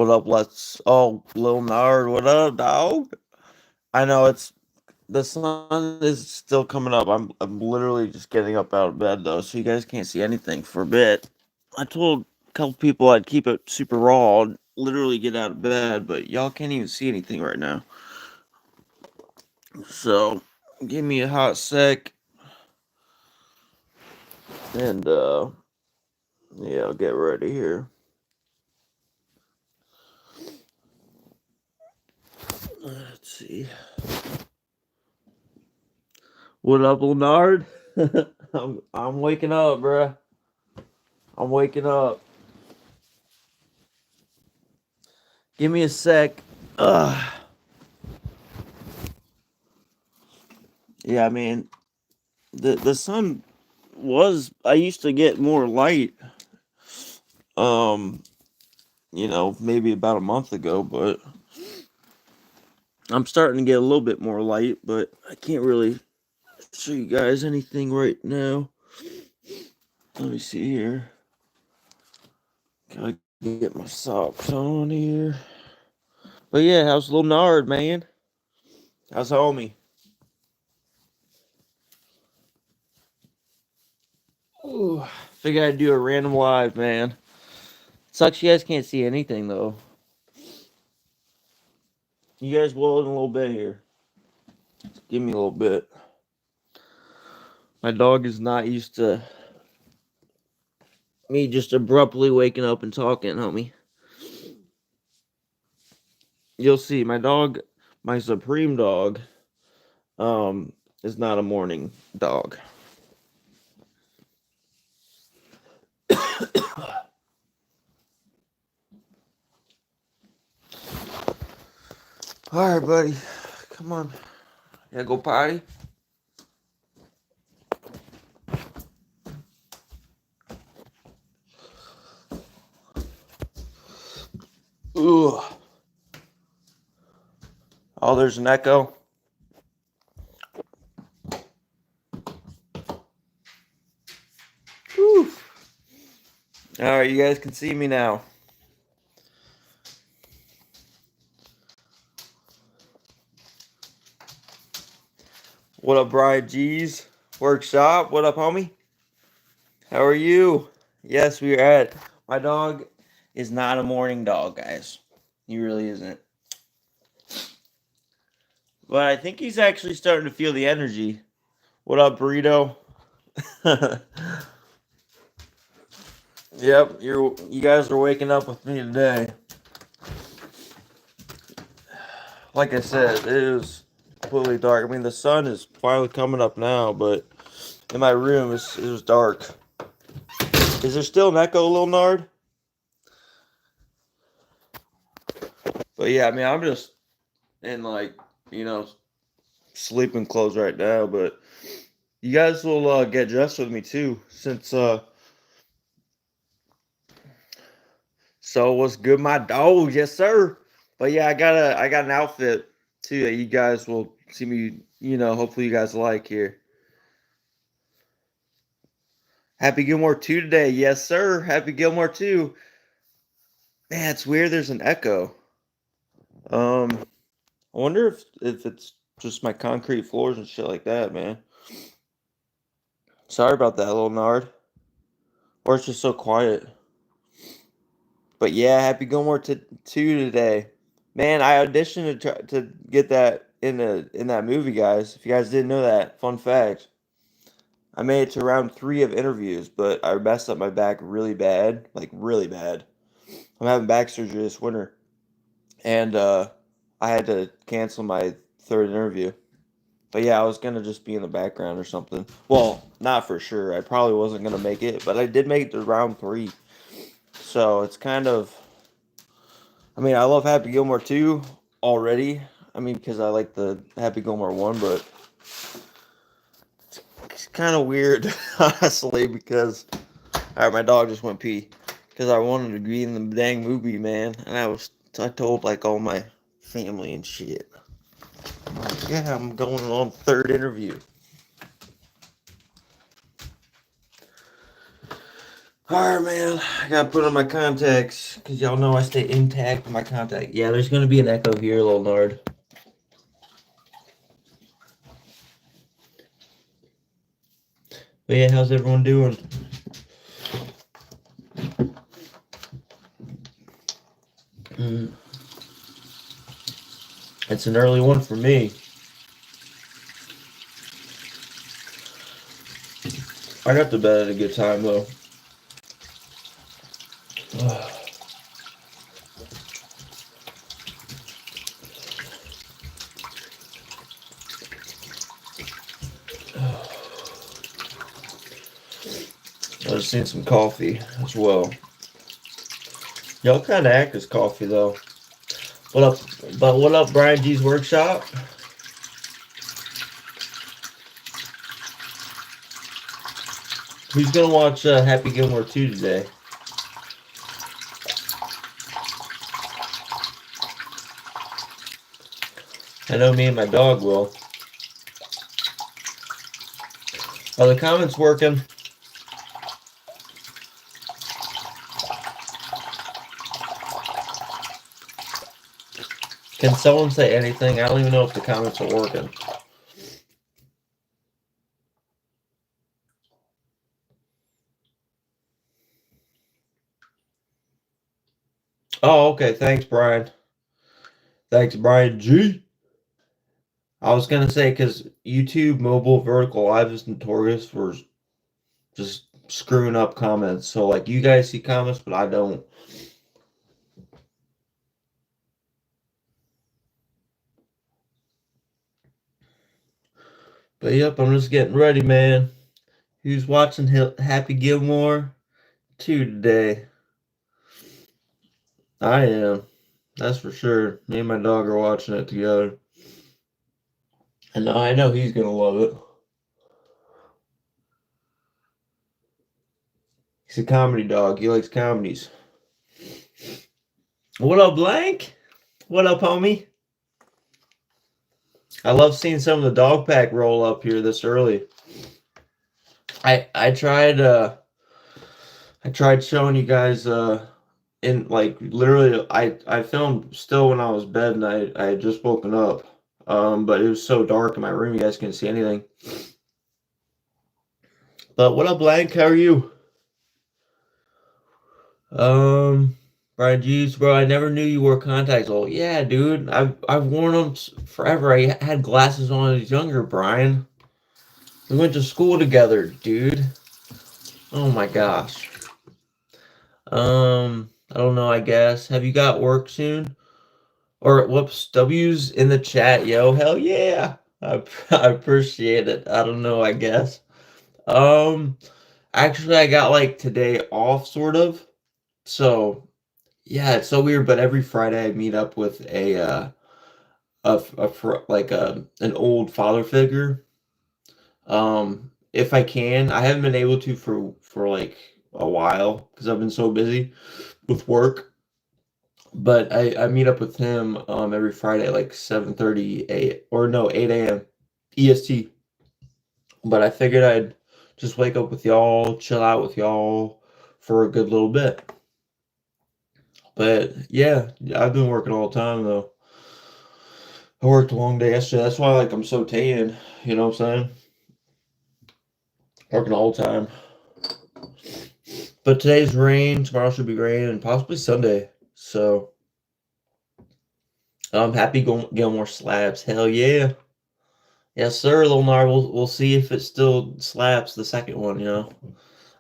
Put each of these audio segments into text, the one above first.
What up, Lil Nard, what up, dog? I know the sun is still coming up. I'm literally just getting up out of bed though, so you guys can't see anything for a bit. I told a couple people I'd keep it super raw, and literally get out of bed, but y'all can't even see anything right now. So give me a hot sec, and yeah, I'll get ready here. Let's see. What up, Leonard? I'm waking up, bruh. I'm waking up. Give me a sec. Ugh. Yeah, I mean, the sun was. I used to get more light. Um, maybe about a month ago, but I'm starting to get a little bit more light. But I can't really show you guys anything right now. Let me see here. Gotta get my socks on here. But yeah, how's little Nard, man? How's homie? Ooh, figured I'd do a random live, man. Sucks you guys can't see anything though. You guys will in a little bit here. Give me a little bit. My dog is not used to me just abruptly waking up and talking, homie. You'll see, my dog, my supreme dog, is not a morning dog. All right, buddy, come on. Yeah, go potty. Ugh. Oh, there's an echo. Whew. All right, you guys can see me now. What up, Brian G's workshop? What up, homie? How are you? Yes, we are at. My dog is not a morning dog, guys. He really isn't. But I think he's actually starting to feel the energy. What up, burrito? Yep, you guys are waking up with me today. Like I said, it is completely dark. I mean, the sun is finally coming up now, but in my room it was dark. Is there still an echo, Lil Nard? But yeah, I mean, I'm just in you know sleeping clothes right now. But you guys will get dressed with me too, since So what's good, my dog? Yes, sir. But yeah, I got an outfit too that you guys will see me. Hopefully you guys like here. Happy Gilmore 2 today. Yes, sir. Happy Gilmore 2. Man, it's weird. There's an echo. Um, I wonder if it's just my concrete floors and shit like that, man. Sorry about that, little Nard. Or it's just so quiet. But yeah, happy Gilmore 2 today. Man, I auditioned to get that in that movie, guys. If you guys didn't know that, fun fact. I made it to round 3 of interviews, but I messed up my back really bad, like really bad. I'm having back surgery this winter, and I had to cancel my third interview. But yeah, I was gonna just be in the background or something. Well, not for sure. I probably wasn't gonna make it, but I did make it to round 3. So it's kind of. I mean, I love Happy Gilmore 2 already. I mean, because I like the Happy Gilmore 1, but it's kind of weird, honestly, because. Alright, my dog just went pee. Because I wanted to be in the dang movie, man. And I told like all my family and shit. I'm like, yeah, I'm going on third interview. Alright, man. I gotta put on my contacts because y'all know I stay intact with my contact. Yeah, there's gonna be an echo here, little nerd. But yeah, how's everyone doing? It's an early one for me. I got to bed at a good time though. I just need some coffee as well. Y'all kind of act as coffee though. What up? But what up, Brian G's workshop? Who's gonna watch Happy Gilmore 2 today? I know me and my dog will. Are the comments working? Can someone say anything? I don't even know if the comments are working. Oh, okay. Thanks, Brian. Thanks, Brian G. I was gonna say because YouTube mobile vertical live is notorious for just screwing up comments. So like you guys see comments, but I don't. But yep, I'm just getting ready, man. Who's watching Happy Gilmore 2 today? I am. That's for sure. Me and my dog are watching it together. And I know he's gonna love it. He's a comedy dog. He likes comedies. What up, Blank? What up, homie? I love seeing some of the dog pack roll up here this early. I tried showing you guys in like literally I filmed still when I was bed and I had just woken up. But it was so dark in my room you guys couldn't see anything. But what up, Blank? How are you? Brian G's, bro, I never knew you wore contacts. Oh yeah, dude. I've worn them forever. I had glasses on when I was younger, Brian. We went to school together, dude. Oh my gosh. I don't know, I guess. Have you got work soon? Or whoops, W's in the chat, yo. Hell yeah. I appreciate it. I don't know, I guess. Um, actually I got like today off sort of. So yeah, it's so weird, but every Friday I meet up with like an old father figure. If I can, I haven't been able to for like a while because I've been so busy with work. But I meet up with him every Friday like 7:30 or no 8 a.m. EST. But I figured I'd just wake up with y'all, chill out with y'all for a good little bit. But yeah, I've been working all the time though. I worked a long day yesterday. That's why like I'm so tan. You know what I'm saying? Working all the time. But today's rain. Tomorrow should be rain, and possibly Sunday. So I'm happy Gilmore slaps. Hell yeah. Yes, sir, Lil Nar. We'll see if it still slaps the second one, you know.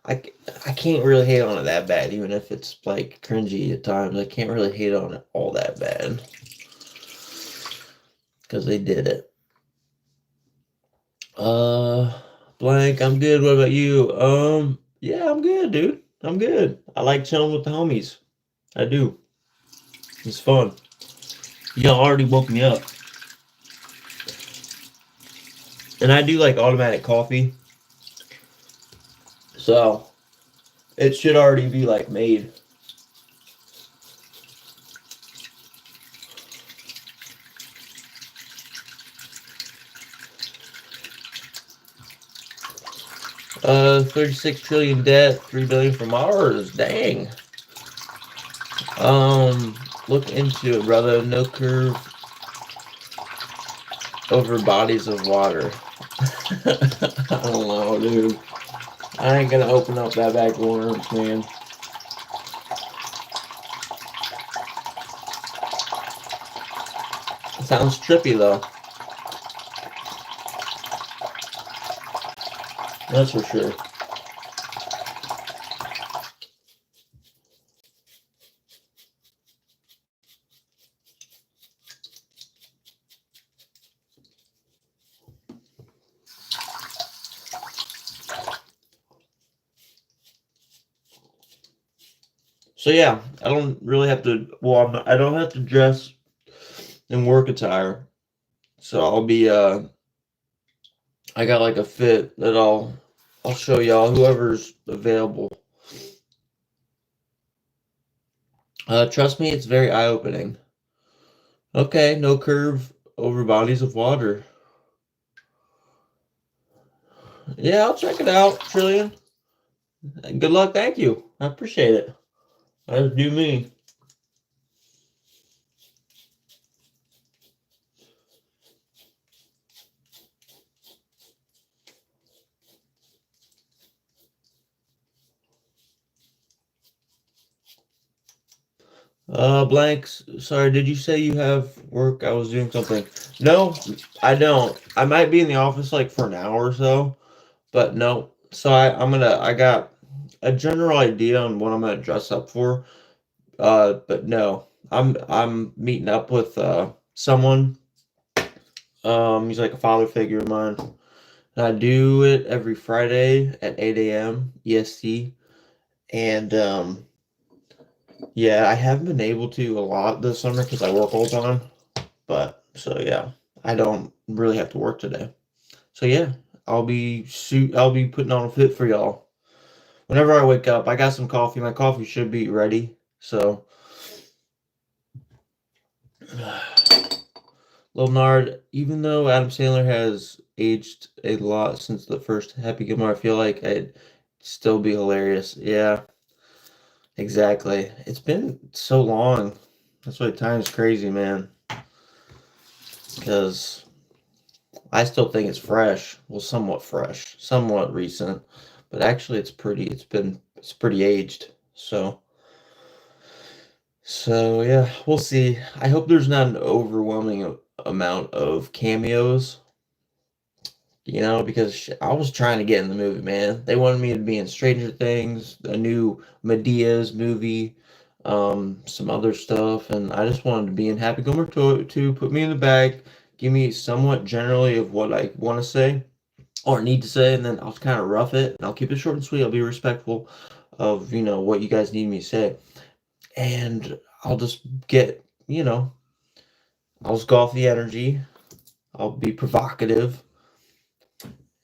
I, I can't really hate on it that bad, even if it's like cringy at times. I can't really hate on it all that bad. Because they did it. Blank, I'm good. What about you? Yeah, I'm good, dude. I'm good. I like chilling with the homies. I do. It's fun. Y'all already woke me up. And I do like automatic coffee. So it should already be like made. $36 trillion debt, $3 billion for Mars. Dang. Look into it, brother. No curve over bodies of water. I don't know, dude. I ain't gonna open up that bag of worms, man. It sounds trippy, though. That's for sure. So yeah, I don't really have to. Well, I don't have to dress in work attire. So I'll be. I got like a fit that I'll show y'all, whoever's available. Trust me, it's very eye opening. Okay, no curve over bodies of water. Yeah, I'll check it out, Trillion. Good luck. Thank you. I appreciate it. That's do me. Blanks. Sorry, did you say you have work? I was doing something. No, I don't. I might be in the office like for an hour or so, but no. So I got a general idea on what I'm gonna dress up for. But no, I'm meeting up with someone. He's like a father figure of mine. And I do it every Friday at 8 a.m. EST. And yeah, I haven't been able to a lot this summer because I work all the time. But so yeah, I don't really have to work today. So yeah, I'll be putting on a fit for y'all. Whenever I wake up, I got some coffee. My coffee should be ready. So Leonard, even though Adam Sandler has aged a lot since the first Happy Gilmore, I feel like I'd still be hilarious. Yeah, exactly. It's been so long. That's why time's crazy, man. Because I still think it's fresh. Well, somewhat fresh, somewhat recent, but actually it's pretty aged. So yeah, we'll see. I hope there's not an overwhelming amount of cameos, because I was trying to get in the movie, man. They wanted me to be in Stranger Things, a new Medea's movie, some other stuff, and I just wanted to be in Happy Gilmore to put me in the bag, give me somewhat generally of what I want to say or need to say, and then I'll kind of rough it, and I'll keep it short and sweet. I'll be respectful of, what you guys need me to say. And I'll just get, I'll just go off the energy. I'll be provocative.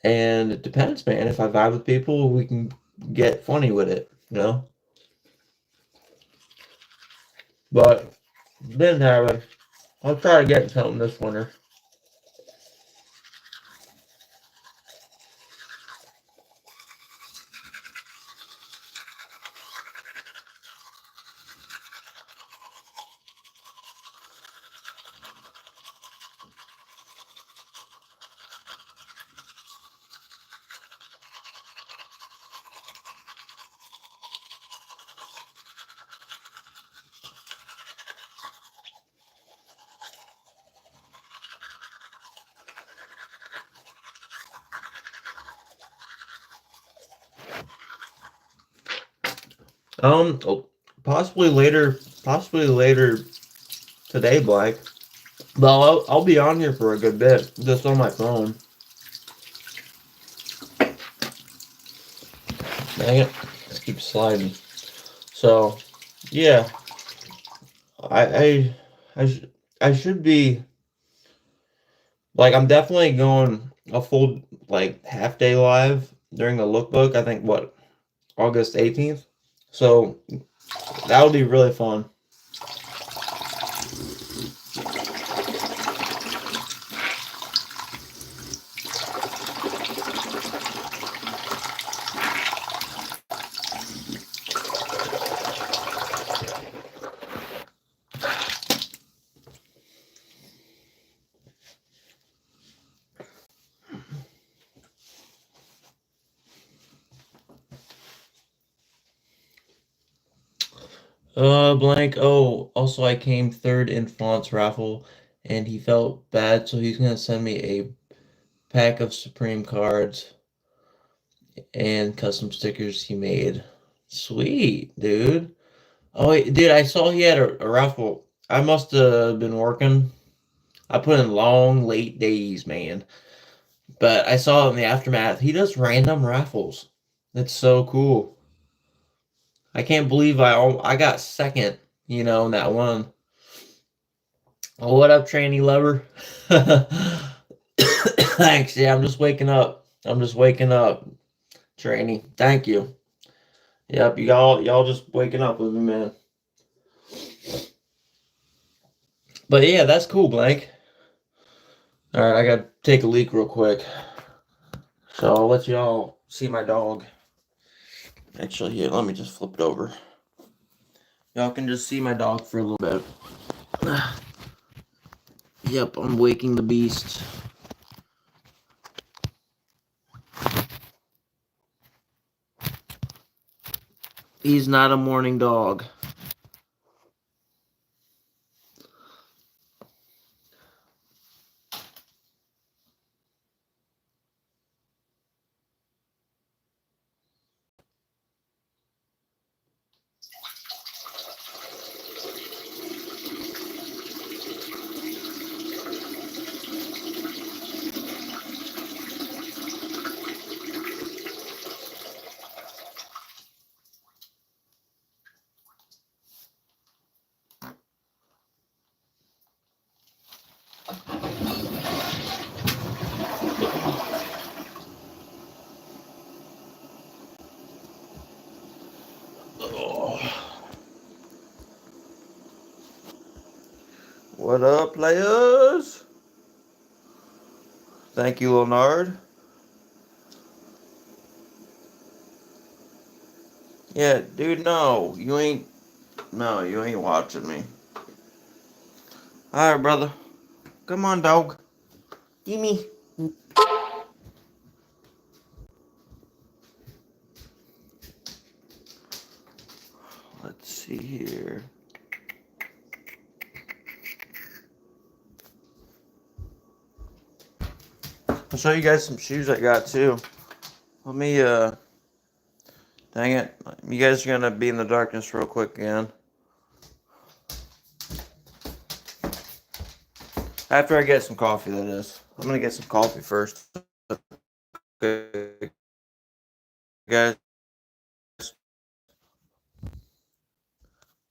And it depends, man. If I vibe with people, we can get funny with it. But didn't happen. I'll try to get something this winter. Oh, possibly later today, Black. But I'll be on here for a good bit, just on my phone. Dang it, just keep sliding. So, yeah, I I I, sh- I should be like I'm definitely going a full like half day live during the lookbook. I think what August 18th. So that'll be really fun. Blank. Oh, also I came third in Font's raffle, and he felt bad, so he's gonna send me a pack of Supreme cards and custom stickers he made. Sweet, dude. Oh, wait, dude, I saw he had a raffle. I must have been working. I put in long, late days, man. But I saw in the aftermath, he does random raffles. That's so cool. I can't believe I got second, in that one. Oh, what up, trainee lover? Thanks. Yeah, I'm just waking up. I'm just waking up, trainee. Thank you. Yep, y'all just waking up with me, man. But yeah, that's cool, Blank. All right, I gotta take a leak real quick. So I'll let y'all see my dog. Actually, here, let me just flip it over. Y'all can just see my dog for a little bit. Yep, I'm waking the beast. He's not a morning dog. Oh. What up, players? Thank you, Leonard. Yeah, dude, no, you ain't watching me. All right, brother. Come on, dog. Gimme. Let's see here. I'll show you guys some shoes I got too. Let me dang it. You guys are gonna be in the darkness real quick again. After I get some coffee, that is. I'm gonna get some coffee first. Okay, guys.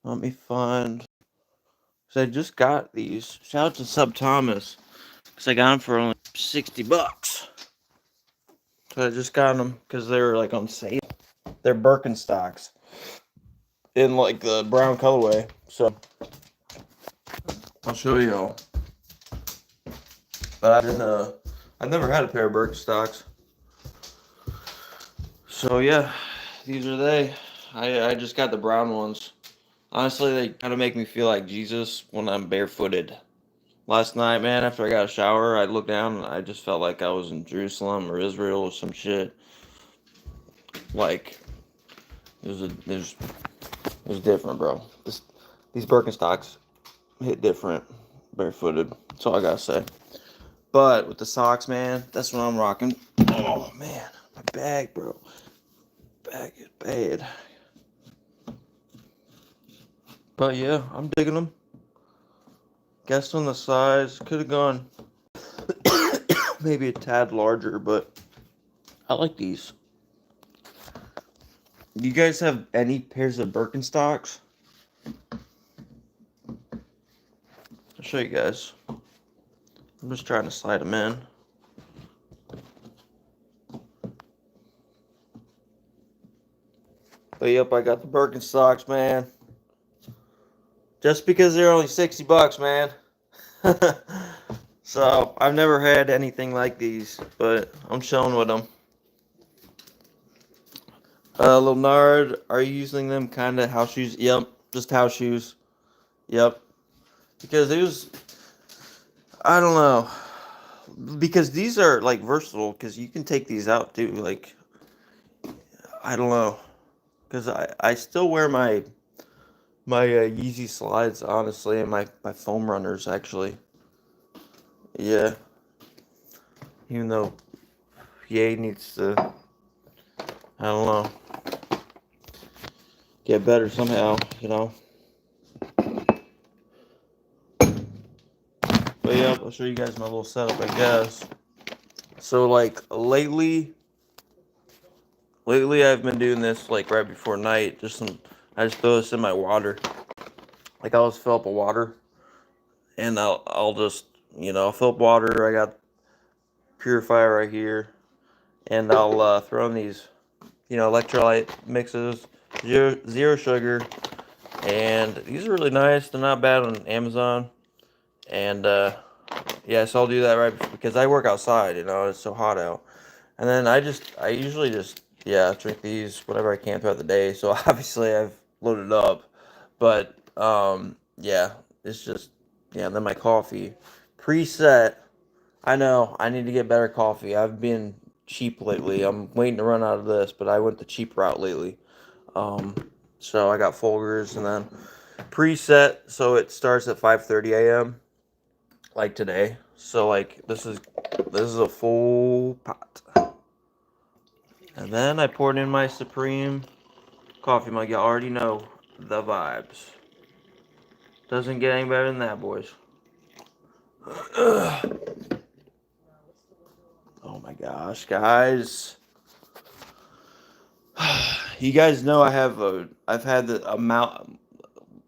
Let me find. Cause I just got these. Shout out to Sub Thomas. Cause I got them for only $60. So I just got them because they were like on sale. They're Birkenstocks in like the brown colorway. So I'll show y'all. But I didn't. I've never had a pair of Birkenstocks. So yeah, these are they. I just got the brown ones. Honestly, they kind of make me feel like Jesus when I'm barefooted. Last night, man, after I got a shower, I looked down and I just felt like I was in Jerusalem or Israel or some shit. Like it was different, bro. These Birkenstocks hit different barefooted. That's all I gotta say. But with the socks, man, that's what I'm rocking. Oh man, my bag, bro. Bag is bad. But yeah, I'm digging them. Guessed on the size, could have gone maybe a tad larger, but I like these. You guys have any pairs of Birkenstocks? I'll show you guys. I'm just trying to slide them in. But yep, I got the Birkenstocks, man. Just because they're only $60, man. So I've never had anything like these, but I'm chilling with them. Leonard, are you using them kind of house shoes? Yep, just house shoes. Yep. Because I don't know. Because these are like versatile, because you can take these out too. I don't know. Because I still wear my my Yeezy slides, honestly, and my foam runners, actually. Yeah. Even though Ye needs to, I don't know, get better somehow, you know. But yeah, I'll show you guys my little setup, I guess. So like lately I've been doing this like right before night. I just throw this in my water. Like I'll just fill up a water, and I'll just fill up water. I got purifier right here, and I'll throw in these electrolyte mixes, zero sugar, and these are really nice. They're not bad on Amazon, and yeah, so I'll do that right because I work outside. It's so hot out. And then I usually just, yeah, drink these whatever I can throughout the day. So obviously I've loaded up, but yeah, it's just, yeah. Then my coffee, preset. I know I need to get better coffee. I've been cheap lately. I'm waiting to run out of this, but I went the cheap route lately. Um, so I got Folgers and then preset, so it starts at 5:30 a.m. like today. So like this is a full pot. And then I poured in my Supreme coffee mug. You already know the vibes. Doesn't get any better than that, boys. Oh my gosh, guys. You guys know I've had a mouse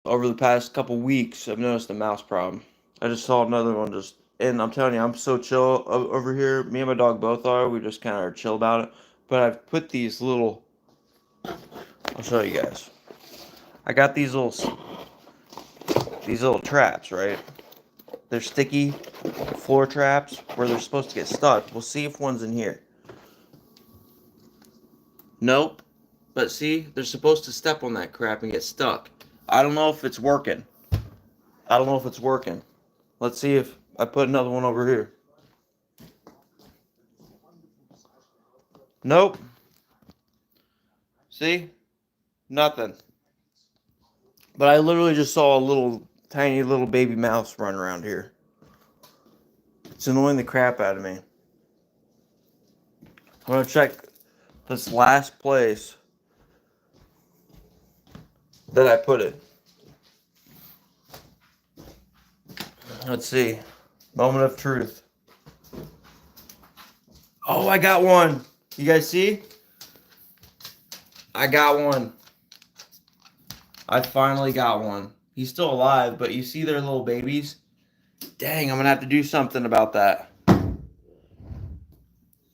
over the past couple weeks. I've noticed a mouse problem. I just saw another one and I'm telling you, I'm so chill over here. Me and my dog both are. We just kind of are chill about it. But I've put I'll show you guys. I got these little traps, right? They're sticky floor traps where they're supposed to get stuck. We'll see if one's in here. Nope. But see, they're supposed to step on that crap and get stuck. I don't know if it's working. I don't know if it's working. Let's see if I put another one over here. Nope. See? Nothing. But I literally just saw a tiny little baby mouse run around here. It's annoying the crap out of me. I'm gonna check this last place that I put it. Let's see. Moment of truth. Oh, I got one. You guys see? I got one. I finally got one. He's still alive, but you see their little babies? Dang, I'm gonna have to do something about that.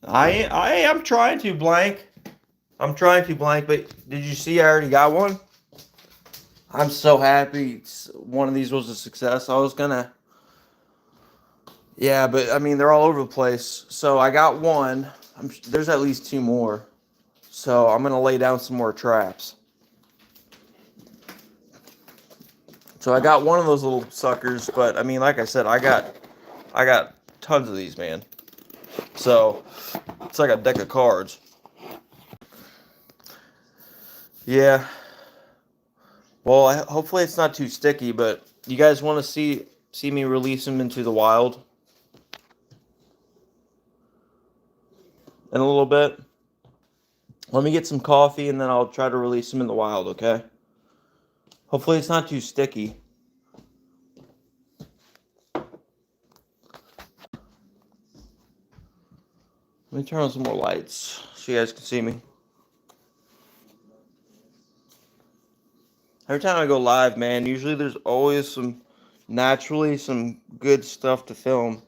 I am trying to blank. I'm trying to blank, but did you see I already got one? I'm so happy one of these was a success. I was gonna, yeah, but I mean they're all over the place. So I got one. There's at least two more. So I'm gonna lay down some more traps. So I got one of those little suckers, but I mean, like I said, I got tons of these, man. So it's like a deck of cards. Yeah. Well, hopefully it's not too sticky, but you guys want to see me release them into the wild in a little bit? Let me get some coffee and then I'll try to release them in the wild, okay? Hopefully it's not too sticky. Let me turn on some more lights so you guys can see me. Every time I go live, man, usually there's always some good stuff to film.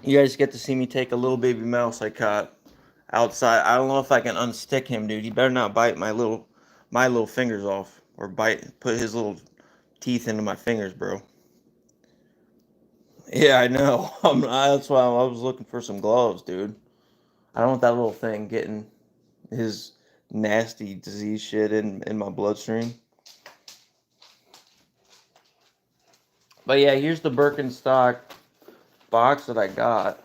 You guys get to see me take a little baby mouse I caught outside. I don't know if I can unstick him, dude. He better not bite my little fingers off or put his little teeth into my fingers, bro. Yeah, I know. That's why I was looking for some gloves, dude. I don't want that little thing getting his nasty disease shit in my bloodstream. But yeah, here's the Birkenstock box that I got.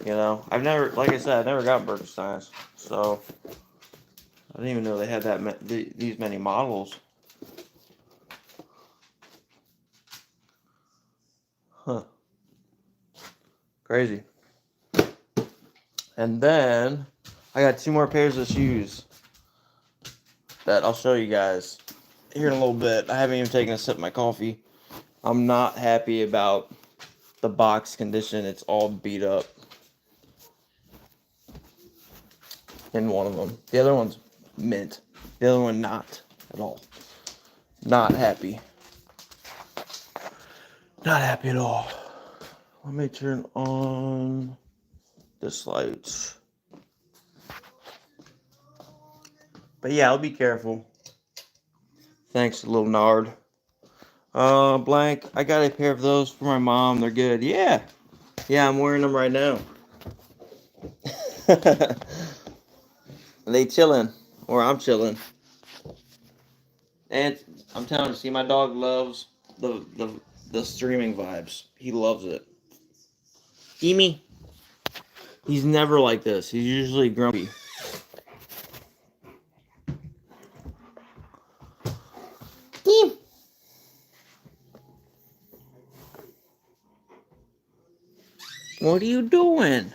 Like I said, I've never got Birkenstocks, so I didn't even know they had these many models. Huh. Crazy. And then I got 2 more pairs of shoes that I'll show you guys here in a little bit. I haven't even taken a sip of my coffee. I'm not happy about the box condition. It's all beat up in one of them. The other one's mint. The other one not at all. Not happy. Not happy at all. Let me turn on this light. But yeah, I'll be careful. Thanks, little Nard. Blank, I got a pair of those for my mom. They're good. Yeah. Yeah, I'm wearing them right now. They chilling. Or I'm chilling. And I'm telling you, see, my dog loves the streaming vibes. He loves it. Emi, he's never like this. He's usually grumpy. Eem. What are you doing?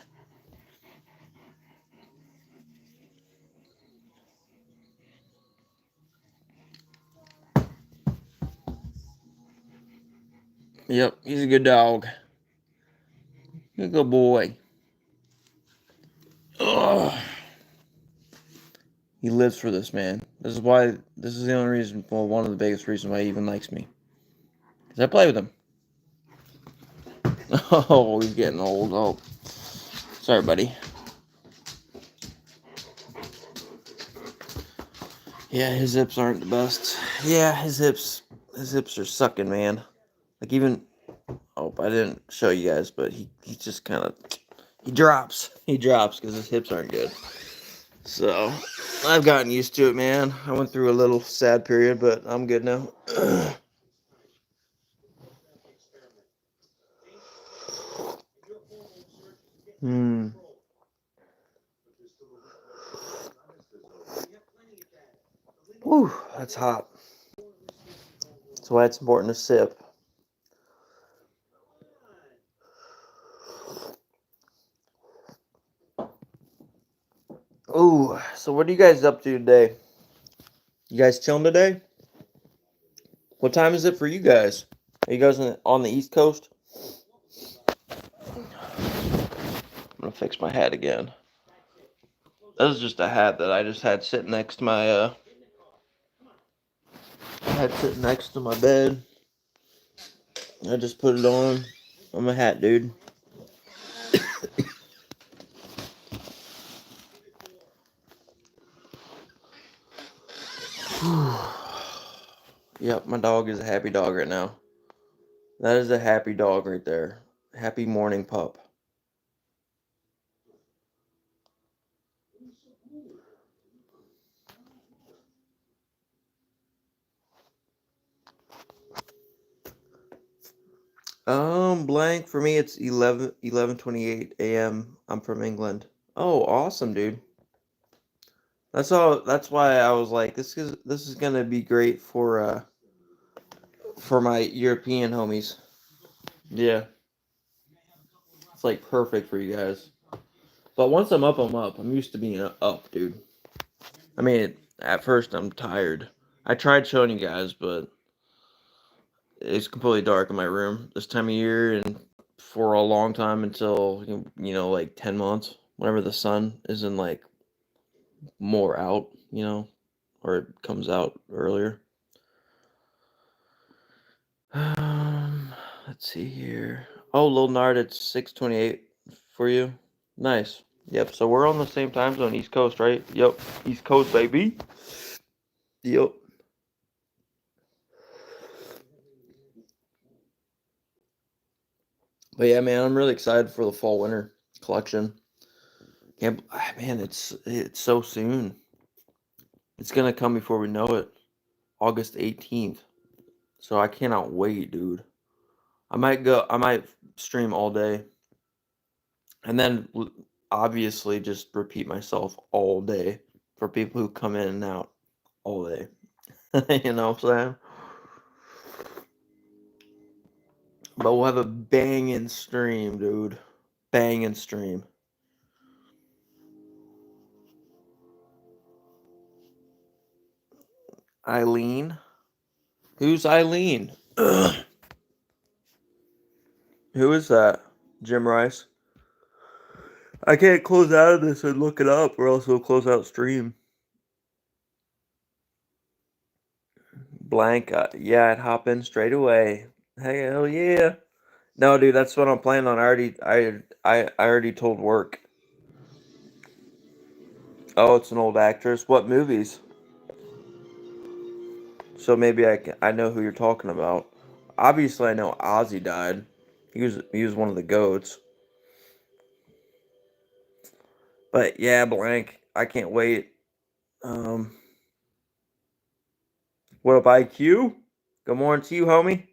Yep, he's a good dog. He's a good boy. Ugh. He lives for this, man. This is the only reason, well, one of the biggest reasons why he even likes me. Because I play with him. Oh, he's getting old. Oh, sorry, buddy. Yeah, his hips aren't the best. Yeah, his hips are sucking, man. Like even, oh, I didn't show you guys, but he just kind of, he drops because his hips aren't good. So, I've gotten used to it, man. I went through a little sad period, but I'm good now. Whew, that's hot. That's why it's important to sip. Ooh, so what are you guys up to today? You guys chilling today? What time is it for you guys? Are you guys on the East Coast? I'm gonna fix my hat again. This is just a hat that I just had sitting next to my bed. I just put it on. I'm a hat dude. Yep, my dog is a happy dog right now. That is a happy dog right there. Happy morning pup. Blank for me it's 11:28 a.m. I'm from England. Oh, awesome, dude. That's why I was like this is going to be great for my European homies. Yeah. It's like perfect for you guys. But once I'm up, I'm up. I'm used to being up, dude. I mean, at first I'm tired. I tried showing you guys, but it's completely dark in my room this time of year and for a long time until like 10 months whenever the sun isn't like more out, or it comes out earlier. Um, let's see here. Oh, Lil Nard, it's 6:28 for you. Nice. Yep. So we're on the same time zone, East Coast, right? Yep. East Coast, baby. Yep. But yeah, man, I'm really excited for the fall winter collection. Can't, man, it's so soon. It's gonna come before we know it. August 18th. So I cannot wait, dude. I might stream all day. And then obviously just repeat myself all day for people who come in and out all day. You know what I'm saying? But we'll have a banging stream, dude. Banging stream. Eileen? Who's Eileen? Who is that? Jim Rice? I can't close out of this and look it up, or else we'll close out stream. Blank. Yeah, I'd hop in straight away. Hell yeah. No, dude, that's what I'm planning on. I already told work. Oh, it's an old actress. What movies? So maybe I know who you're talking about. Obviously, I know Ozzy died. He was one of the goats. But yeah, blank. I can't wait. Um, what up, IQ? Good morning to you, homie.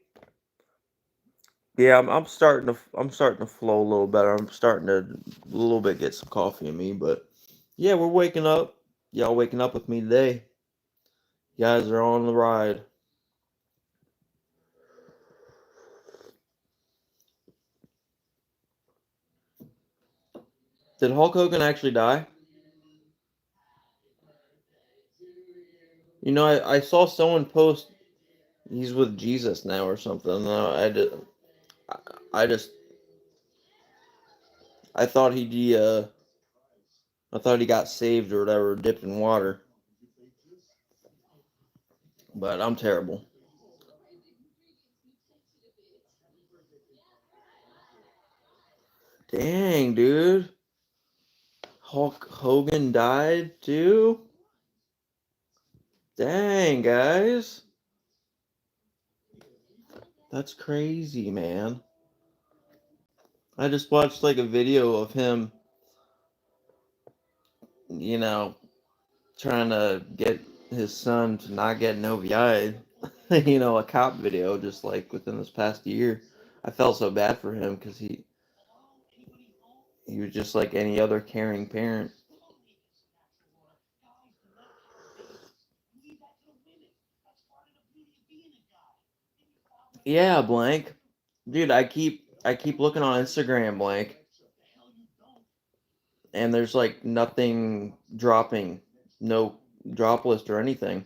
Yeah, I'm starting to flow a little better. I'm starting to a little bit get some coffee in me, but yeah, we're waking up. Y'all waking up with me today. You guys are on the ride. Did Hulk Hogan actually die? You know, I saw someone post he's with Jesus now or something. No, I, I just I thought I thought he got saved or whatever, dipped in water. But I'm terrible. Dang, dude. Hulk Hogan died too? Dang, guys. That's crazy, man. I just watched like a video of him, you know, trying to get his son to not get an OVI. A cop video just like within this past year. I felt so bad for him because he was just like any other caring parent. Yeah, blank. Dude, I keep looking on Instagram, blank, and there's like nothing dropping, no drop list or anything.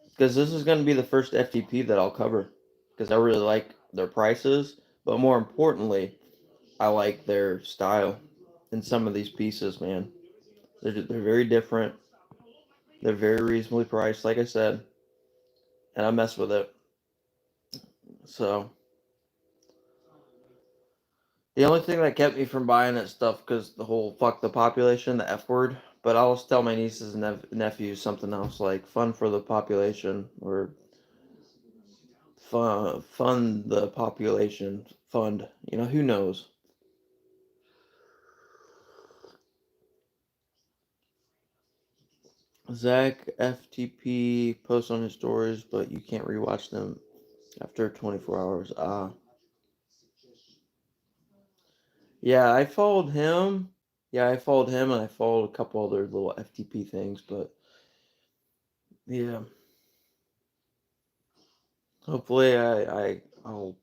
Because this is going to be the first FTP that I'll cover. Because I really like their prices, but more importantly, I like their style in some of these pieces, man. They're very different. They're very reasonably priced, like I said, and I mess with it. So the only thing that kept me from buying that stuff because the whole fuck the population, the F word. But I'll tell my nieces and nephews something else like fun for the population or fund the population fund. Who knows? Zach FTP posts on his stories, but you can't rewatch them after 24 hours. Yeah, I followed him. Yeah, I followed him, and I followed a couple other little FTP things. But yeah, hopefully I'll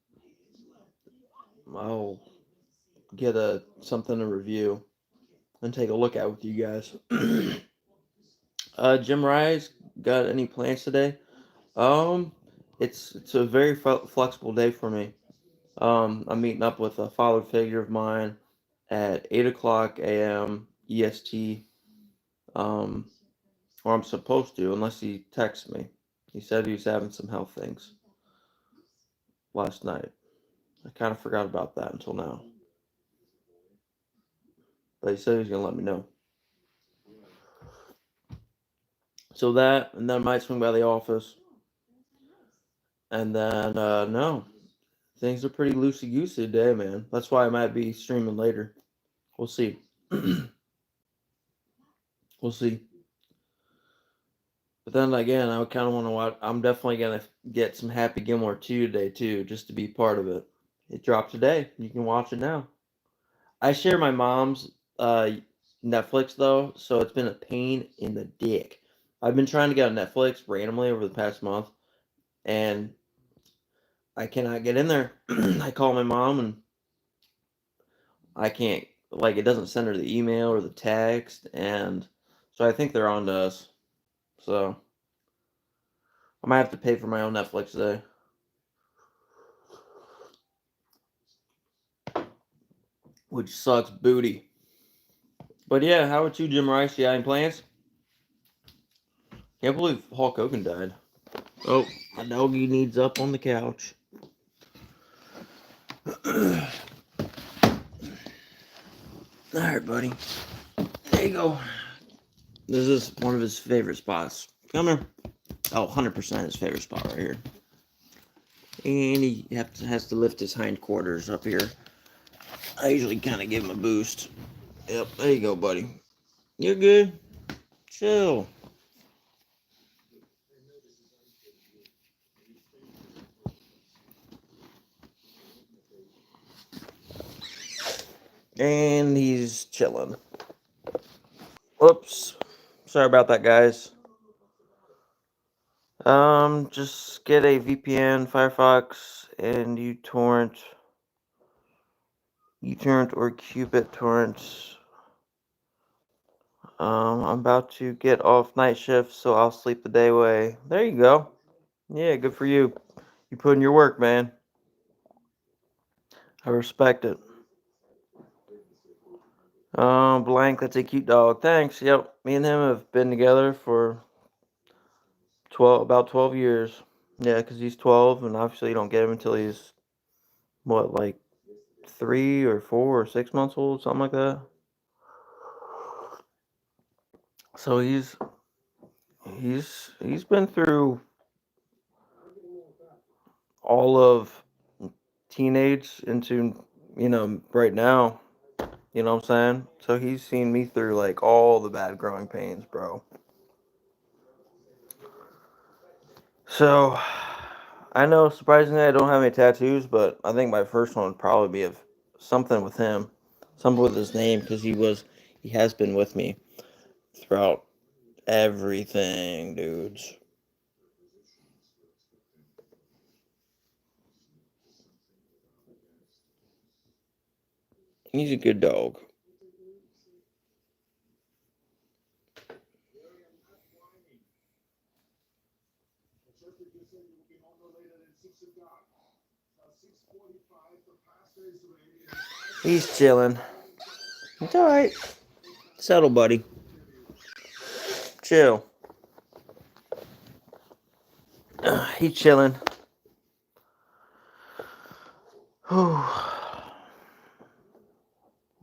get a something to review and take a look at with you guys. Jim Rise, got any plans today? Um, it's a very flexible day for me. I'm meeting up with a father figure of mine at 8 o'clock a.m. EST. Um, or I'm supposed to, unless he texts me. He said he was having some health things last night. I kind of forgot about that until now. But he said he was gonna let me know. So that, and then I might swing by the office. And then, no, things are pretty loosey goosey today, man. That's why I might be streaming later. We'll see. We'll see. But then again, I kind of want to watch. I'm definitely gonna get some Happy Gilmore 2 today too, just to be part of it. It dropped today. You can watch it now. I share my mom's Netflix though, so it's been a pain in the dick. I've been trying to get on Netflix randomly over the past month, and I cannot get in there. I call my mom and I can't, like, it doesn't send her the email or the text, and so I think they're on to us. So I might have to pay for my own Netflix today. Which sucks booty. But yeah, how about you, Jim Rice? You got any plans? Can't believe Hulk Hogan died. Oh, my doggy needs up on the couch. Alright, buddy. There you go. This is one of his favorite spots. Come here. Oh, 100% his favorite spot right here. And he has to lift his hindquarters up here. I usually kind of give him a boost. Yep, there you go, buddy. You're good. Chill. And he's chilling. Whoops. Sorry about that, guys. Just get a VPN, Firefox, and uTorrent or Qubit torrents. I'm about to get off night shift, so I'll sleep the day away. There you go. Yeah, good for you. You put in your work, man. I respect it. Blank, that's a cute dog. Thanks. Yep, me and him have been together for about 12 years. Yeah, because he's 12, and obviously you don't get him until he's, what, like 3 or 4 or 6 months old, something like that. So he's been through all of teenage into, right now. You know what I'm saying? So he's seen me through like all the bad growing pains, bro. So I know, surprisingly, I don't have any tattoos, but I think my first one would probably be of something with him, something with his name, because he has been with me throughout everything, dudes. He's a good dog. He's chilling. It's alright. Settle, buddy. Chill. He's chilling.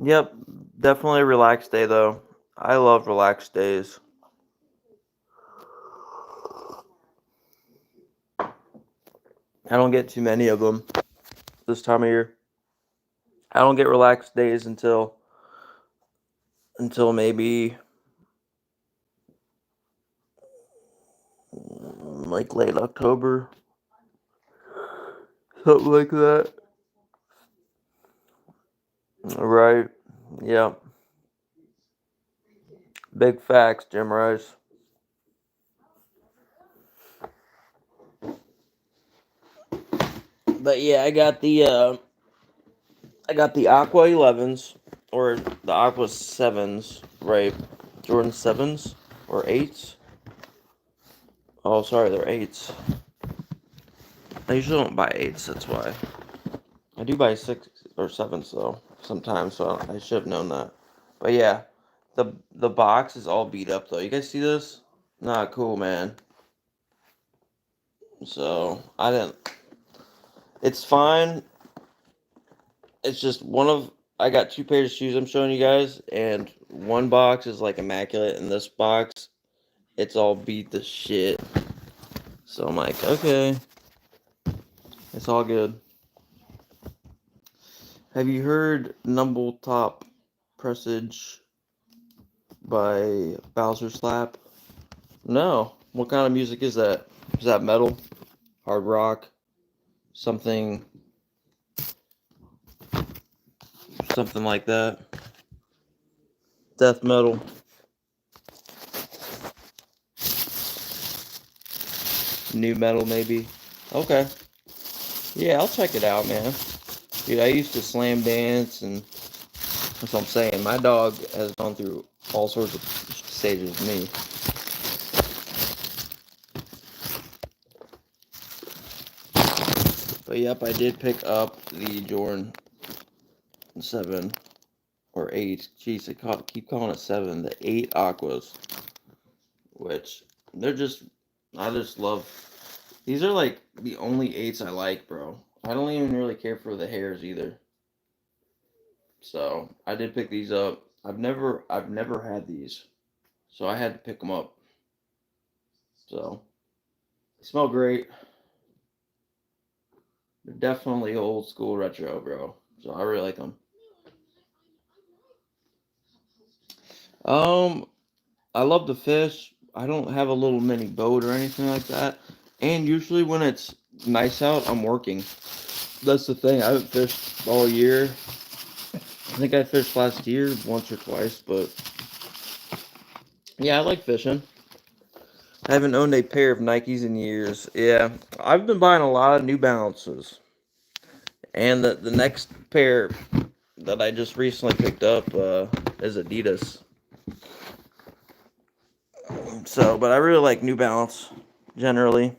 Yep, definitely a relaxed day though. I love relaxed days. I don't get too many of them this time of year. I don't get relaxed days until maybe like late October, something like that. Right? Yeah. Big facts, Jim Rice. But yeah, I got the Aqua 11s or the Aqua 7s, right? Jordan 7s or 8s. Oh, sorry, they're 8s. I usually don't buy 8s, that's why. I do buy 6 or 7s though sometimes, so I should have known that. But yeah, the box is all beat up though. You guys see this? Not cool, man. So I didn't. It's fine. It's just I got 2 pairs of shoes I'm showing you guys, and one box is like immaculate, and this box, it's all beat to shit. So I'm like, okay, it's all good. Have you heard Numble Top Presage by Bowser Slap? No. What kind of music is that? Is that metal? Hard rock? Something like that? Death metal? New metal maybe? Okay. Yeah, I'll check it out, man. Dude, I used to slam dance, and that's what I'm saying. My dog has gone through all sorts of stages with me. But yep, I did pick up the Jordan 7 or 8. Jeez, keep calling it 7. The 8 Aquas, which they're just, I just love. These are like the only 8s I like, bro. I don't even really care for the hairs either. So I did pick these up. I've never had these, so I had to pick them up. So they smell great. They're definitely old school retro, bro. So I really like them. Um, I love to fish. I don't have a little mini boat or anything like that. And usually when it's nice out, I'm working. That's the thing. I haven't fished all year. I think I fished last year once or twice, but yeah, I like fishing. I haven't owned a pair of Nikes in years. Yeah, I've been buying a lot of New Balances. And the next pair that I just recently picked up is Adidas. So, but I really like New Balance generally.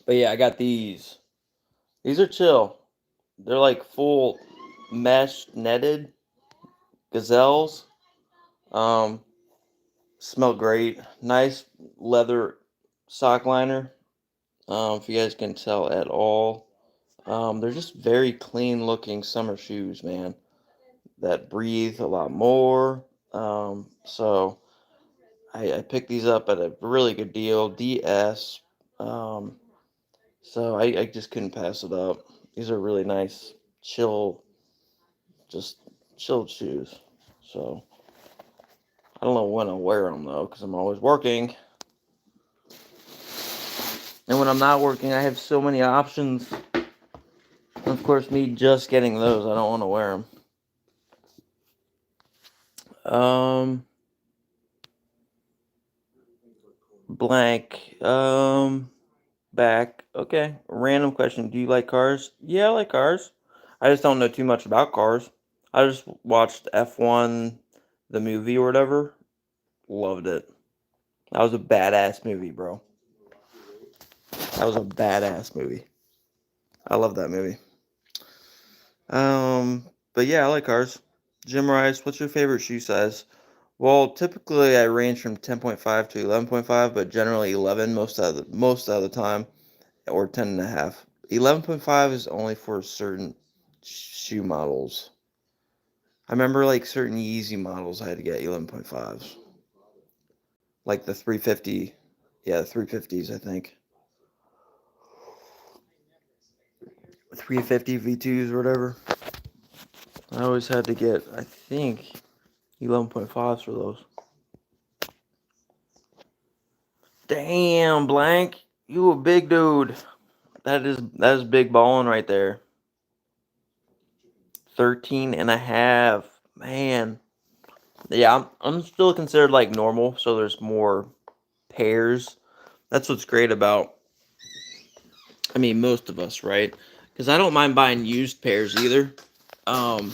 But yeah, I got these. These are chill. They're like full mesh netted gazelles. Um, Smell great. Nice leather sock liner. If you guys can tell at all. They're just very clean looking summer shoes, man. That breathe a lot more. So I picked these up at a really good deal. DS. Um, so I just couldn't pass it up. These are really nice, chill, just chilled shoes. So I don't know when I'll wear them though, because I'm always working. And when I'm not working, I have so many options. And of course, me just getting those, I don't want to wear them. Blank. Back. Okay. Random question. Do you like cars? Yeah, I like cars. I just don't know too much about cars. I just watched F1, the movie or whatever. Loved it. That was a badass movie, bro. That was a badass movie. I love that movie. But yeah, I like cars. Jim Rice, what's your favorite shoe size? Well, typically I range from 10.5 to 11.5, but generally 11 most of the time, or 10 and a half. 11.5 is only for certain shoe models. I remember like certain Yeezy models I had to get 11.5s. Like the 350, yeah, the 350s, I think. 350 V2s or whatever. I always had to get, I think, 11.5s for those. Damn, Blank. You a big dude. That is big balling right there. 13 and a half. Man. Yeah, I'm still considered like normal, so there's more pairs. That's what's great about, I mean, most of us, right? Because I don't mind buying used pairs either. Um,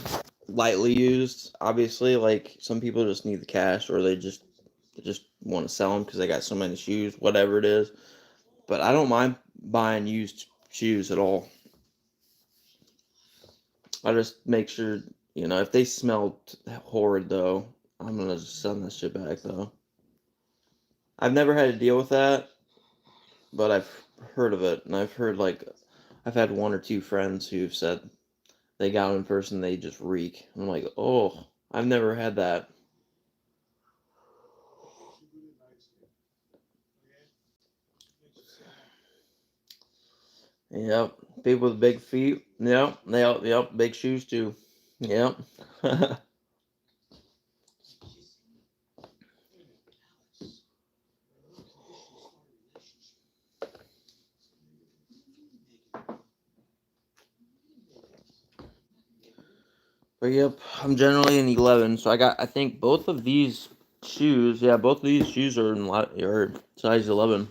Lightly used, obviously. Like some people just need the cash, or they just want to sell them because they got so many shoes, whatever it is. But I don't mind buying used shoes at all. I just make sure, if they smell horrid though, I'm gonna just send that shit back though. I've never had to deal with that, but I've heard of it, and I've had one or two friends who've said they got them in person, they just reek. I'm like, oh, I've never had that. Yep, people with big feet. Yep, yep, big shoes too. Yep. But yep, I'm generally an 11, so I think both of these shoes, yeah, both of these shoes are size 11.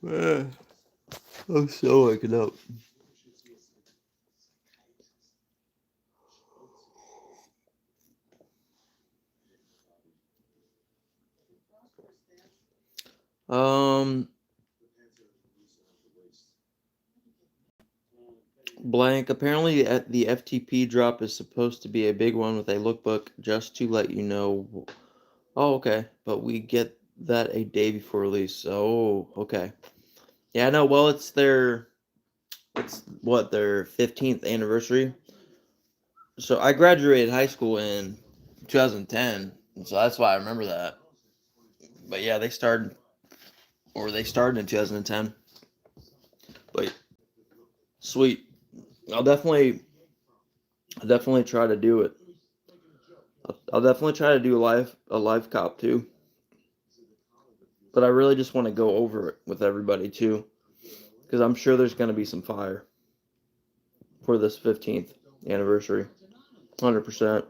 Man, I'm so waking up. Um, Blank. Apparently, the FTP drop is supposed to be a big one with a lookbook. Just to let you know. Oh, okay. But we get that a day before release. Oh, okay. Yeah, no. Well, it's what their 15th anniversary. So I graduated high school in 2010, so that's why I remember that. But yeah, they started in 2010. But sweet. I'll definitely I'll definitely try to do it. I'll definitely try to do a live cop too. But I really just want to go over it with everybody too, because I'm sure there's going to be some fire for this 15th anniversary. 100%.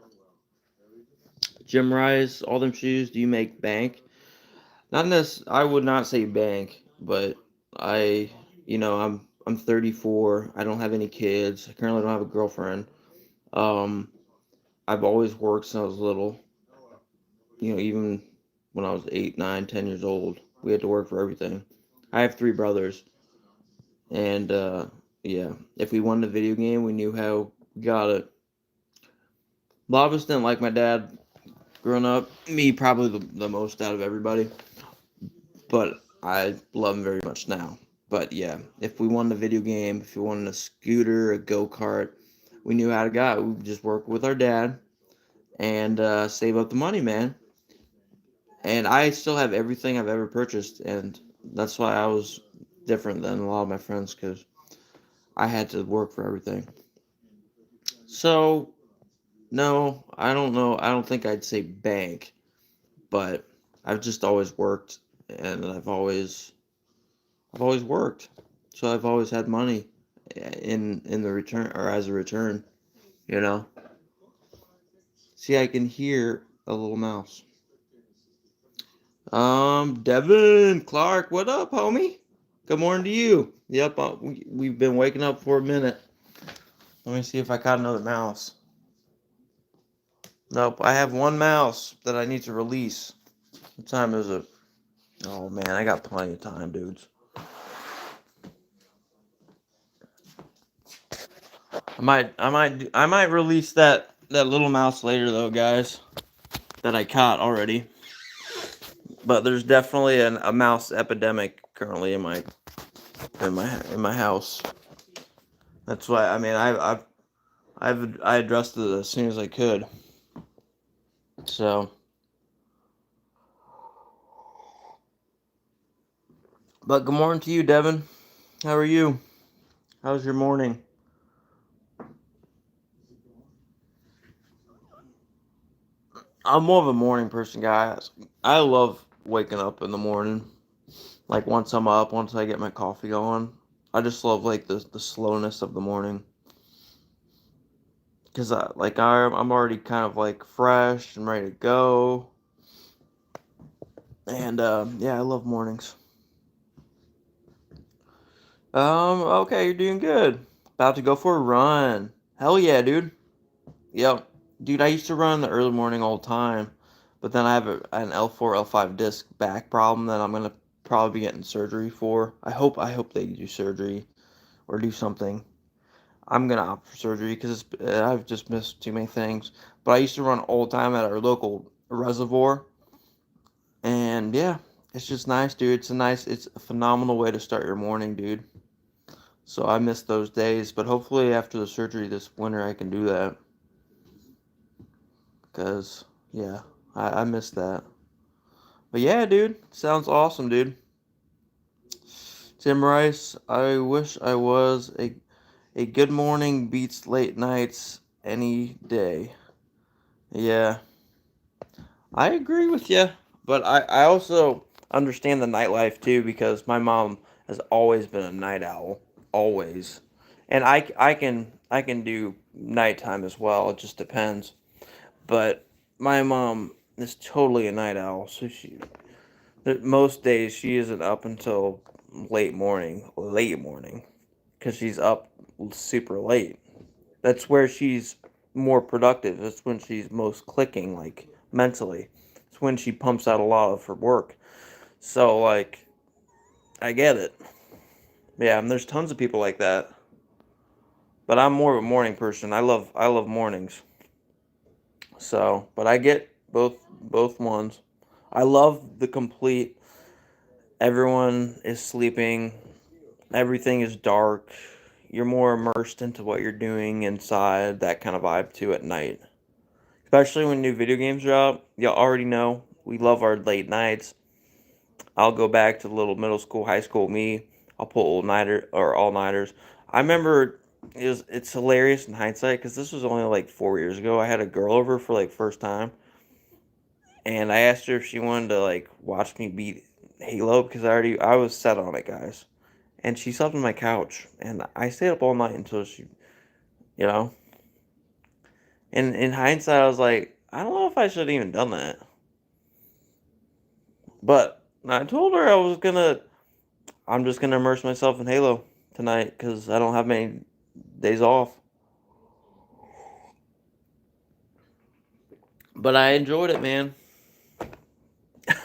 Jim Rice, all them shoes. Do you make bank? Not I would not say bank, but I, I'm 34. I don't have any kids. I currently don't have a girlfriend. Um, I've always worked since I was little. Even when I was 8, 9, 10 years old, we had to work for everything. I have three brothers, and yeah, if we wanted a video game, we knew how we got it. A lot of us didn't like my dad growing up. Me, probably the most out of everybody, but I love him very much now. But yeah, if we wanted a video game, if we wanted a scooter, a go kart, we knew how to get it. We would just work with our dad and save up the money, man. And I still have everything I've ever purchased, and that's why I was different than a lot of my friends because I had to work for everything. So no, I don't know. I don't think I'd say bank, but I've just always worked, and I've always worked, so I've always had money in the return or as a return. You know. See, I can hear a little mouse. Devin Clark, what up, homie? Good morning to you. Yep, we've been waking up for a minute. Let me see if I caught another mouse. Nope, I have one mouse that I need to release. What time is it? Oh man, I got plenty of time, dudes. I might release that little mouse later though, guys. That I caught already. But there's definitely a mouse epidemic currently in my house. That's why I mean I addressed it as soon as I could. So, but good morning to you, Devin. How are you? How's your morning? I'm more of a morning person, guys. I love waking up in the morning. Like once I'm up, once I get my coffee going, I just love like the slowness of the morning. Cause I'm already kind of like fresh and ready to go. And yeah, I love mornings. Okay, you're doing good. About to go for a run. Hell yeah, dude. Yep. Dude, I used to run in the early morning all the time, but then I have an L4, L5 disc back problem that I'm gonna probably be getting surgery for. I hope they do surgery or do something. I'm gonna opt for surgery because I've just missed too many things. But I used to run all the time at our local reservoir, and yeah, it's just nice, dude. It's a phenomenal way to start your morning, dude. So I miss those days, but hopefully after the surgery this winter I can do that. Cause yeah, I miss that. But yeah, dude, sounds awesome, dude. Tim Rice, I wish I was a good morning beats late nights any day. Yeah, I agree with you, but I also understand the nightlife too because my mom has always been a night owl, always, and I can do nighttime as well. It just depends. But my mom is totally a night owl, so most days she isn't up until late morning, because she's up super late. That's where she's more productive. That's when she's most clicking, like mentally. It's when she pumps out a lot of her work. So like, I get it. Yeah, and there's tons of people like that. But I'm more of a morning person. I love mornings. So, but I get both ones. I love the complete. Everyone is sleeping. Everything is dark. You're more immersed into what you're doing inside. That kind of vibe too at night. Especially when new video games drop. Y'all already know we love our late nights. I'll go back to the little middle school, high school me. I'll pull all nighters. I remember it's hilarious in hindsight because this was only like 4 years ago. I had a girl over for like first time, and I asked her if she wanted to like watch me beat Halo because I was set on it, guys. And she slept on my couch, and I stayed up all night until she, you know. And in hindsight, I was like, I don't know if I should have even done that. But I told her I'm just gonna immerse myself in Halo tonight because I don't have many days off. But I enjoyed it, man.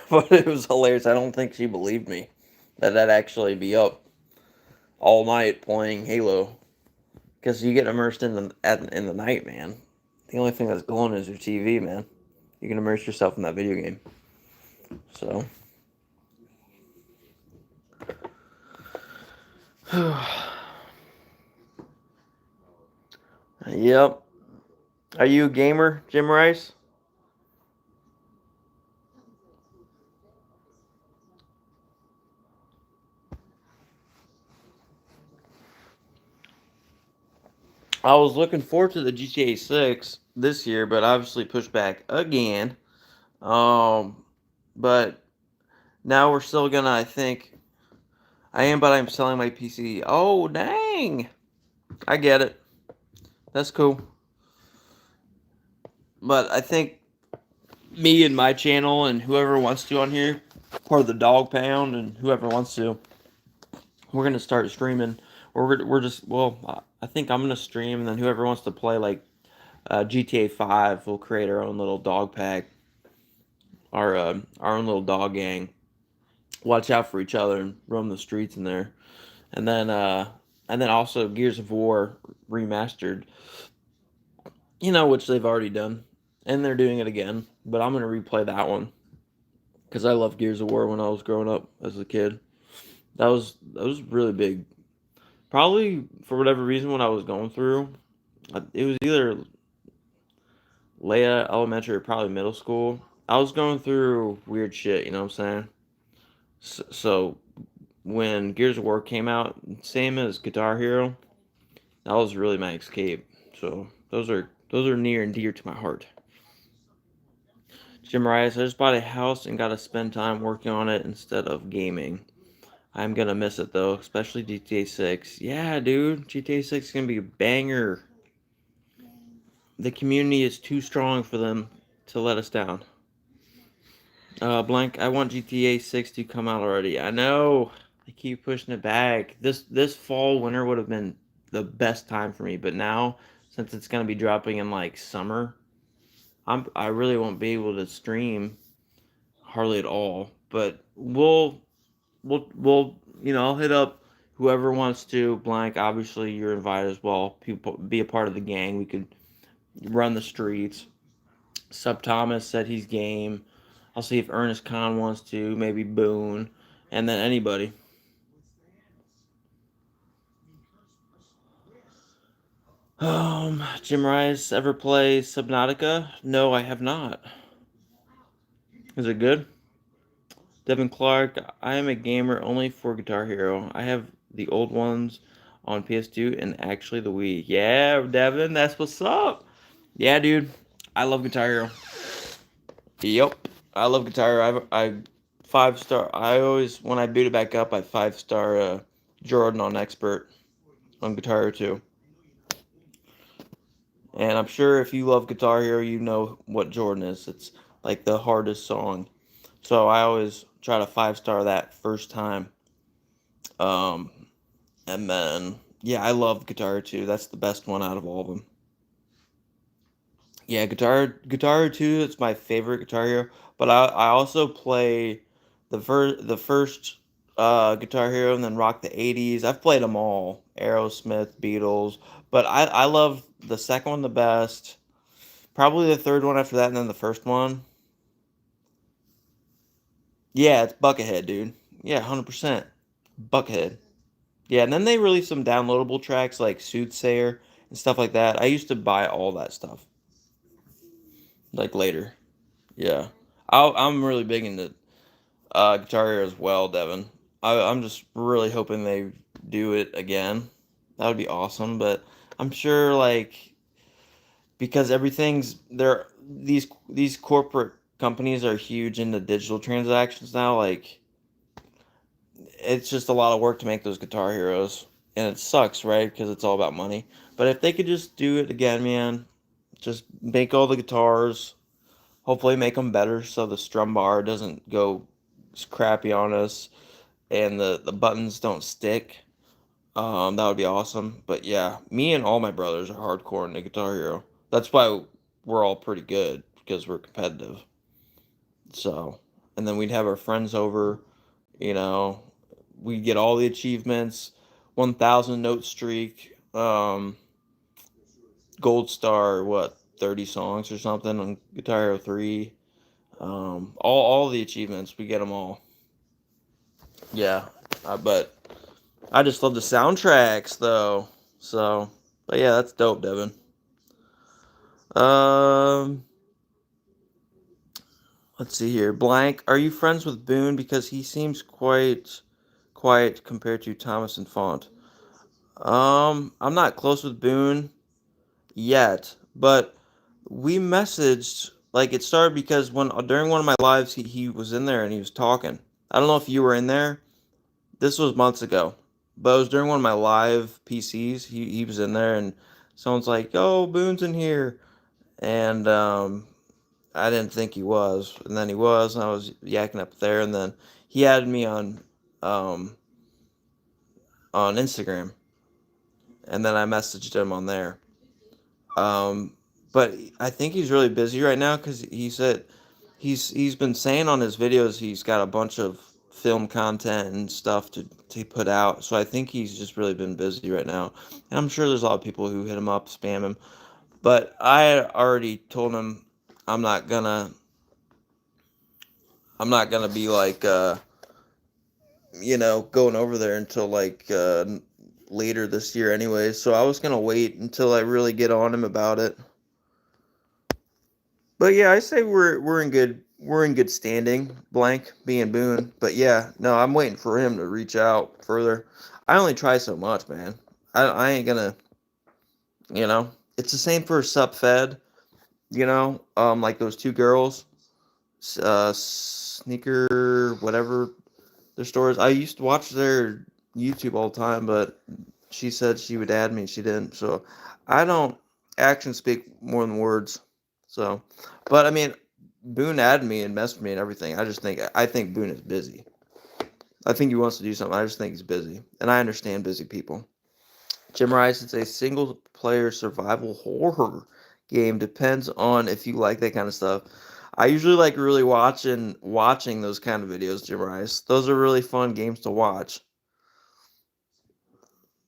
But it was hilarious. I don't think she believed me that I'd actually be up all night playing Halo because you get immersed in the night, man. The only thing that's glowing is your TV, man. You can immerse yourself in that video game. So, yep. Are you a gamer, Jim Rice? I was looking forward to the GTA 6 this year, but obviously pushed back again. Um, but now we're still gonna, I think, but I'm selling my PC. Oh, dang. I get it. That's cool. But I think me and my channel and whoever wants to on here, part of the Dog Pound and whoever wants to, we're gonna start streaming. We're just I think I'm gonna stream, and then whoever wants to play like GTA 5, we'll create our own little dog pack, our own little dog gang. Watch out for each other and roam the streets in there, and then also Gears of War remastered, which they've already done, and they're doing it again. But I'm gonna replay that one because I loved Gears of War when I was growing up as a kid. That was really big. Probably for whatever reason, when I was going through, it was either Leia elementary or probably middle school. I was going through weird shit. You know what I'm saying? So when Gears of War came out, same as Guitar Hero, that was really my escape. So those are near and dear to my heart. Jim Rice, I just bought a house and got to spend time working on it instead of gaming. I'm gonna miss it though, especially GTA 6. Yeah, dude, GTA 6 is gonna be a banger. The community is too strong for them to let us down. Blank, I want GTA 6 to come out already. I know. They keep pushing it back. This fall winter would have been the best time for me, but now since it's gonna be dropping in like summer, I really won't be able to stream hardly at all. But we'll I'll hit up whoever wants to. Blank, obviously you're invited as well. People be a part of the gang. We could run the streets. Sub Thomas said he's game. I'll see if Ernest Khan wants to, maybe Boone, and then anybody. Jim Rice ever play Subnautica? No, I have not. Is it good? Devin Clark, I am a gamer only for Guitar Hero. I have the old ones on PS2 and actually the Wii. Yeah, Devin, that's what's up. Yeah, dude, I love Guitar Hero. Yep. I love Guitar Hero. I 5-star. I always when I boot it back up, I 5-star Jordan on expert on Guitar Hero 2. And I'm sure if you love Guitar Hero, you know what Jordan is. It's like the hardest song. So I always try to 5-star that first time. Um, and then yeah, I love Guitar Hero 2. That's the best one out of all of them. Yeah, Guitar Hero 2. It's my favorite Guitar Hero. But I also play the first Guitar Hero and then Rock the 80s. I've played them all. Aerosmith, Beatles. But I love the second one the best. Probably the third one after that, and then the first one. Yeah, it's Buckethead, dude. Yeah, 100%. Buckethead. Yeah, and then they released some downloadable tracks like Soothsayer and stuff like that. I used to buy all that stuff, like later. Yeah. I'm really big into Guitar Hero as well, Devin. I'm just really hoping they do it again. That would be awesome, but I'm sure, like, because everything's there, these corporate companies are huge into digital transactions now. Like, it's just a lot of work to make those Guitar Heroes, and it sucks, right? Because it's all about money. But if they could just do it again, man, just make all the guitars, hopefully make them better so the strum bar doesn't go crappy on us and the buttons don't stick. That would be awesome. But yeah, me and all my brothers are hardcore into Guitar Hero. That's why we're all pretty good because we're competitive. So, and then we'd have our friends over, you know, we'd get all the achievements, 1,000 note streak, gold star, what, 30 songs or something on Guitar Hero 3. All the achievements, we get them all. Yeah, but I just love the soundtracks though. So, but yeah, that's dope, Devin. Um, let's see here. Blank, are you friends with Boone because he seems quite quiet compared to Thomas and Font? I'm not close with Boone yet, but we messaged like it started because when during one of my lives he was in there and he was talking. I don't know if you were in there. This was months ago, but it was during one of my live PCs. He was in there and someone's like, "Oh, Boone's in here," and I didn't think he was, and then he was, and I was yakking up there, and then he added me um on Instagram, and then I messaged him on there. Um, but I think he's really busy right now because he said he's been saying on his videos he's got a bunch of film content and stuff to put out. So I think he's just really been busy right now. And I'm sure there's a lot of people who hit him up, spam him. But I already told him I'm not gonna I'm not gonna be like going over there until like later this year anyway. So I was gonna wait until I really get on him about it. But yeah, I say we're in good standing. Blank being Boone, but yeah, no, I'm waiting for him to reach out further. I only try so much, man. I ain't gonna, It's the same for Sup Fed, like those two girls, sneaker whatever their stores. I used to watch their YouTube all the time, but she said she would add me, she didn't. So I don't actions speak more than words. So, but I mean, Boone added me and messaged me and everything. I think Boone is busy. I think he wants to do something. I just think he's busy, and I understand busy people. Jim Rice, it's a single player survival horror game. Depends on if you like that kind of stuff. I usually like really watching those kind of videos, Jim Rice. Those are really fun games to watch.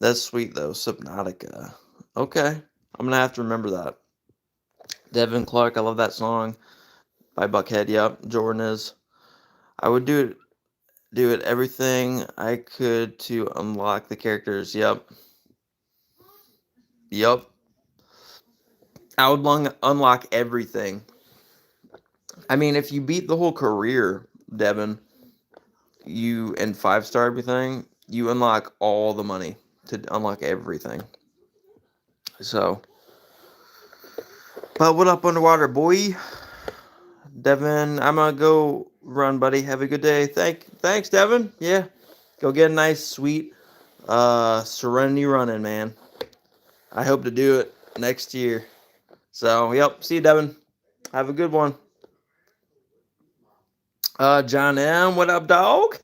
That's sweet though, Subnautica. Okay, I'm gonna have to remember that. Devin Clark, I love that song by Buckhead. Yep, Jordan is. I would do it everything I could to unlock the characters. Yep, yep. I would unlock everything. I mean, if you beat the whole career, Devin, you and 5-star everything, you unlock all the money to unlock everything. So, but what up, underwater boy? Devin, I'm gonna go run, buddy. Have a good day. Thanks, Devin. Yeah, go get a nice, sweet, Serenity running, man. I hope to do it next year. So, yep. See you, Devin. Have a good one. John M, what up, dog?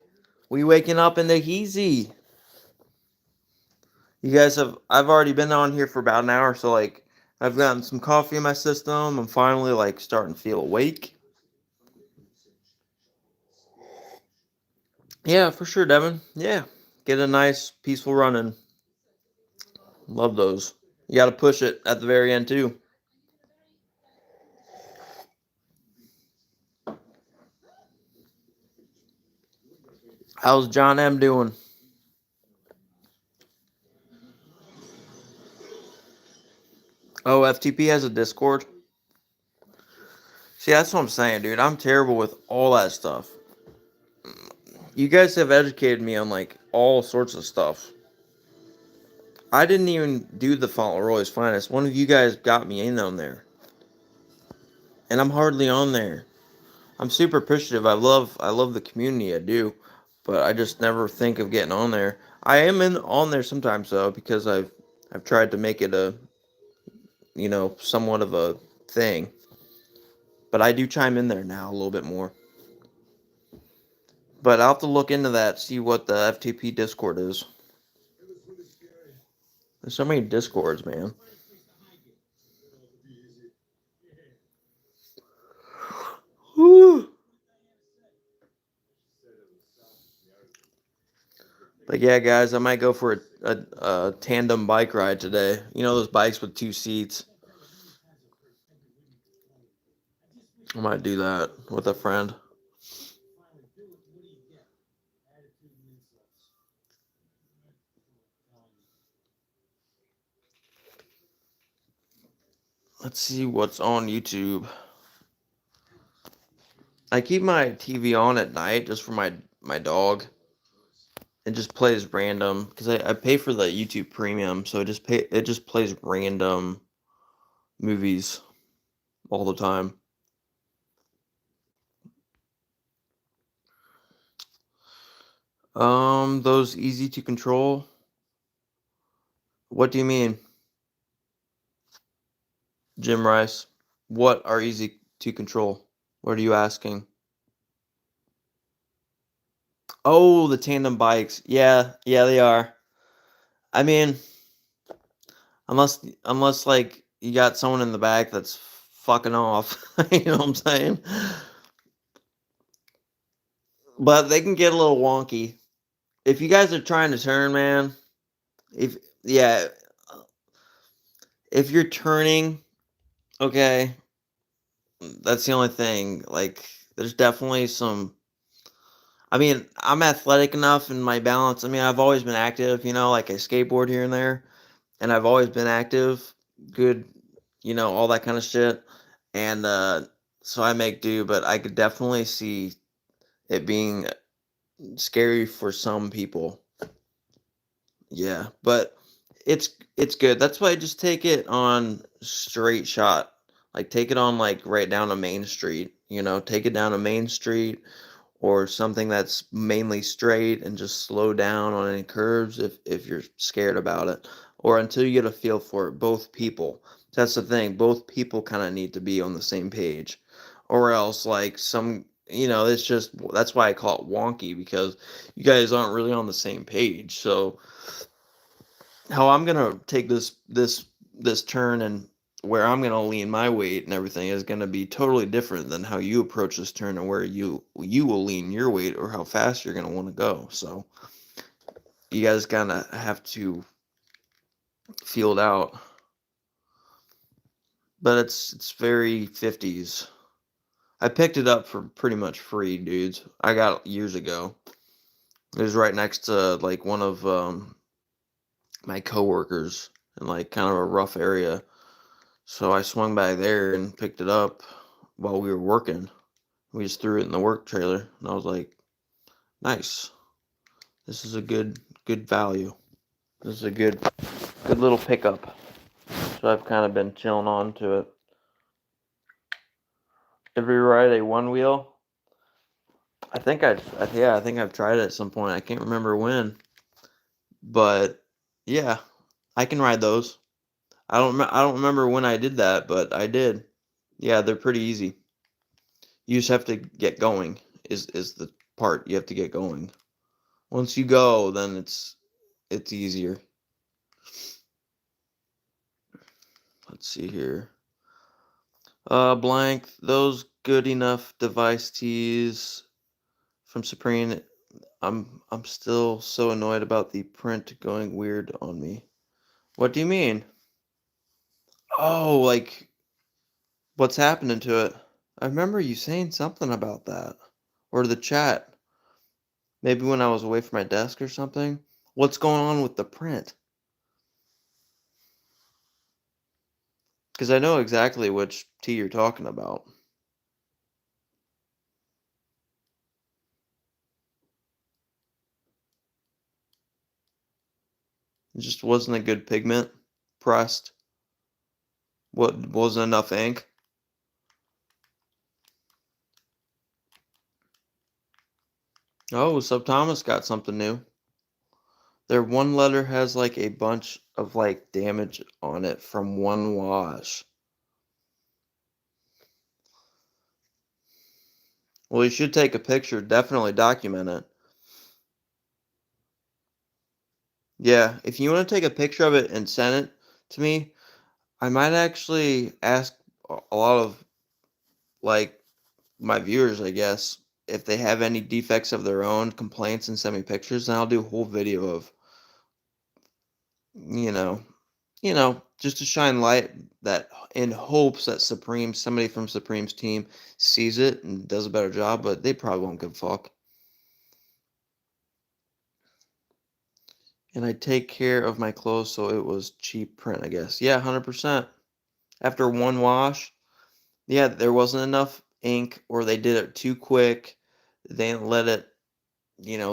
We waking up in the heezy. You guys have. I've already been on here for about an hour, so like, I've gotten some coffee in my system. I'm finally like starting to feel awake. Yeah, for sure, Devin. Yeah, get a nice, peaceful run in. Love those. You got to push it at the very end too. How's John M doing? Oh, FTP has a Discord. See, that's what I'm saying, dude. I'm terrible with all that stuff. You guys have educated me on like all sorts of stuff. I didn't even do the Fauntleroy's Finest. One of you guys got me in on there, and I'm hardly on there. I'm super appreciative. I love the community. I do, but I just never think of getting on there. I am in on there sometimes though because I've tried to make it a somewhat of a thing. But I do chime in there now a little bit more. But I'll have to look into that, see what the FTP Discord is. There's so many Discords, man. Whew. But yeah, guys, I might go for a tandem bike ride today. You know those bikes with two seats? I might do that with a friend. Let's see what's on YouTube. I keep my TV on at night just for my dog. It just plays random because I pay for the YouTube Premium, so it just plays random movies all the time. Those easy to control. What do you mean, Jim Rice? What are easy to control? What are you asking? Oh, the tandem bikes. Yeah, yeah, they are. I mean, unless like you got someone in the back that's fucking off, you know what I'm saying? But they can get a little wonky. If you guys are trying to turn, man, if yeah, if you're turning, okay, that's the only thing. Like, there's definitely some. I mean, I'm athletic enough in my balance. I mean, I've always been active, like I skateboard here and there, and I've always been active, good, all that kind of shit. And so I make do, but I could definitely see it being scary for some people. Yeah, but it's good. That's why I just take it on straight shot. Like take it on like right down to Main Street, take it down to Main Street or something that's mainly straight and just slow down on any curves if you're scared about it or until you get a feel for it. Both people. That's the thing. Both people kind of need to be on the same page or else like it's just that's why I call it wonky because you guys aren't really on the same page. So how I'm gonna take this turn and where I'm gonna lean my weight and everything is gonna be totally different than how you approach this turn and where you will lean your weight or how fast you're gonna want to go. So you guys gonna have to feel it out. But it's very 50s. I picked it up for pretty much free, dudes. I got it years ago. It was right next to like one of my coworkers in like kind of a rough area. So I swung by there and picked it up while we were working. We just threw it in the work trailer, and I was like, "Nice. This is a good value. This is a good little pickup." So I've kind of been chilling on to it. Every ride a one wheel. I think I've tried it at some point. I can't remember when, but yeah, I can ride those. I don't remember when I did that, but I did. Yeah, they're pretty easy. You just have to get going. Is the part you have to get going. Once you go, then it's easier. Let's see here. Blank. Those good enough device tees from Supreme. I'm still so annoyed about the print going weird on me. What do you mean? Oh, like what's happening to it? I remember you saying something about that. Or the chat. Maybe when I was away from my desk or something. What's going on with the print? Because I know exactly which tee you're talking about. It just wasn't a good pigment pressed. What wasn't enough ink. Oh, Sub Thomas got something new. Their one letter has like a bunch of like damage on it from one wash. Well, you should take a picture, definitely document it. Yeah, if you want to take a picture of it and send it to me, I might actually ask a lot of like my viewers, I guess, if they have any defects of their own, complaints, and send me pictures, and I'll do a whole video of, you know, just to shine light that in hopes that somebody from Supreme's team sees it and does a better job, but they probably won't give a fuck. And I take care of my clothes so it was cheap print, I guess. Yeah, 100%. After one wash, yeah, there wasn't enough ink or they did it too quick. They didn't let it,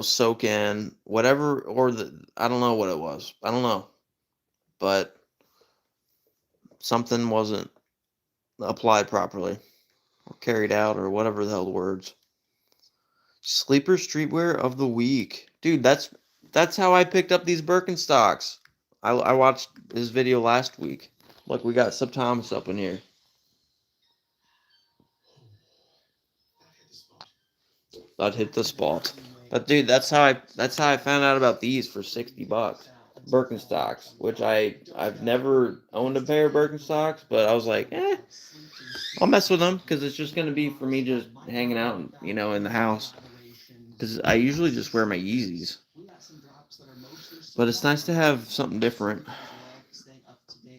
soak in, whatever, I don't know what it was. I don't know. But something wasn't applied properly or carried out or whatever the hell the words. Sleeper streetwear of the week. Dude, that's how I picked up these Birkenstocks. I watched his video last week. Look, we got Sub Thomas up in here. That hit the spot. But dude, that's how I found out about these for $60. Birkenstocks, which I've never owned a pair of Birkenstocks, but I was like, I'll mess with them because it's just gonna be for me just hanging out, in the house. Because I usually just wear my Yeezys, but it's nice to have something different.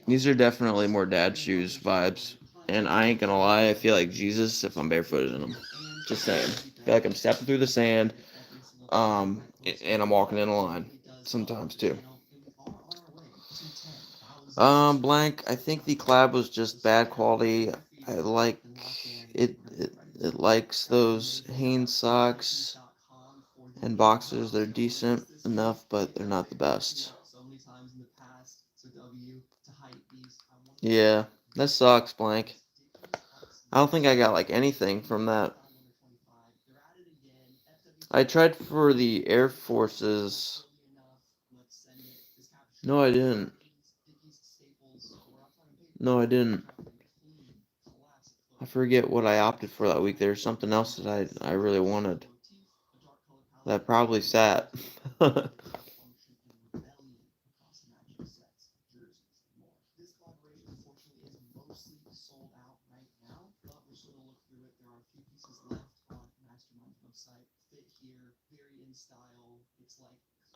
These are definitely more dad shoes vibes, and I ain't gonna lie, I feel like Jesus if I'm barefooted in them. Just saying, I feel like I'm stepping through the sand, and I'm walking in a line sometimes too. Blank. I think the collab was just bad quality. I like it. It likes those Hanes socks and boxers. They're decent enough, but they're not the best. Yeah, that sucks, Blank. I don't think I got like anything from that. I tried for the Air Forces. No, I didn't. No, I didn't. I forget what I opted for that week. There's something else that I really wanted. That probably sat.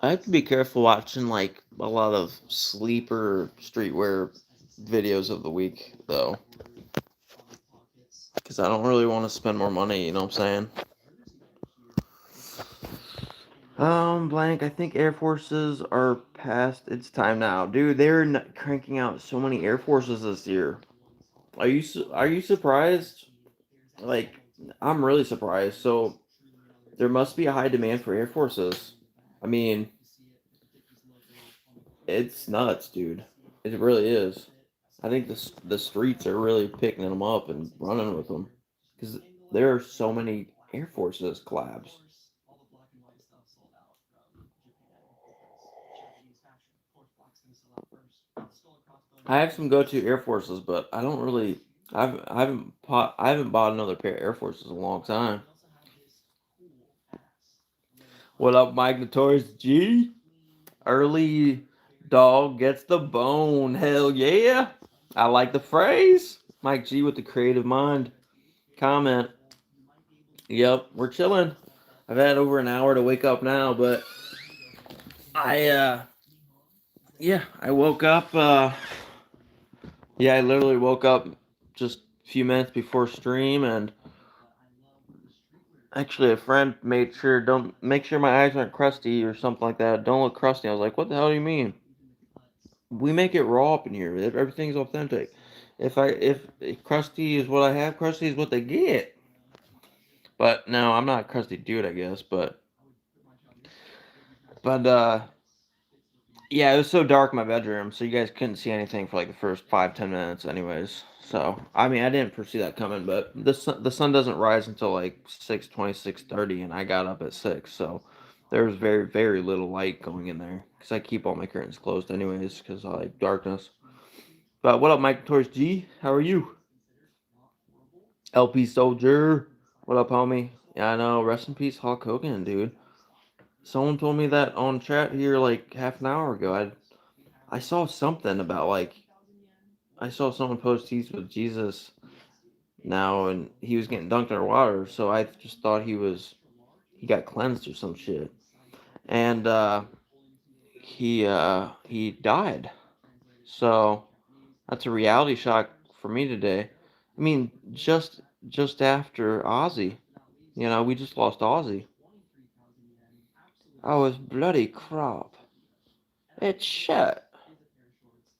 I have to be careful watching like a lot of sleeper streetwear videos of the week though, because I don't really want to spend more money. You know what I'm saying? Blank. I think Air Forces are past its time now, dude. They're cranking out so many Air Forces this year. Are you surprised? Like, I'm really surprised. So there must be a high demand for Air Forces. I mean, it's nuts, dude. It really is. I think the streets are really picking them up and running with them. because there are so many Air Forces collabs. I have some go-to Air Forces, but I don't really. I haven't bought another pair of Air Forces in a long time. What up, Mike Notorious G? Early dog gets the bone. Hell yeah! I like the phrase. Mike G with the creative mind. Comment. Yep, we're chilling. I've had over an hour to wake up now, but I yeah, I woke up yeah, I literally woke up just a few minutes before stream, and actually a friend made sure don't make sure my eyes aren't crusty or something like that. Don't look crusty. I was like, what the hell do you mean? We make it raw up in here. Everything's authentic. If crusty is what I have, crusty is what they get. But no, I'm not a crusty dude, I guess. But yeah, it was so dark in my bedroom, so you guys couldn't see anything for like the first 5-10 minutes, anyways. So I mean, I didn't foresee that coming, but the sun doesn't rise until like 6:20, 6:30, and I got up at 6, so there was very very little light going in there because I keep all my curtains closed anyways because I like darkness. But what up, Mike Torres G? How are you? LP Soldier. What up, homie? Yeah, I know. Rest in peace, Hulk Hogan, dude. Someone told me that on chat here like half an hour ago. I saw something about like I saw someone post he's with Jesus now and he was getting dunked underwater, so I just thought he got cleansed or some shit. And he died. So that's a reality shock for me today. I mean, just after Ozzy. We just lost Ozzy. Oh, it's bloody crap. It's shit.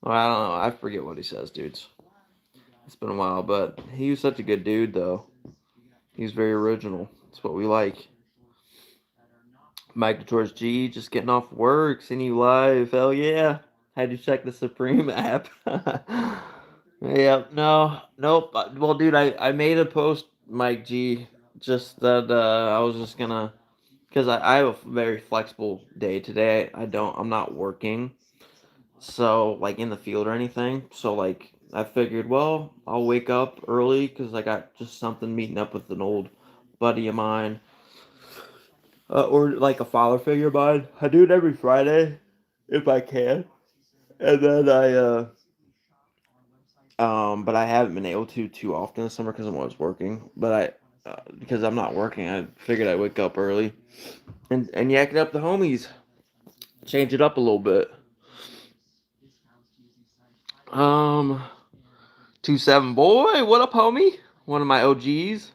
Well, I don't know. I forget what he says, dudes. It's been a while, but he was such a good dude, though. He's very original. That's what we like. Mike George G, just getting off work, seeing you live. Hell yeah. Had to check the Supreme app. Yeah, no, nope. Well, dude, I made a post, Mike G, just that I was just gonna, because I have a very flexible day today. I'm not working, so, like, in the field or anything. So, like, I figured, well, I'll wake up early because I got just something meeting up with an old buddy of mine, or like a father figure of mine. I do it every Friday if I can, and then but I haven't been able to too often this summer because I was working. But because I'm not working, I figured I'd wake up early and yak it up the homies, change it up a little bit. 27 boy, what up, homie? One of my OGs.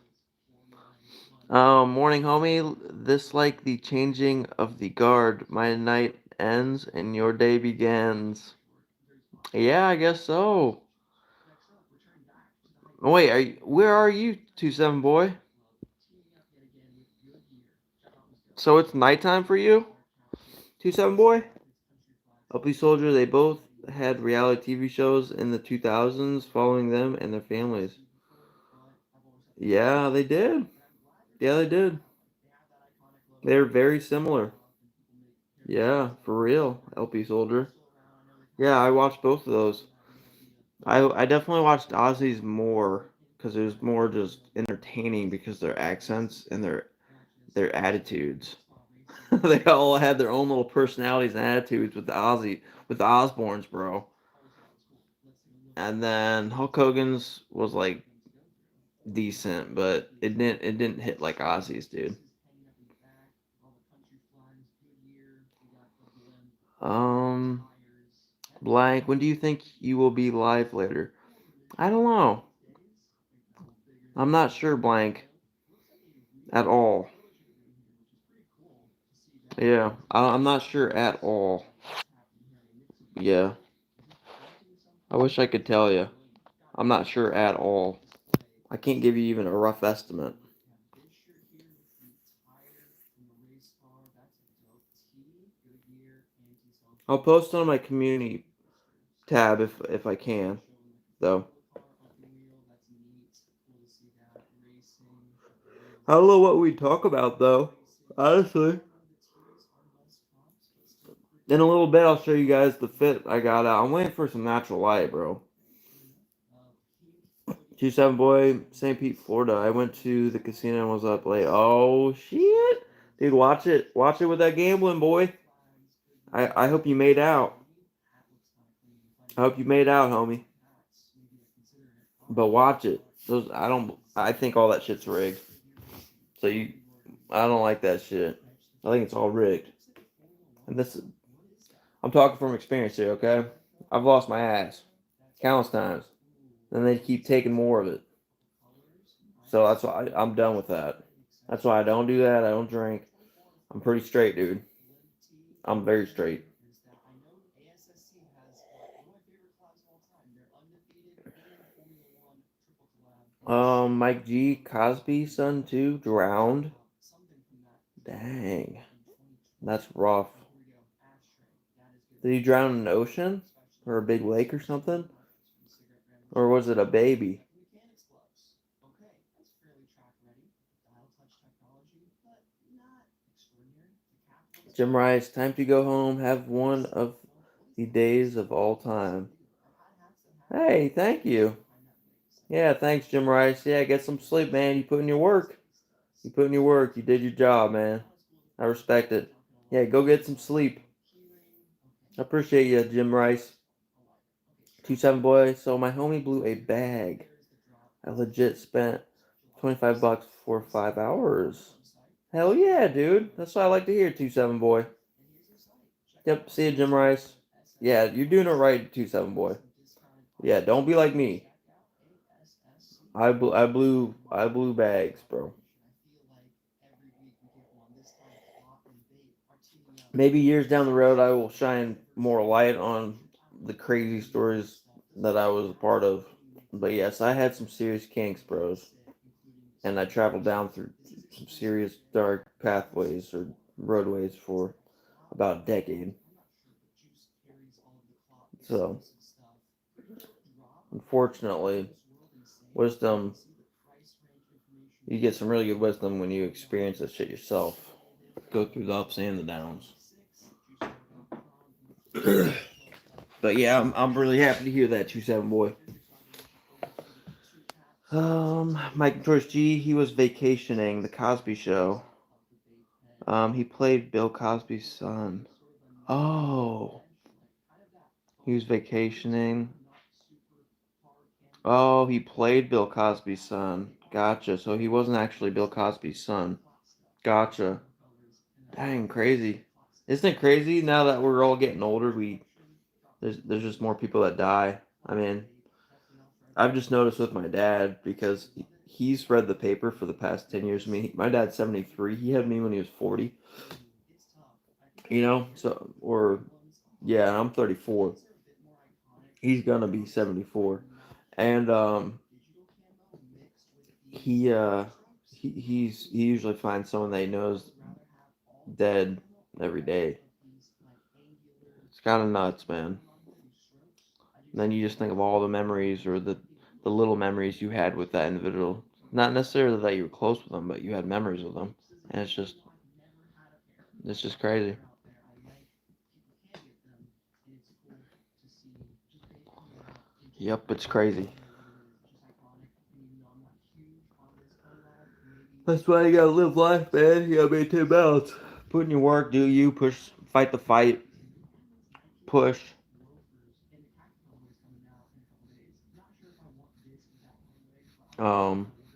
Morning, homie. This like the changing of the guard. My night ends and your day begins. Yeah, I guess so. Oh, wait, where are you, 27 boy? So it's nighttime for you, 27 boy? LP Soldier, they both had reality TV shows in the 2000s following them and their families. Yeah, they did. Yeah, they did. They're very similar. Yeah, for real, LP Soldier. Yeah, I watched both of those. I definitely watched Ozzy's more because it was more just entertaining because their accents and their attitudes. They all had their own little personalities and attitudes with the Osbournes, bro. And then Hulk Hogan's was like decent, but it didn't hit like Ozzy's, dude. Um, Blank, when do you think you will be live later? I don't know. I'm not sure, Blank, at all. Yeah, I'm not sure at all. Yeah, I wish I could tell you. I'm not sure at all. I can't give you even a rough estimate. I'll post on my community tab if I can, though. I don't know what we talk about though. Honestly. In a little bit, I'll show you guys the fit I got out. I'm waiting for some natural light, bro. 27 boy, St. Pete, Florida. I went to the casino and was up late. Oh shit, dude, watch it. Watch it with that gambling, boy. I hope you made out. I hope you made out, homie. But watch it. Those I don't. I think all that shit's rigged. So you, I don't like that shit. I think it's all rigged. And this, I'm talking from experience here, okay? I've lost my ass countless times, and they keep taking more of it. So that's why I'm done with that. That's why I don't do that. I don't drink. I'm pretty straight, dude. I'm very straight. Mike G, Cosby, son too, drowned. Dang, that's rough. Did he drown in an ocean or a big lake or something, or was it a baby? Jim Rice, time to go home. Have one of the days of all time. Hey, thank you. Yeah, thanks, Jim Rice. Yeah, get some sleep, man. You put in your work. You put in your work. You did your job, man. I respect it. Yeah, go get some sleep. I appreciate you, Jim Rice. 27 boy. So my homie blew a bag. I legit spent $25 for 5 hours. Hell yeah, dude. That's what I like to hear, 27 boy. Yep, see you, Jim Rice. Yeah, you're doing it right, 27 boy. Yeah, don't be like me. I blew bags, bro. Maybe years down the road, I will shine more light on the crazy stories that I was a part of. But yes, I had some serious kinks, bros, and I traveled down through some serious dark pathways or roadways for about a decade. So, unfortunately, wisdom, you get some really good wisdom when you experience that shit yourself. Go through the ups and the downs. But yeah, I'm really happy to hear that, 27 boy. Mike George G, he was vacationing, the Cosby Show. He played Bill Cosby's son. Oh, he was vacationing. Oh, he played Bill Cosby's son. Gotcha. So he wasn't actually Bill Cosby's son. Gotcha. Dang, crazy. Isn't it crazy now that we're all getting older? There's just more people that die. I mean, I've just noticed with my dad because he's read the paper for the past 10 years. I mean, my dad's 73. He had me when he was 40. So or yeah, I'm 34. He's gonna be 74, and he usually finds someone that he knows dead every day. It's kind of nuts, man. And then you just think of all the memories or the little memories you had with that individual. Not necessarily that you were close with them, but you had memories with them, and it's just crazy. Yep, it's crazy. That's why you gotta live life, man. You gotta maintain balance. Put in your work, do you push, fight the fight, push.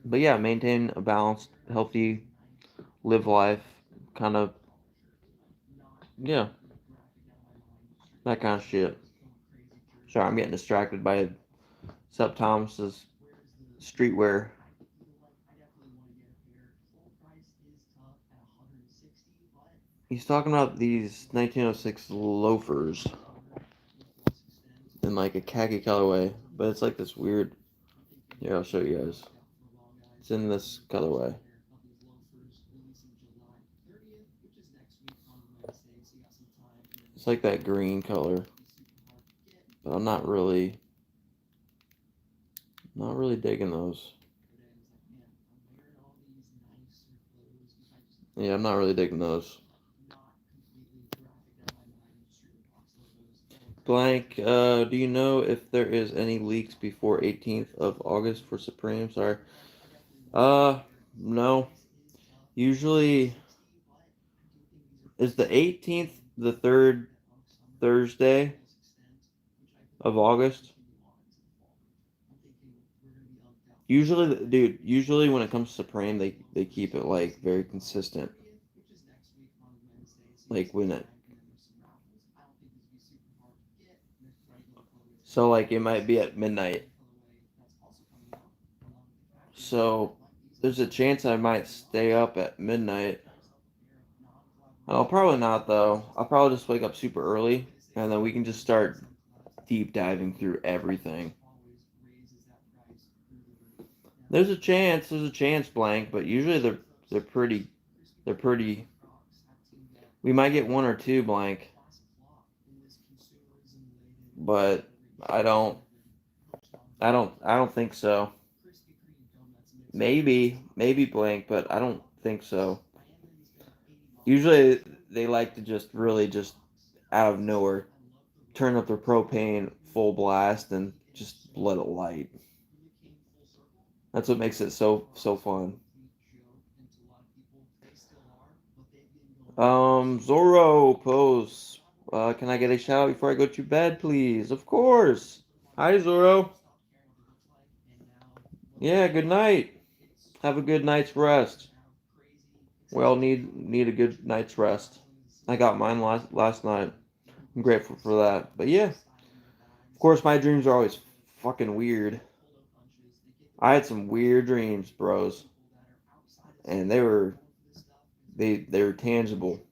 But yeah, maintain a balanced, healthy, live life, kind of, yeah, that kind of shit. Sorry, I'm getting distracted by Sup Thomas's streetwear. He's talking about these 1906 loafers in like a khaki colorway, but it's like this weird. Here, I'll show you guys. It's in this colorway. It's like that green color, but I'm not really digging those. Yeah, I'm not really digging those. Blank, do you know if there is any leaks before 18th of August for Supreme? Sorry. Uh, no. Usually, is the 18th the third Thursday of August? Usually, dude, usually when it comes to Supreme, they keep it like very consistent. Like when it, so like it might be at midnight. So there's a chance I might stay up at midnight. Oh, probably not though. I'll probably just wake up super early and then we can just start deep diving through everything. There's a chance blank, but usually they're pretty they're pretty we might get one or two blank, but I don't I don't think so. Maybe blank, but I don't think so. Usually they like to just really just out of nowhere turn up their propane full blast and just let it light. That's what makes it so fun. Zorro posts. Can I get a shout out before I go to bed, please? Of course. Hi, Zorro. Yeah, good night. Have a good night's rest. We all need a good night's rest. I got mine last night. I'm grateful for that. But yeah, of course, my dreams are always fucking weird. I had some weird dreams, bros, and they were tangible.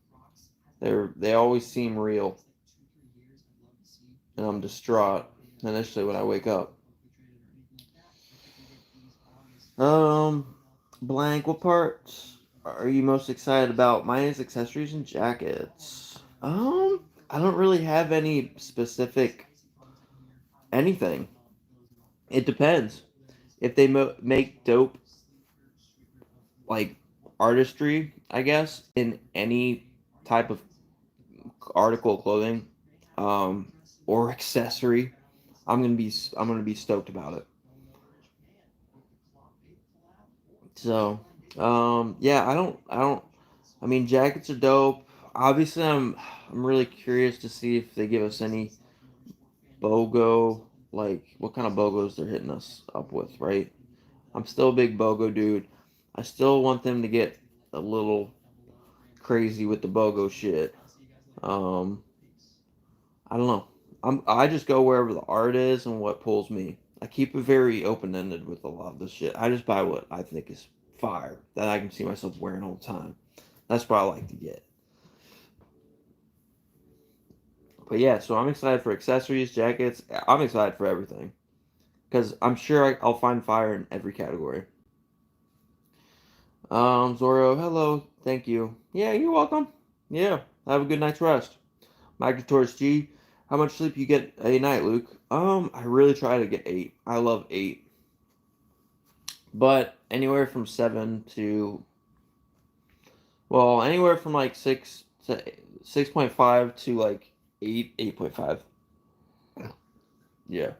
They always seem real, and I'm distraught initially when I wake up. Um, blank. What parts are you most excited about? Mine is accessories and jackets. I don't really have any specific anything. It depends. If they make dope like artistry, I guess, in any type of article of clothing, um, or accessory, I'm gonna be stoked about it. So, yeah, I don't. I mean, jackets are dope. Obviously, I'm really curious to see if they give us any BOGO, like what kind of BOGOs they're hitting us up with, right? I'm still a big BOGO dude. I still want them to get a little crazy with the BOGO shit. Um, I don't know. I just go wherever the art is and what pulls me. I keep it very open ended with a lot of this shit. I just buy what I think is fire that I can see myself wearing all the time. That's what I like to get. But yeah, so I'm excited for accessories, jackets. I'm excited for everything because I'm sure I'll find fire in every category. Zoro, hello, thank you. Yeah, you're welcome. Yeah, have a good night's rest. Migratories G, how much sleep you get a night, Luke? I really try to get 8. I love 8, but anywhere from 7 to anywhere from like 6.5 to like 8.5. Yeah.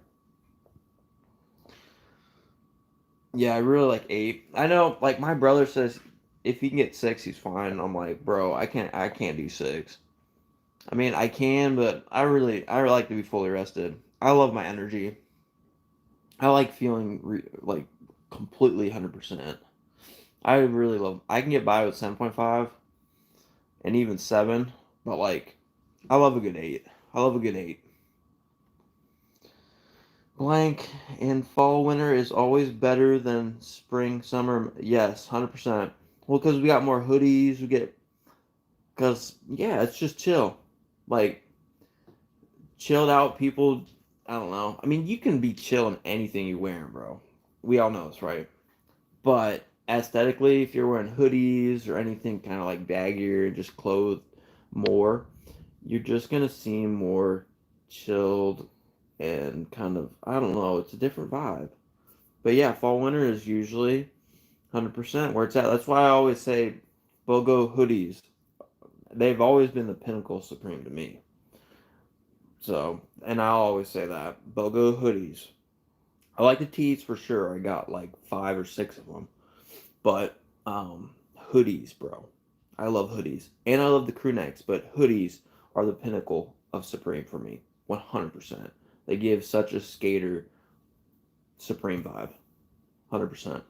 Yeah, I really like 8. I know, like my brother says, if he can get 6, he's fine. I'm like, bro, I can't do 6. I mean, I can, but I really like to be fully rested. I love my energy. I like feeling like completely 100%. I really love. I can get by with 7.5 and even 7, but like, I love a good 8. I love a good 8. Blank in fall winter is always better than spring summer. Yes, 100%. Well, because we got more hoodies, we get because yeah, it's just chill, like chilled out people. I don't know. I mean, you can be chill in anything you're wearing, bro. We all know this, right? But aesthetically, if you're wearing hoodies or anything kind of like baggier, just clothed more, you're just gonna seem more chilled and kind of I don't know. It's a different vibe. But yeah, fall winter is usually 100% where it's at. That's why I always say BOGO hoodies. They've always been the pinnacle supreme to me. So, and I'll always say that. BOGO hoodies. I like the tees for sure. I got like 5 or 6 of them. But hoodies, bro. I love hoodies. And I love the crew necks, but hoodies are the pinnacle of Supreme for me. 100%. They give such a skater Supreme vibe. 100%.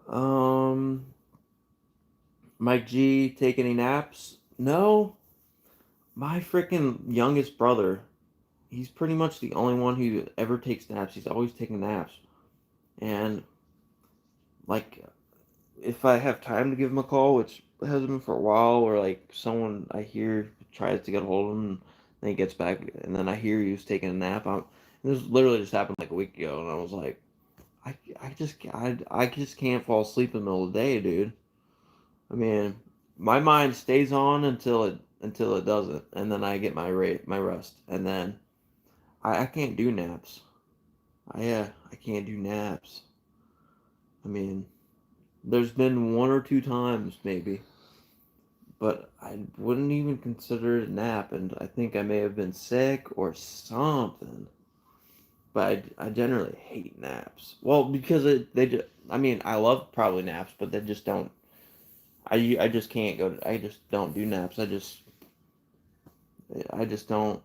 Um, Mike G, take any naps? No. My freaking youngest brother, he's pretty much the only one who ever takes naps. He's always taking naps. And, like, if I have time to give him a call, which hasn't been for a while, or like someone I hear tries to get a hold of him, and then he gets back, and then I hear he was taking a nap. This literally just happened like a week ago, and I was like, I just can't fall asleep in the middle of the day, dude. I mean, my mind stays on until it doesn't, and then I get my rest, and then I can't do naps. I can't do naps. I mean, there's been 1 or 2 times maybe, but I wouldn't even consider it a nap, and I think I may have been sick or something. But I generally hate naps. Well, because I mean, I love probably naps, but they just don't. I just can't go. I just don't do naps. I just don't.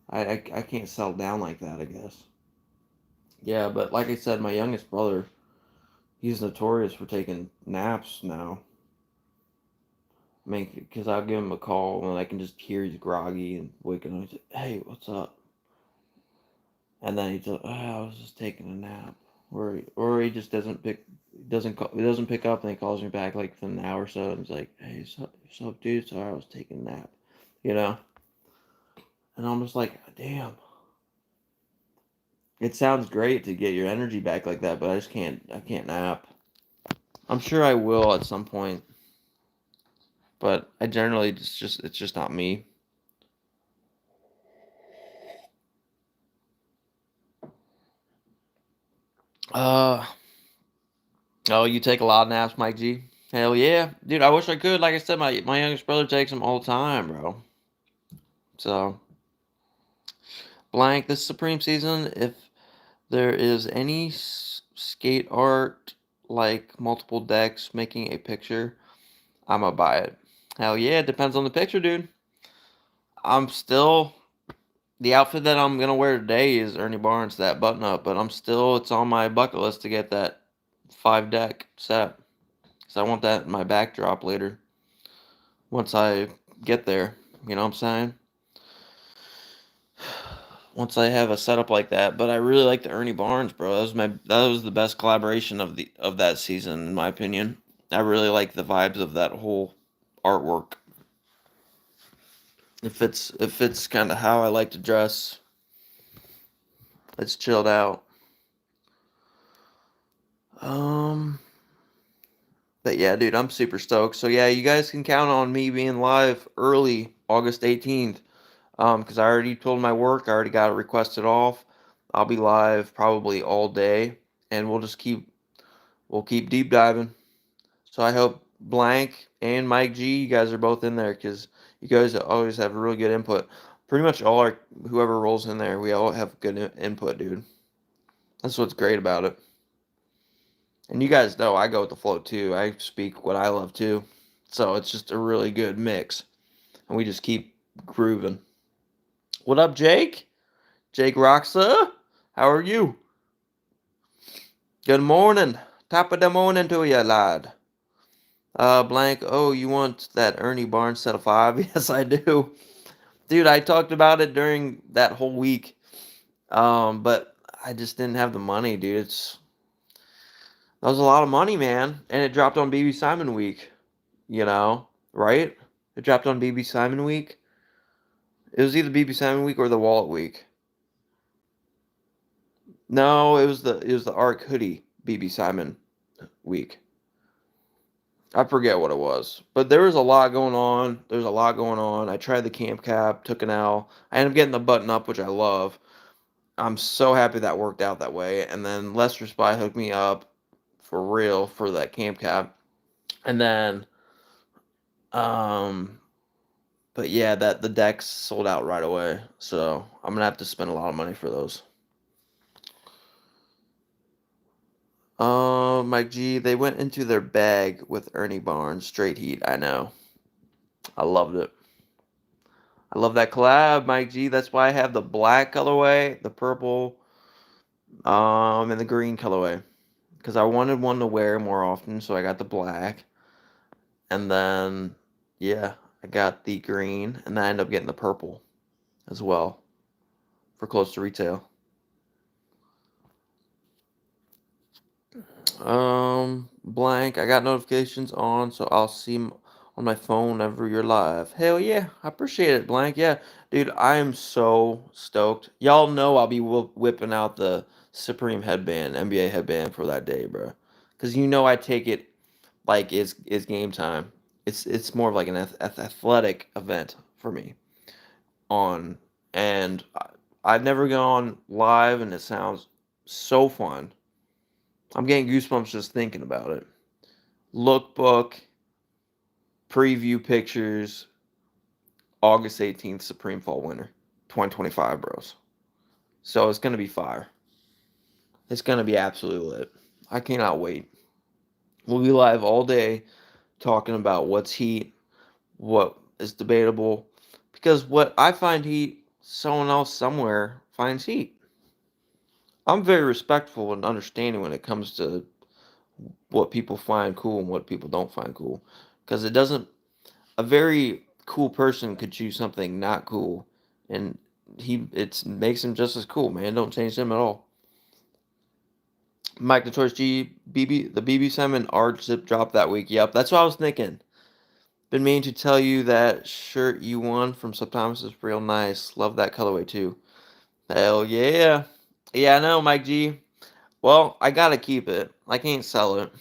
I can't settle down like that, I guess. Yeah, but like I said, my youngest brother, he's notorious for taking naps now. I mean, because I'll give him a call and I can just hear he's groggy and waking up. He's like, "Hey, what's up?" And then he's like, "Oh, I was just taking a nap," or he just he doesn't pick up, and he calls me back like within an hour or so, and he's like, "Hey, what's up, dude? Sorry, I was taking a nap," you know. And I'm just like, "Damn, it sounds great to get your energy back like that, but I just can't. I can't nap. I'm sure I will at some point, but I generally just it's just not me." Uh, oh, you take a lot of naps, Mike G? Hell yeah, dude. I wish I could. Like I said, my youngest brother takes them all the time, bro. So blank this Supreme season. If there is any skate art like multiple decks making a picture, I'ma buy it. Hell yeah, it depends on the picture, dude. I'm still the outfit that I'm gonna wear today is Ernie Barnes, that button up, but it's on my bucket list to get that 5 deck set. So I want that in my backdrop later once I get there. You know what I'm saying? Once I have a setup like that. But I really like the Ernie Barnes, bro. That was the best collaboration of that season, in my opinion. I really like the vibes of that whole artwork. It fits kind of how I like to dress. It's chilled out. Um, but yeah, dude, I'm super stoked. So yeah, you guys can count on me being live early August 18th. Because I already told my work, I already got it requested off. I'll be live probably all day, and we'll keep deep diving. So I hope Blank and Mike G, you guys are both in there because you guys always have really good input. Pretty much whoever rolls in there, we all have good input, dude. That's what's great about it. And you guys know I go with the flow too. I speak what I love too. So it's just a really good mix. And we just keep grooving. What up, Jake? Jake Roxa? How are you? Good morning. Top of the morning to you, lad. Blank. Oh, you want that Ernie Barnes set of 5? Yes, I do. Dude, I talked about it during that whole week. But I just didn't have the money, dude. That was a lot of money, man. And it dropped on BB Simon week, right? It dropped on BB Simon week. It was either BB Simon week or the Wallet week. No, it was the Arc hoodie BB Simon week. I forget what it was, but there was a lot going on. There's a lot going on. I tried the camp cap, took an L. I ended up getting the button up, which I love. I'm so happy that worked out that way. And then Lester Spy hooked me up for real for that camp cap. And then, but yeah, that the decks sold out right away. So I'm gonna have to spend a lot of money for those. Mike G, they went into their bag with Ernie Barnes, straight heat. I know. I loved it. I love that collab, Mike G. That's why I have the black colorway, the purple, and the green colorway. Because I wanted one to wear more often, so I got the black. And then, yeah, I got the green, and then I ended up getting the purple as well for close to retail. Blank. I got notifications on, so I'll see on my phone whenever you're live. Hell yeah, I appreciate it, Blank. Yeah, dude, I am so stoked. Y'all know I'll be whipping out the Supreme headband, NBA headband for that day, bro. Cause you know I take it like it's game time. It's more of like an athletic event for me on, and I've never gone live, and it sounds so fun. I'm getting goosebumps just thinking about it. Lookbook, preview pictures, August 18th, Supreme Fall Winter, 2025, bros. So it's gonna be fire. It's gonna be absolutely lit. I cannot wait. We'll be live all day talking about what's heat, what is debatable, because what I find heat, someone else somewhere finds heat. I'm very respectful and understanding when it comes to what people find cool and what people don't find cool, because it doesn't. A very cool person could choose something not cool, and it makes him just as cool, man. Don't change him at all. Mike Notorious G, the BB Simon art zip drop that week. Yep, that's what I was thinking. Been meaning to tell you that shirt you won from Sub Thomas is real nice. Love that colorway too. Hell yeah. Yeah, I know, Mike G. Well, I gotta keep it. I can't sell it.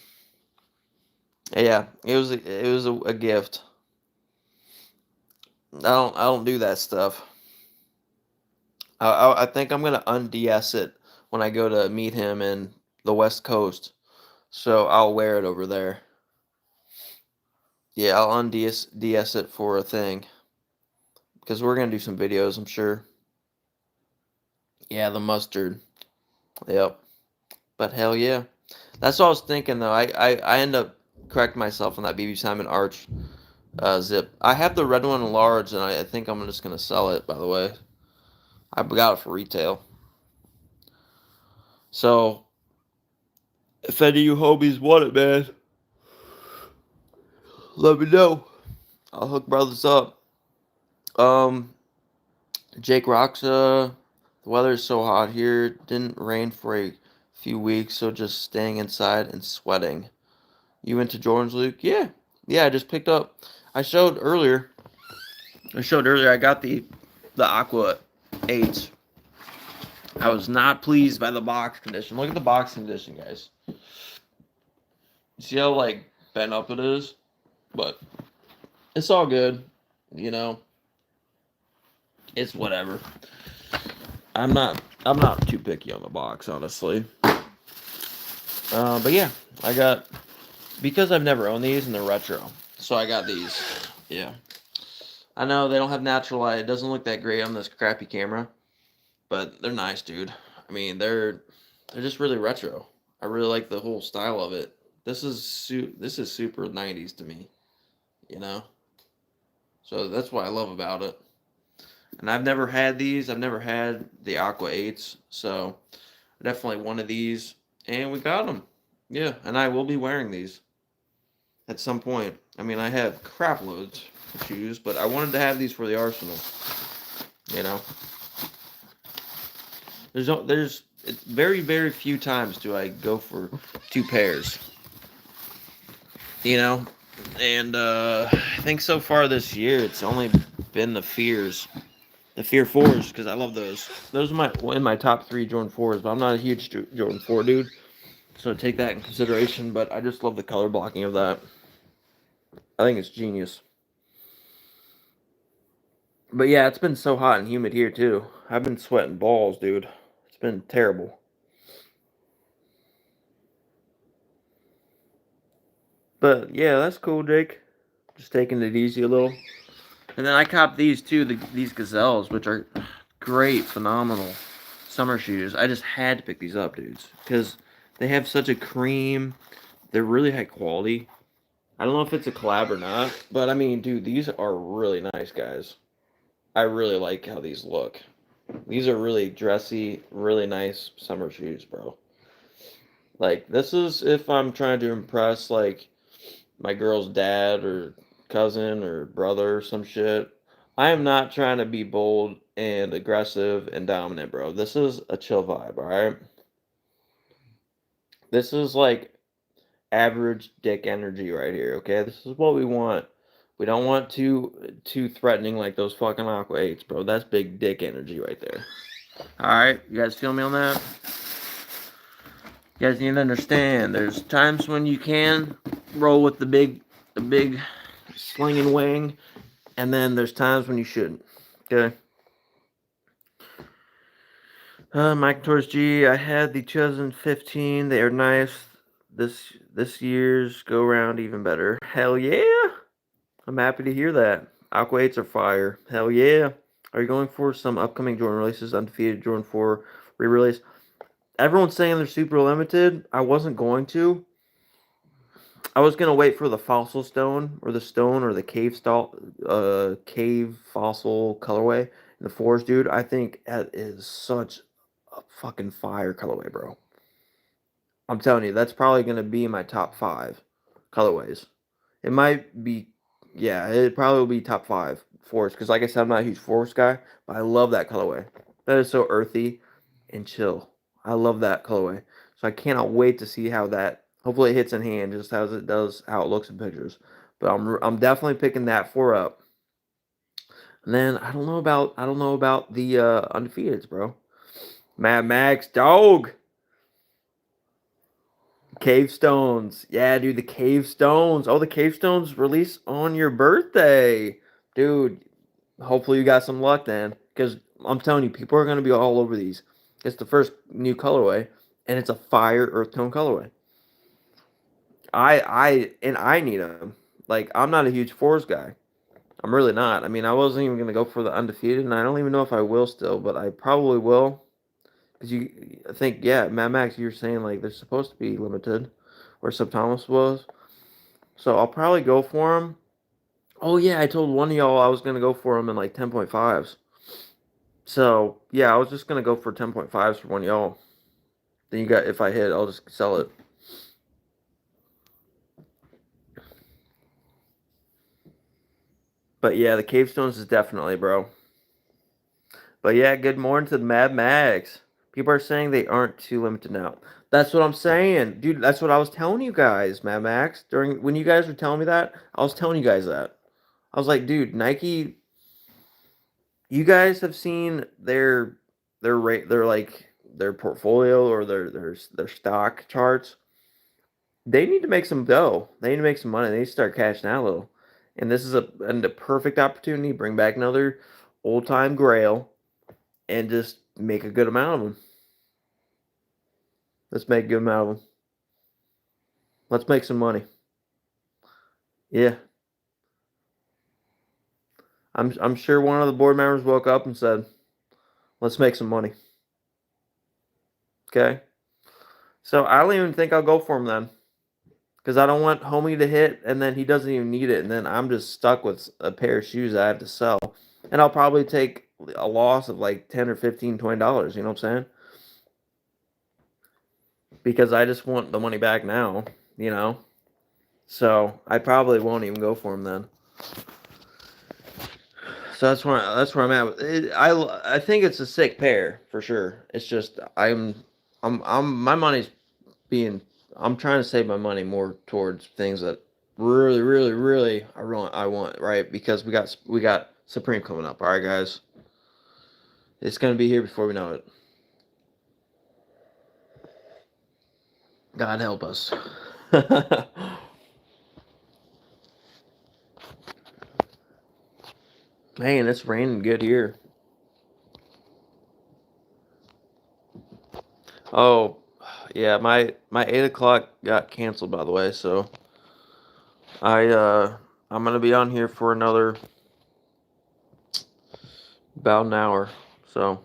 Yeah, it was a gift. I don't do that stuff. I think I'm gonna unds it when I go to meet him in the West Coast. So I'll wear it over there. Yeah, I'll unds it for a thing because we're gonna do some videos, I'm sure. Yeah, the mustard. Yep. But hell yeah, that's what I was thinking though. I end up correcting myself on that BB Simon Arch zip. I have the red one in large, and I think I'm just gonna sell it. By the way, I got it for retail. So if any of you homies want it, man, let me know. I'll hook brothers up. Um, Jake Roxa, the weather is so hot here. Didn't rain for a few weeks, so just staying inside and sweating. You went to Jordan's, Luke? Yeah, yeah. I just picked up. I showed earlier. I got the Aqua 8. I was not pleased by the box condition. Look at the box condition, guys. See how like bent up it is? But it's all good. You know, it's whatever. I'm not too picky on the box, honestly. But yeah, I got because I've never owned these and they're retro, so I got these. Yeah, I know they don't have natural light. It doesn't look that great on this crappy camera, but they're nice, dude. I mean, they're just really retro. I really like the whole style of it. This is super 90s to me, you know. So that's what I love about it. And I've never had these. I've never had the Aqua 8s, so definitely one of these, and we got them. Yeah, and I will be wearing these at some point. I mean, I have crap loads of shoes, but I wanted to have these for the arsenal. You know, there's it's very few times do I go for two pairs. You know, and I think so far this year it's only been the Fear Fours, because I love those. Those are my top three Jordan Fours, but I'm not a huge Jordan Four dude. So take that in consideration, but I just love the color blocking of that. I think it's genius. But yeah, it's been so hot and humid here too. I've been sweating balls, dude. It's been terrible. But yeah, that's cool, Jake. Just taking it easy a little. And then I copped these too, these Gazelles, which are great, phenomenal summer shoes. I just had to pick these up, dudes, because they have such a cream. They're really high quality. I don't know if it's a collab or not, but I mean, dude, these are really nice, guys. I really like how these look. These are really dressy, really nice summer shoes, bro. Like, this is if I'm trying to impress, like, my girl's dad or cousin or brother or some shit. I am not trying to be bold and aggressive and dominant, bro. This is a chill vibe, alright? This is like average dick energy right here, okay? This is what we want. We don't want too threatening like those fucking Aqua 8s, bro. That's big dick energy right there. Alright, you guys feel me on that? You guys need to understand, there's times when you can roll with the big slinging wing, and then there's times when you shouldn't. Okay. Mike Torres G. I had the 2015. They are nice. This year's go round even better. Hell yeah! I'm happy to hear that. Aqua 8s are fire. Hell yeah! Are you going for some upcoming Jordan releases? Undefeated Jordan 4 re-release. Everyone's saying they're super limited. I wasn't going to. I was gonna wait for the fossil stone or the cave fossil colorway in the forest, dude. I think that is such a fucking fire colorway, bro. I'm telling you, that's probably gonna be in my top 5 colorways. It might be, yeah, it probably will be top 5 forest because, like I said, I'm not a huge forest guy, but I love that colorway. That is so earthy and chill. I love that colorway. So I cannot wait to see how that. Hopefully it hits in hand just as it does how it looks in pictures. But I'm definitely picking that 4 up. And then I don't know about the undefeateds, bro. Mad Max dog. Cave Stones. Yeah, dude, the Cave Stones. Oh, the Cave Stones release on your birthday. Dude, hopefully you got some luck then. Because I'm telling you, people are going to be all over these. It's the first new colorway, and it's a fire earth tone colorway. I need them. Like, I'm not a huge Force guy. I'm really not. I mean, I wasn't even going to go for the undefeated, and I don't even know if I will still, but I probably will. Because I think, yeah, Mad Max, you're saying, like, they're supposed to be limited, or Sub Thomas was. So I'll probably go for them. Oh, yeah, I told one of y'all I was going to go for them in, like, 10.5s. So, yeah, I was just going to go for 10.5s for one of y'all. Then you got, if I hit, I'll just sell it. But yeah, the Cave Stones is definitely, bro. But yeah, good morning to the Mad Max. People are saying they aren't too limited now. That's what I'm saying. Dude, that's what I was telling you guys, Mad Max. When you guys were telling me that, I was telling you guys that. I was like, dude, Nike, you guys have seen their rate, their portfolio or their stock charts. They need to make some dough. They need to make some money. They need to start cashing out a little. And this is a perfect opportunity. Bring back another old time Grail and just make a good amount of them. Let's make a good amount of them. Let's make some money. Yeah. I'm sure one of the board members woke up and said, let's make some money. Okay? So I don't even think I'll go for him then. Because I don't want homie to hit and then he doesn't even need it. And then I'm just stuck with a pair of shoes I have to sell. And I'll probably take a loss of like 10 or 15, $20. You know what I'm saying? Because I just want the money back now, you know? So I probably won't even go for him then. So that's where I'm at. I think it's a sick pair for sure. It's just my money's being I'm trying to save my money more towards things that really I want, right? Because we got Supreme coming up. All right, guys. It's gonna be here before we know it. God help us. Man, it's raining good here. Oh, yeah, my 8 o'clock got canceled by the way, so I'm gonna be on here for another about an hour. So,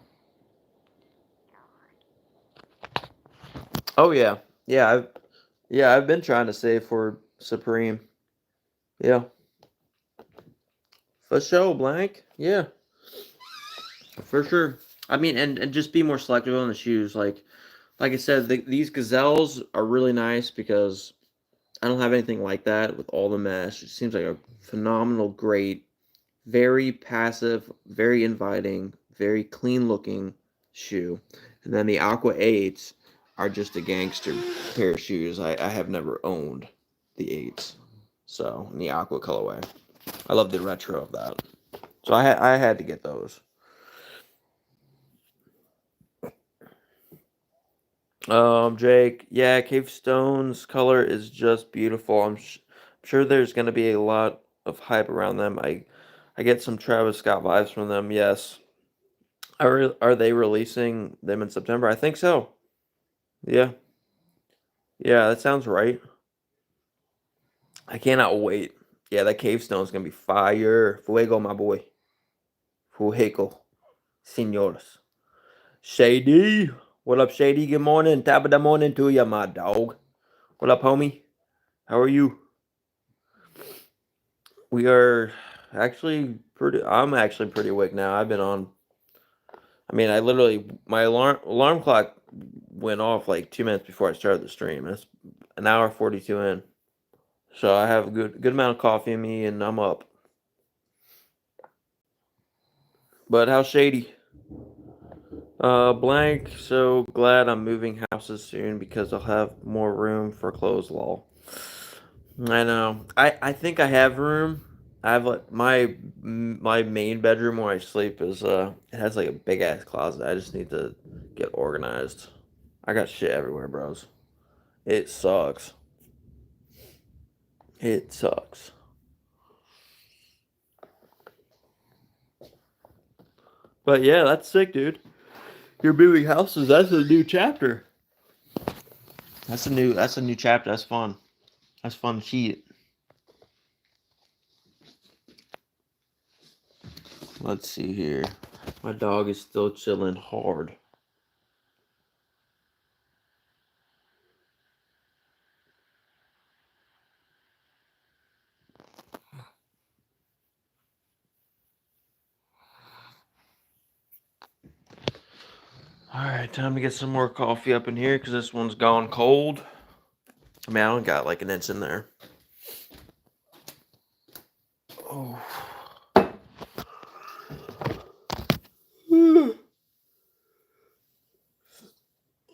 oh I've been trying to save for Supreme. Yeah, for sure, blank. Yeah, for sure. I mean, and just be more selective on the shoes. Like I said, these gazelles are really nice because I don't have anything like that with all the mesh. It seems like a phenomenal, great, very passive, very inviting, very clean looking shoe. And then the Aqua 8s are just a gangster pair of shoes. I have never owned the 8s. So, in the Aqua colorway. I love the retro of that. So I had to get those. Jake, yeah, Cave Stone's color is just beautiful. Sure there's going to be a lot of hype around them. I get some Travis Scott vibes from them. Yes. Are they releasing them in September? I think so. Yeah. Yeah, that sounds right. I cannot wait. Yeah, that Cave Stone's going to be fire. Fuego, my boy. Fuego. Senores. Shady. What up, Shady? Good morning. Top of the morning to you, my dog. What up, homie? How are you? We are actually pretty. I'm actually pretty awake now. I've been on. I mean, I literally my alarm clock went off like 2 minutes before I started the stream. It's an hour 42 in, so I have a good amount of coffee in me, and I'm up. But how's Shady? Blank. So glad I'm moving houses soon because I'll have more room for clothes. Lol. I know. I think I have room. I have like my main bedroom where I sleep is it has like a big ass closet. I just need to get organized. I got shit everywhere, bros. It sucks. It sucks. But yeah, that's sick, dude. You're moving houses. That's a new chapter. That's a new chapter. That's fun. That's fun shit. Let's see here. My dog is still chilling hard. All right, time to get some more coffee up in here because this one's gone cold. I mean, I only got like an inch in there. Oh.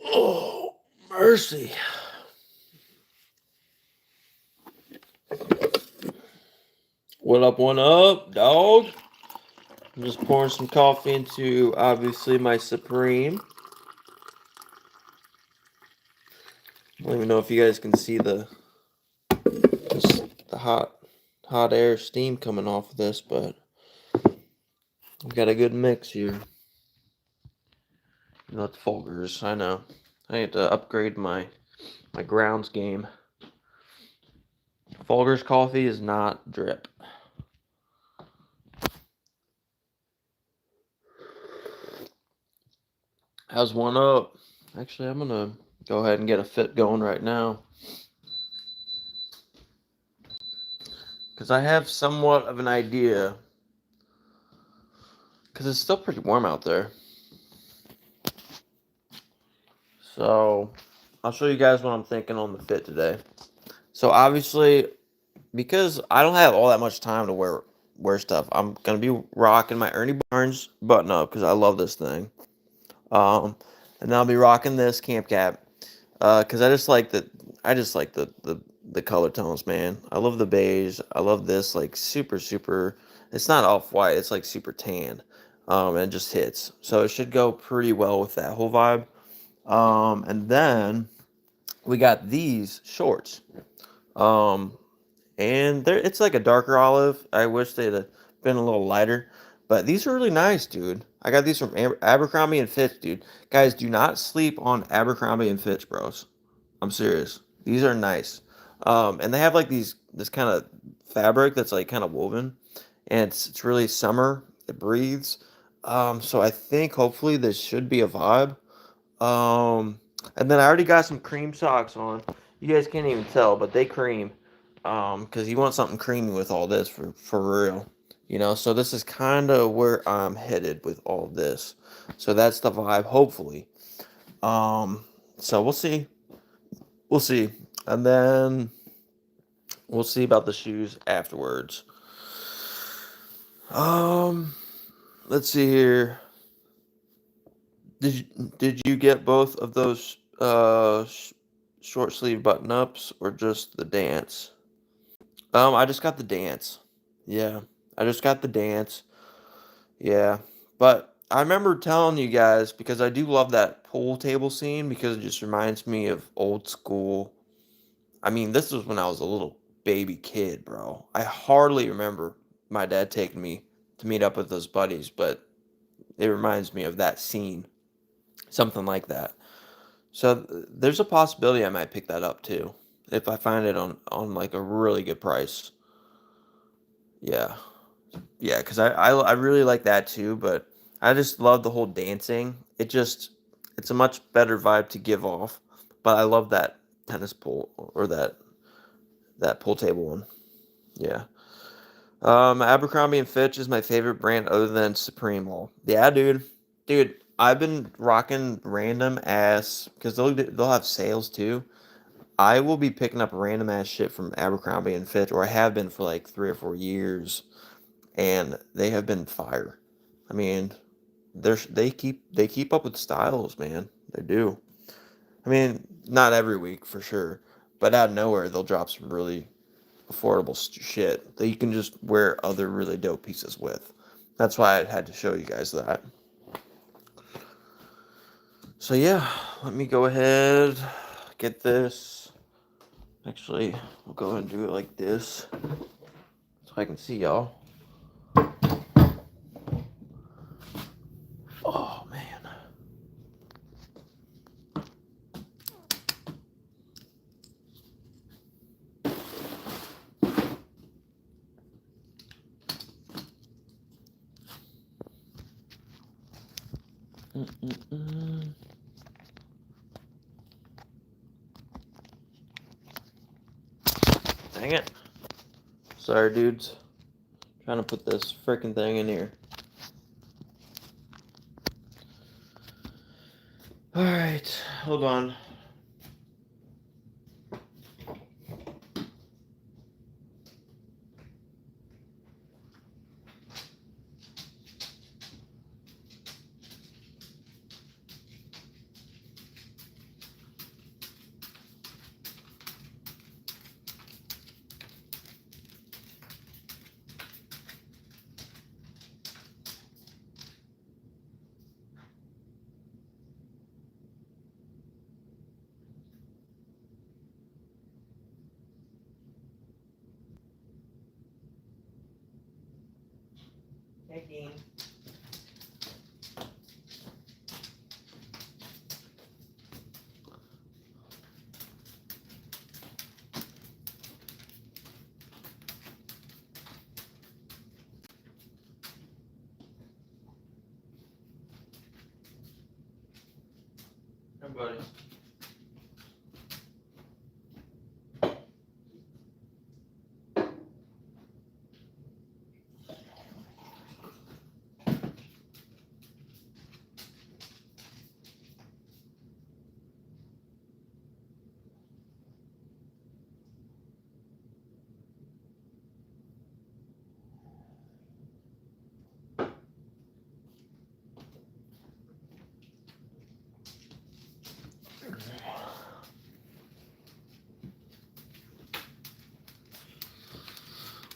Oh, mercy. What up, dog? I'm just pouring some coffee into obviously my Supreme. I don't even know if you guys can see the hot air steam coming off of this, but I've got a good mix here. Not Folgers, I know. I need to upgrade my grounds game. Folgers coffee is not drip. How's one up? Actually, I'm gonna go ahead and get a fit going right now. Because I have somewhat of an idea. Because it's still pretty warm out there. So, I'll show you guys what I'm thinking on the fit today. So, obviously, because I don't have all that much time to wear stuff, I'm going to be rocking my Ernie Barnes button up because I love this thing. And then I'll be rocking this camp cap because I just like the color tones, man. I love the beige. I love this like super. It's not off white. It's like super tan, and it just hits. So it should go pretty well with that whole vibe. And then we got these shorts. Um, and it's like a darker olive. I wish they'd have been a little lighter, but these are really nice, dude. I got these from Abercrombie and Fitch, dude. Guys, do not sleep on Abercrombie and Fitch, bros. I'm serious. These are nice. And they have like this kind of fabric that's like kind of woven, and it's really summer. It breathes. So I think hopefully this should be a vibe. Um, and then I already got some cream socks on. You guys can't even tell, but they cream. Because you want something creamy with all this for real. You know, so this is kind of where I'm headed with all this. So that's the vibe, hopefully. Um, so we'll see. We'll see. And then we'll see about the shoes afterwards. Um, let's see here. Did you get both of those short sleeve button ups or just the dance? I just got the dance. Yeah, I just got the dance. Yeah, but I remember telling you guys because I do love that pool table scene because it just reminds me of old school. I mean, this was when I was a little baby kid, bro. I hardly remember my dad taking me to meet up with those buddies, but it reminds me of that scene, something like that. So there's a possibility I might pick that up too if I find it on like a really good price. Yeah. Yeah, because I really like that too, but I just love the whole dancing. It's a much better vibe to give off. But I love that tennis pool or that pool table one. Yeah. Abercrombie and Fitch is my favorite brand other than Supreme All. Yeah, dude. Dude, I've been rocking random ass because they'll have sales too. I will be picking up random ass shit from Abercrombie and Fitch, or I have been for like 3 or 4 years, and they have been fire. I mean, they keep up with styles, man. They do. I mean, not every week for sure, but out of nowhere they'll drop some really affordable shit that you can just wear other really dope pieces with. That's why I had to show you guys that. So yeah, let me go ahead, get this. Actually, we'll go ahead and do it like this so I can see y'all. Oh man. Mm-mm-mm. Dang it. Sorry, dudes. Trying to put this freaking thing in here. Alright, hold on. Taking. Hey, buddy.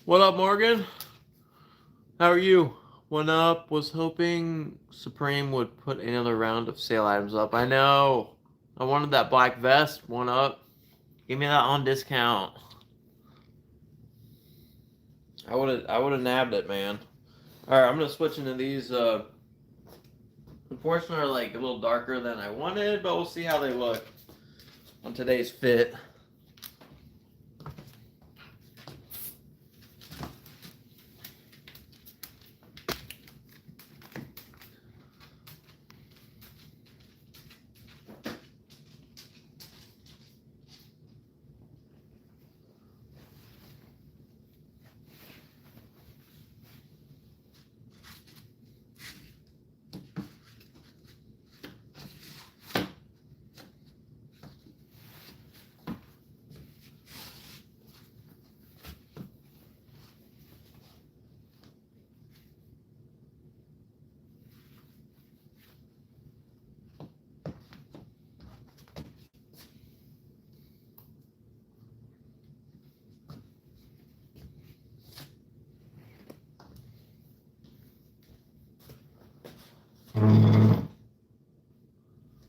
What up, Morgan? How are you? What up? Was hoping Supreme would put another round of sale items up. I know. I wanted that black vest. One up. Give me that on discount. I would have nabbed it, man. All right, I'm gonna switch into these. Unfortunately, are like a little darker than I wanted, but we'll see how they look on today's fit.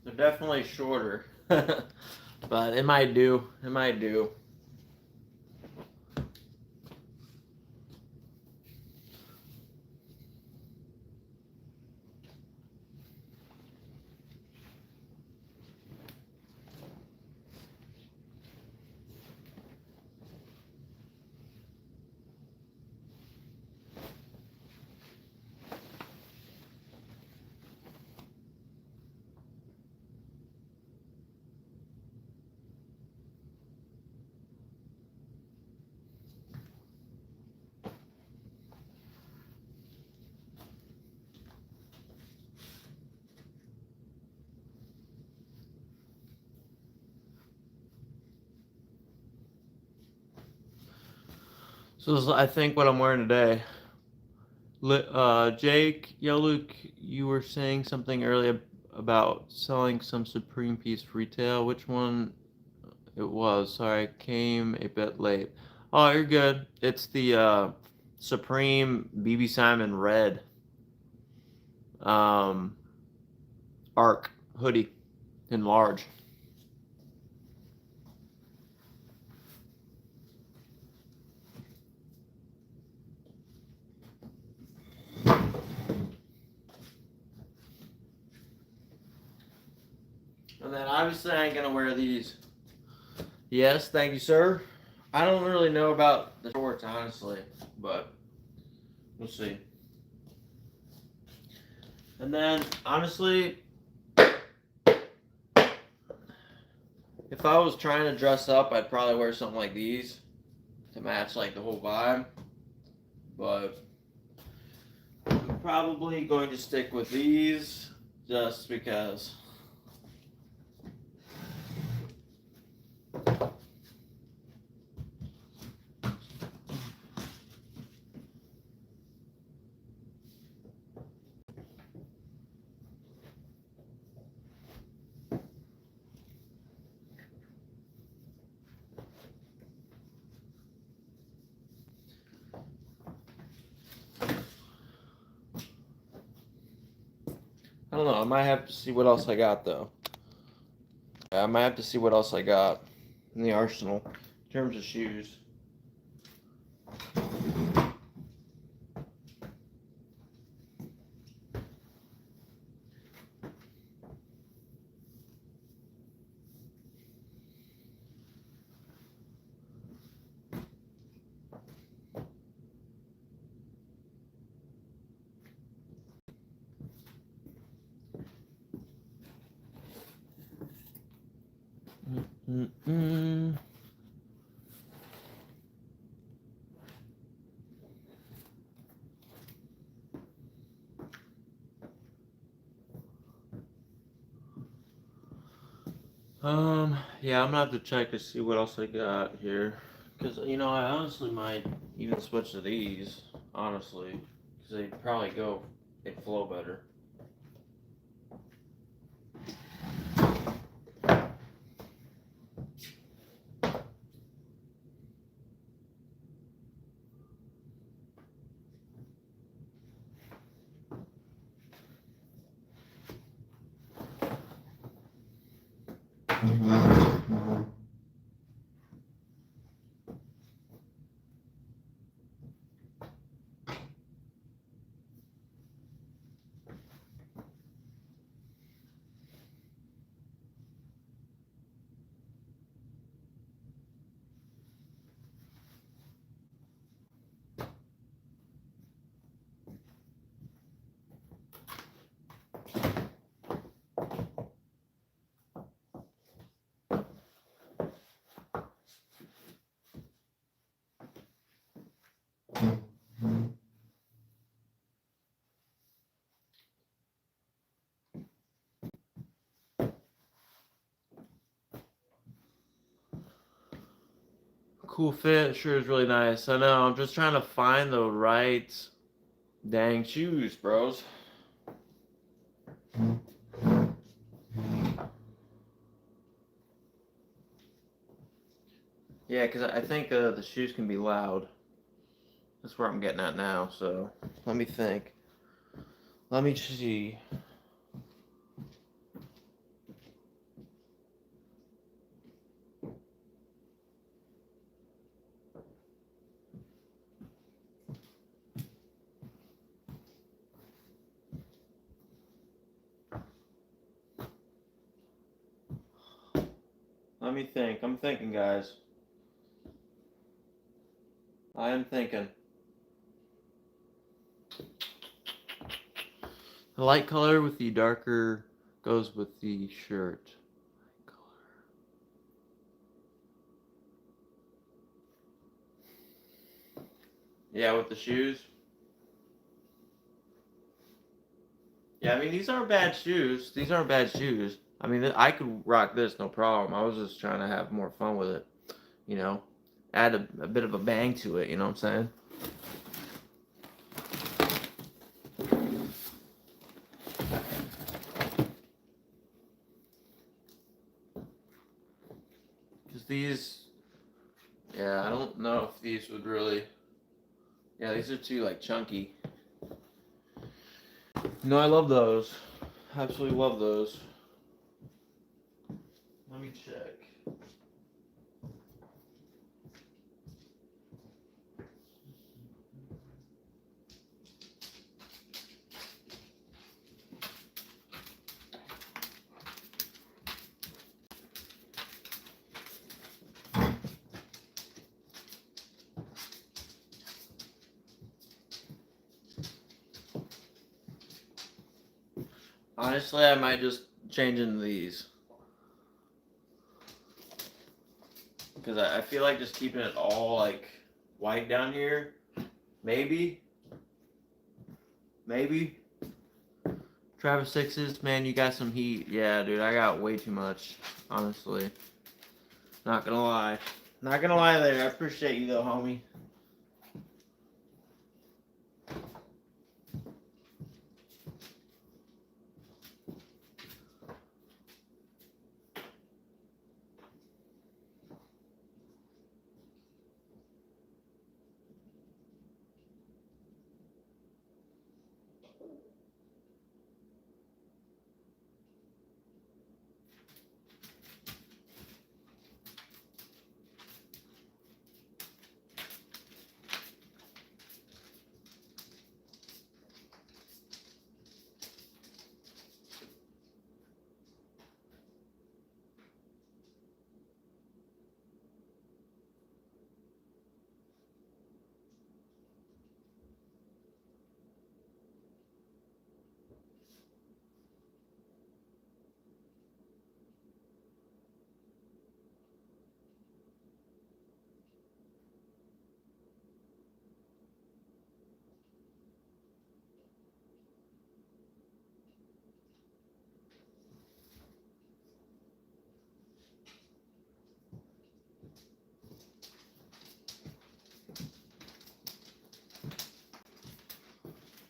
They're definitely shorter. But it might do. It might do. So this is, I think, what I'm wearing today. Jake, Luke, you were saying something earlier about selling some Supreme piece for retail. Which one it was? Sorry, I came a bit late. Oh, you're good. It's the Supreme BB Simon Red um, Arc hoodie in large. And then obviously I ain't gonna wear these. Yes, thank you, sir. I don't really know about the shorts, honestly, but we'll see. And then, honestly, if I was trying to dress up, I'd probably wear something like these to match like the whole vibe. But I'm probably going to stick with these just because. I don't know. I might have to see what else I got though. I might have to see what else I got in the arsenal in terms of shoes. Mm-mm. Yeah, I'm gonna have to check to see what else I got here. Because, I honestly might even switch to these, honestly. Because they probably they flow better. Cool fit, sure is really nice. I know, I'm just trying to find the right dang shoes, bros. Yeah, because I think the shoes can be loud. That's where I'm getting at now, so let me think. Let me see. Let me think. I'm thinking, guys. I am thinking. The light color with the darker goes with the shirt. Yeah, with the shoes. Yeah, I mean, these aren't bad shoes. These aren't bad shoes. I mean, I could rock this, no problem. I was just trying to have more fun with it, you know? Add a bit of a bang to it, you know what I'm saying? Because these, yeah, I don't know if these would really, yeah, these are too, like, chunky. No, I love those. Absolutely love those. Let me check. Honestly, I might just change into these. Because I feel like just keeping it all, like, white down here. Maybe. Maybe. Travis Sixes, man, you got some heat. Yeah, dude, I got way too much, honestly. Not gonna lie. Not gonna lie there. I appreciate you, though, homie.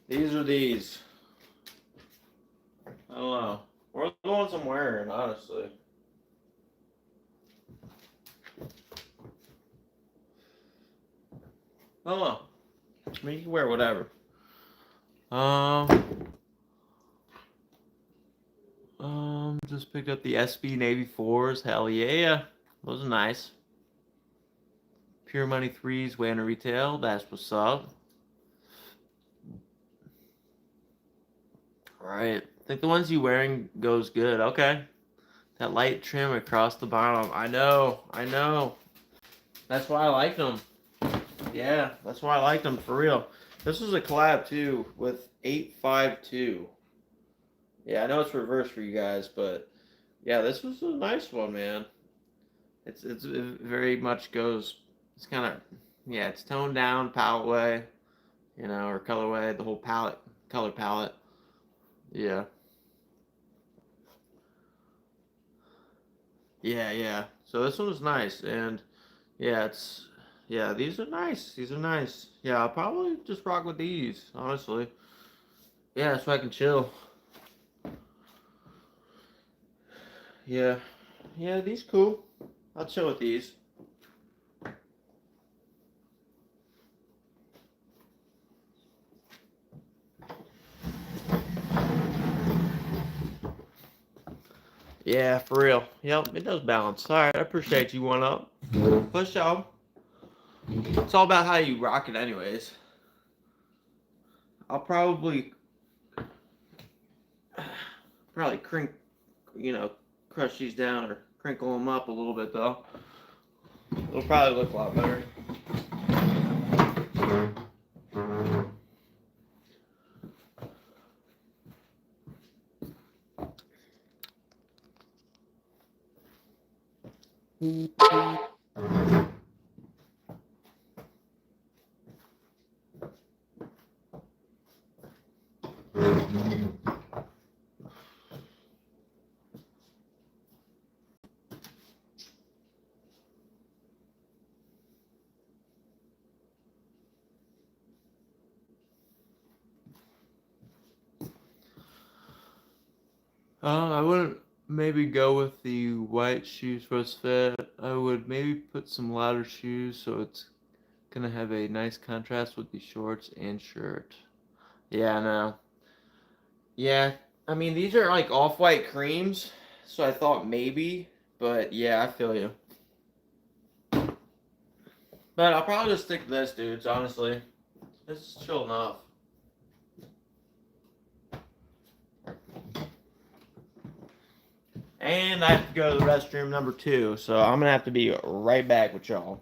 These are these. I don't know. Or the ones I'm wearing, honestly. I don't know. I mean, you can wear whatever. Just picked up the SB Navy 4s. Hell yeah. Those are nice. Pure Money 3s, way under retail. That's what's up. Alright. I think the ones you wearing goes good. Okay. That light trim across the bottom. I know. That's why I like them. Yeah, that's why I like them, for real. This was a collab, too, with 852. Yeah, I know it's reversed for you guys, but yeah, this was a nice one, man. It very much goes. It's kind of, yeah, it's toned down palette way, you know, or colorway, the whole color palette. Yeah, yeah. So this one was nice, and yeah, these are nice. These are nice. Yeah, I'll probably just rock with these, honestly. Yeah, so I can chill. Yeah, yeah, these cool. I'll chill with these. Yeah, for real. Yep, it does balance. All right, I appreciate you, one up. Push out. It's all about how you rock it, anyways. I'll probably crink, you know, crush these down or crinkle them up a little bit though. It'll probably look a lot better. I wouldn't maybe go with the white shoes for this fit. I would maybe put some louder shoes so it's gonna have a nice contrast with the shorts and shirt. Yeah, I know. Yeah, I mean these are like off-white creams, so I thought maybe, but yeah, I feel you. But I'll probably just stick to this, dudes. Honestly, this is chill enough. And I have to go to the restroom number 2, so I'm gonna have to be right back with y'all.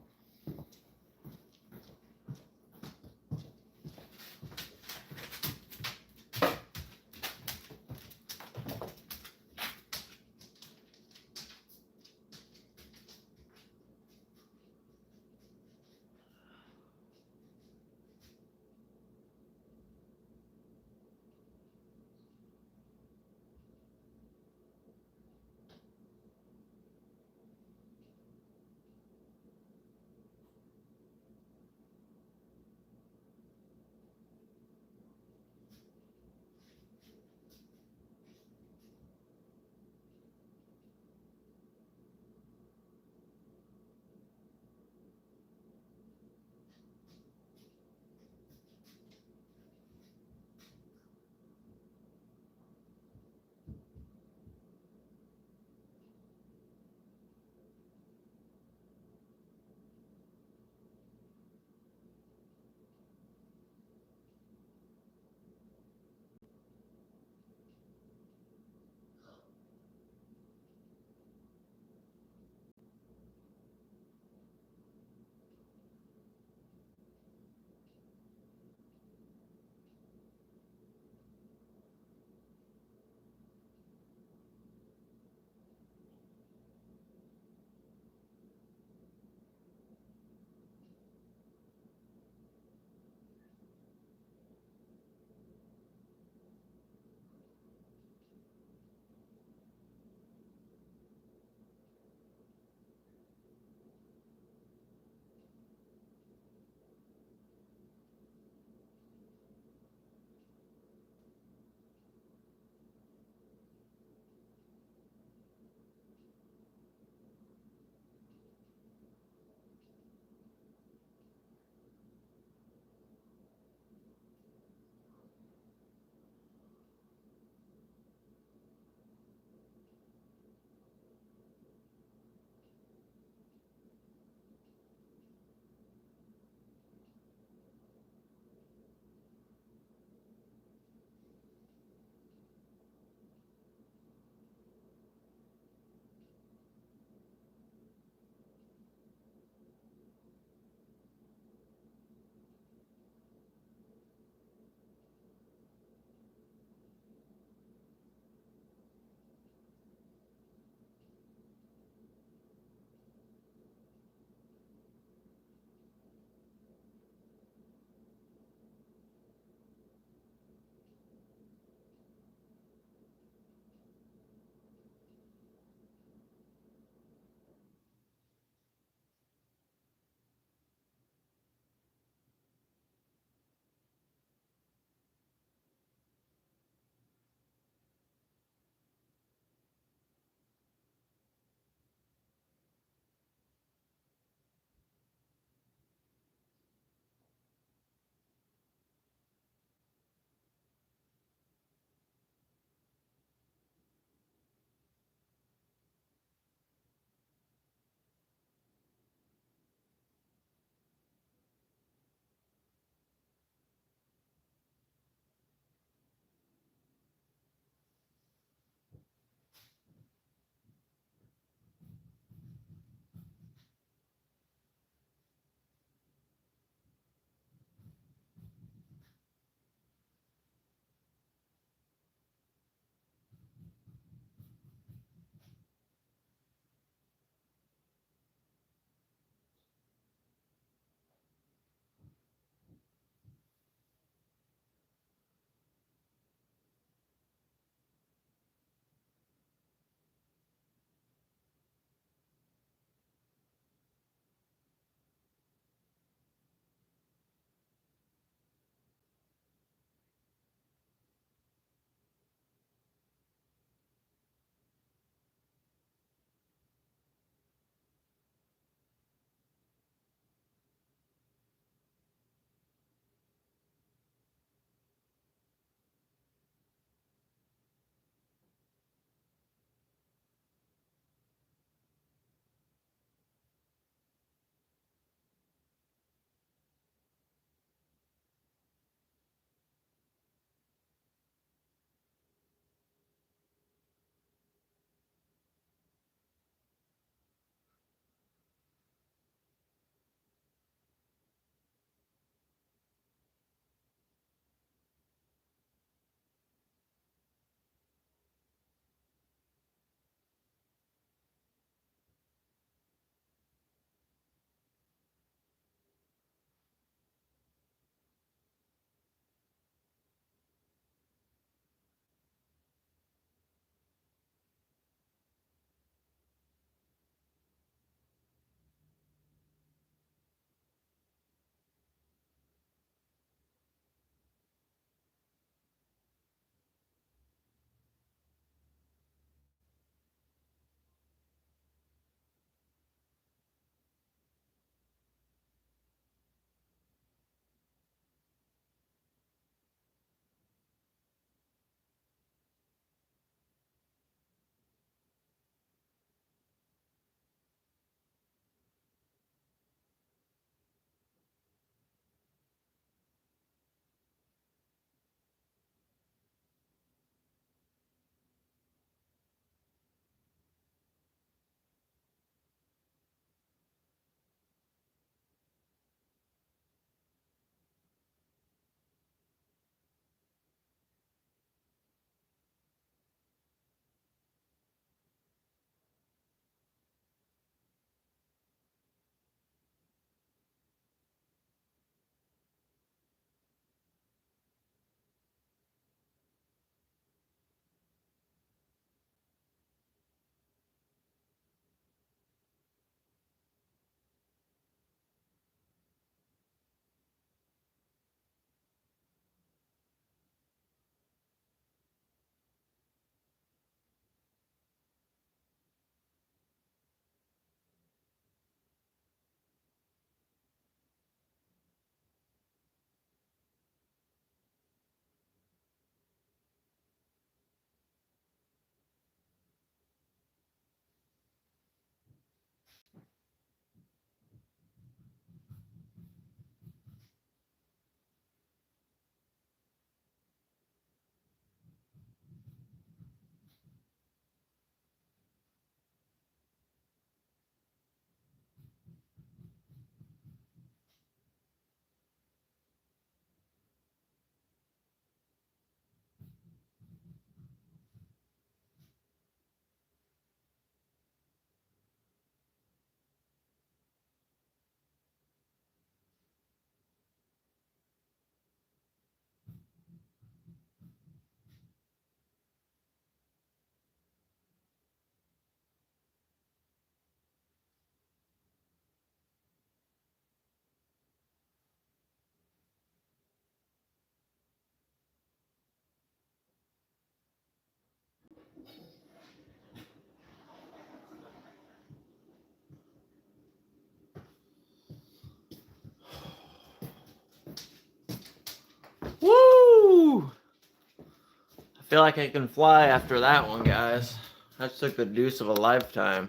feel like I can fly after that one, guys. That took the deuce of a lifetime.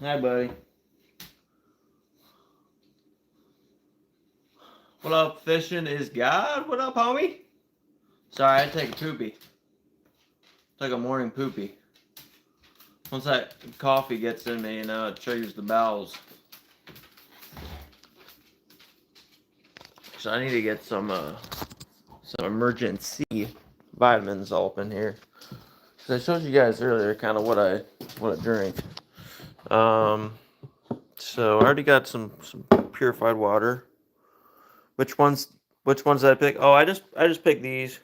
Hi, buddy. What up, fishing is God? What up, homie? Sorry, I had to take a poopy. Like a morning poopy. Once that coffee gets in me, it triggers the bowels. So I need to get some emergency vitamins all up in here. So I showed you guys earlier kind of what I drink. So I already got some purified water. Which ones did I pick? Oh, I just picked these.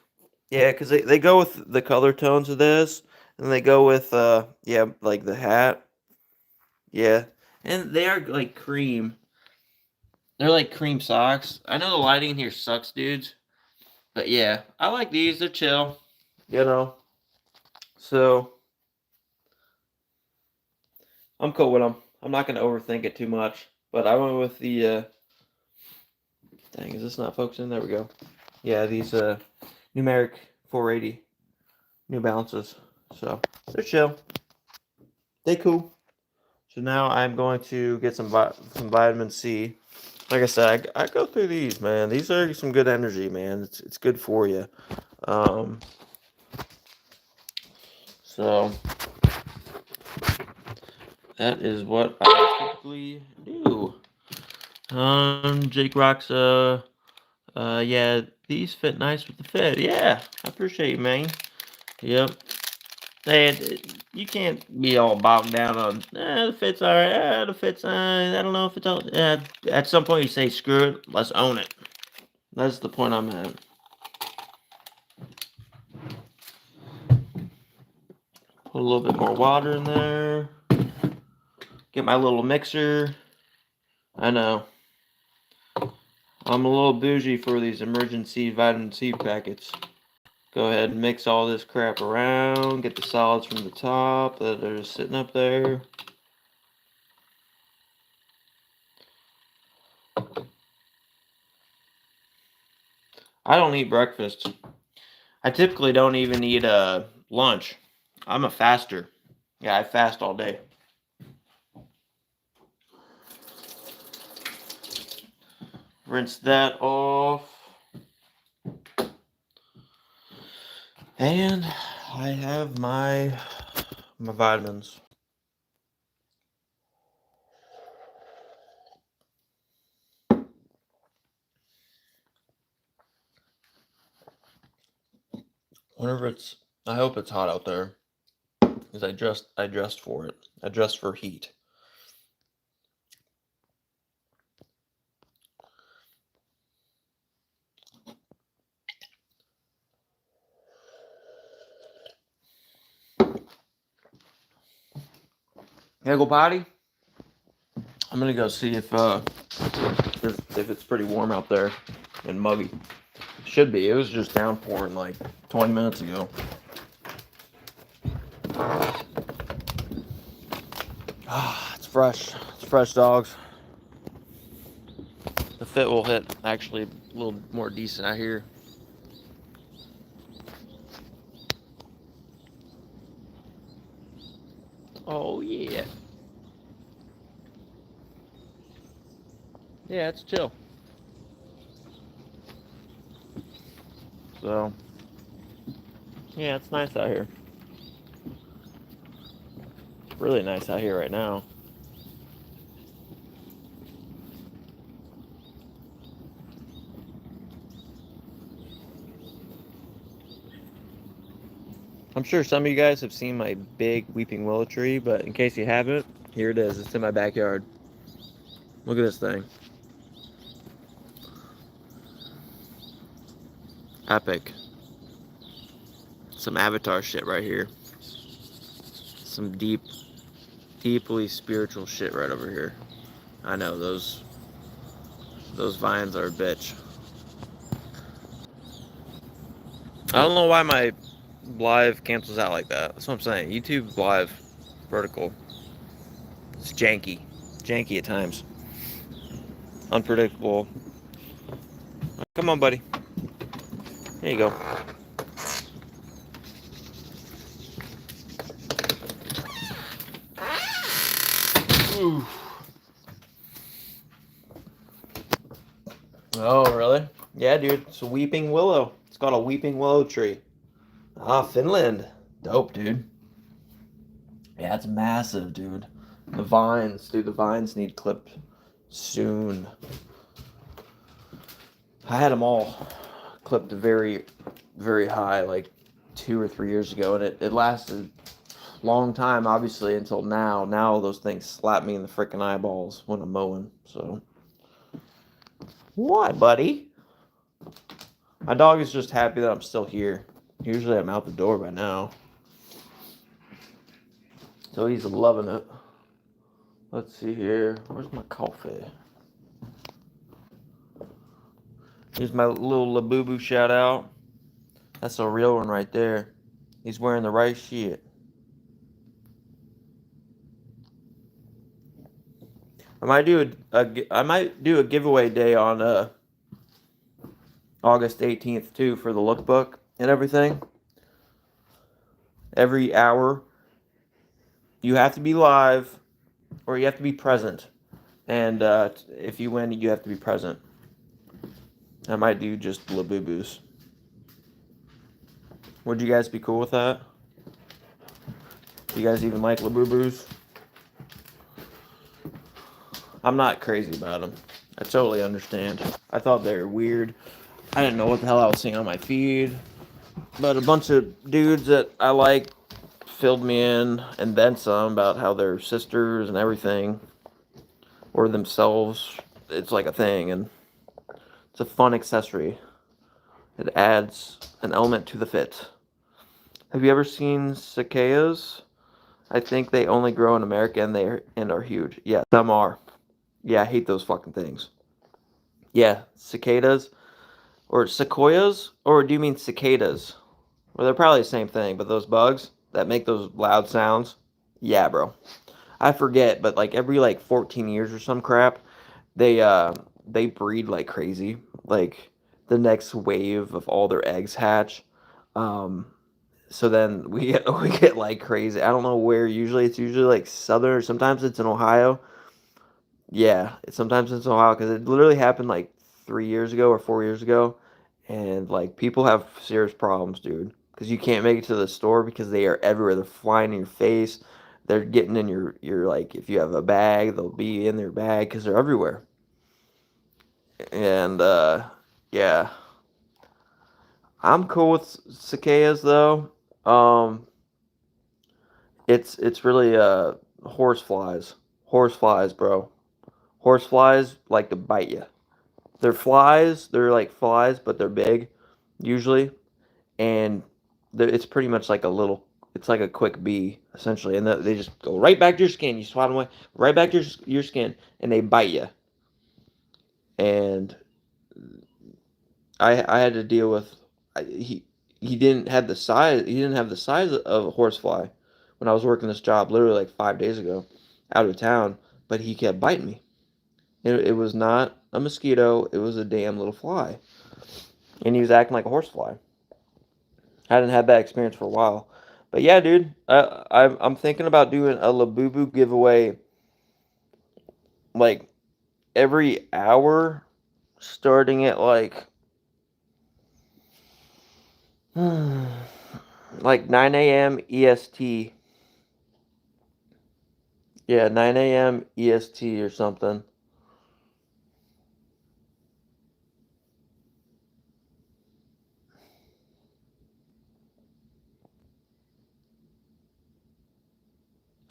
Yeah, because they go with the color tones of this, and they go with yeah, like the hat. Yeah, and they are like cream. They're like cream socks. I know the lighting in here sucks, dudes, but yeah, I like these. They're chill. So I'm cool with them. I'm not gonna overthink it too much. But I went with the dang, is this not focusing? There we go. Yeah, these numeric 480 New Balances. So they're chill. They cool. So now I'm going to get some vitamin C. Like I said, I go through these, man. These are some good energy, man. It's good for you. So that is what I typically do. Jake rocks. Yeah, these fit nice with the fit. Yeah, I appreciate you, man. Yep. Hey, you can't be all bogged down on the fit's alright. The fit's I don't know if it's all. At some point, you say screw it. Let's own it. That's the point I'm at. Put a little bit more water in there. Get my little mixer. I know. I'm a little bougie for these emergency vitamin C packets. Go ahead and mix all this crap around. Get the solids from the top that are just sitting up there. I don't eat breakfast. I typically don't even eat lunch. I'm a faster. Yeah, I fast all day. Rinse that off. And I have my vitamins. I hope it's hot out there, because I dressed for it. I dressed for heat. Gotta go potty. I'm gonna go see if it's pretty warm out there and muggy. Should be. It was just downpouring like 20 minutes ago. It's fresh. It's fresh, dogs. The fit will hit actually a little more decent out here. Oh yeah. Yeah, it's chill. So yeah, it's nice out here. Really nice out here right now. I'm sure some of you guys have seen my big weeping willow tree, but in case you haven't, here it is. It's in my backyard. Look at this thing. Epic. Some Avatar shit right here. Some deeply spiritual shit right over here. I know, those vines are a bitch. I don't know why my live cancels out like that. That's what I'm saying. YouTube live vertical. It's janky. Janky at times. Unpredictable. Come on, buddy. There you go. Ooh. Oh, really? Yeah, dude. It's a weeping willow. It's called a weeping willow tree. Ah, Finland. Dope, dude. Yeah, it's massive, dude. The vines, dude, the vines need clipped soon. I had them all clipped very, very high, like 2 or 3 years ago, and it lasted a long time, obviously, until now. Now those things slap me in the freaking eyeballs when I'm mowing, so. What, buddy? My dog is just happy that I'm still here. Usually I'm out the door by now. So he's loving it. Let's see here. Where's my coffee? Here's my little Labubu shout out. That's a real one right there. He's wearing the right shit. I might do a giveaway day on August 18th too for the lookbook and everything. Every hour you have to be live or you have to be present. And if you win, you have to be present. I might do just Labubus. Would you guys be cool with that? Do you guys even like Labubus? I'm not crazy about them. I totally understand. I thought they were weird. I didn't know what the hell I was seeing on my feed. But a bunch of dudes that I like filled me in and then some about how they're sisters and everything. Or themselves. It's like a thing. And it's a fun accessory. It adds an element to the fit. Have you ever seen cicadas? I think they only grow in America and are huge. Yeah, some are. Yeah, I hate those fucking things. Yeah, cicadas or sequoias, or do you mean cicadas? Well, they're probably the same thing, but those bugs that make those loud sounds. Yeah, bro. I forget, but like every like 14 years or some crap, they breed like crazy. Like the next wave of all their eggs hatch. Um, so then we get like crazy. I don't know where. It's usually like southern, or sometimes it's in Ohio. Yeah, sometimes it's in Ohio because it literally happened like 3 years ago or 4 years ago, and like people have serious problems, dude. Because you can't make it to the store because they are everywhere. They're flying in your face. They're getting in your like if you have a bag, they'll be in their bag because they're everywhere. And yeah, I'm cool with cicadas though. Um, it's really horse flies. Horse flies, bro. Horse flies like to bite you. They're flies. They're like flies, but they're big, usually, and it's pretty much like a little. It's like a quick bee, essentially, and they just go right back to your skin. You swat them away, right back to your skin, and they bite you. And I had to deal with he didn't have the size. He didn't have the size of a horsefly when I was working this job, literally like 5 days ago, out of town. But he kept biting me. It was not a mosquito. It was a damn little fly. And he was acting like a horsefly. I hadn't had that experience for a while. But yeah, dude, I'm thinking about doing a Labubu giveaway like every hour, starting at like 9 a.m. EST. Yeah, 9 a.m. EST or something.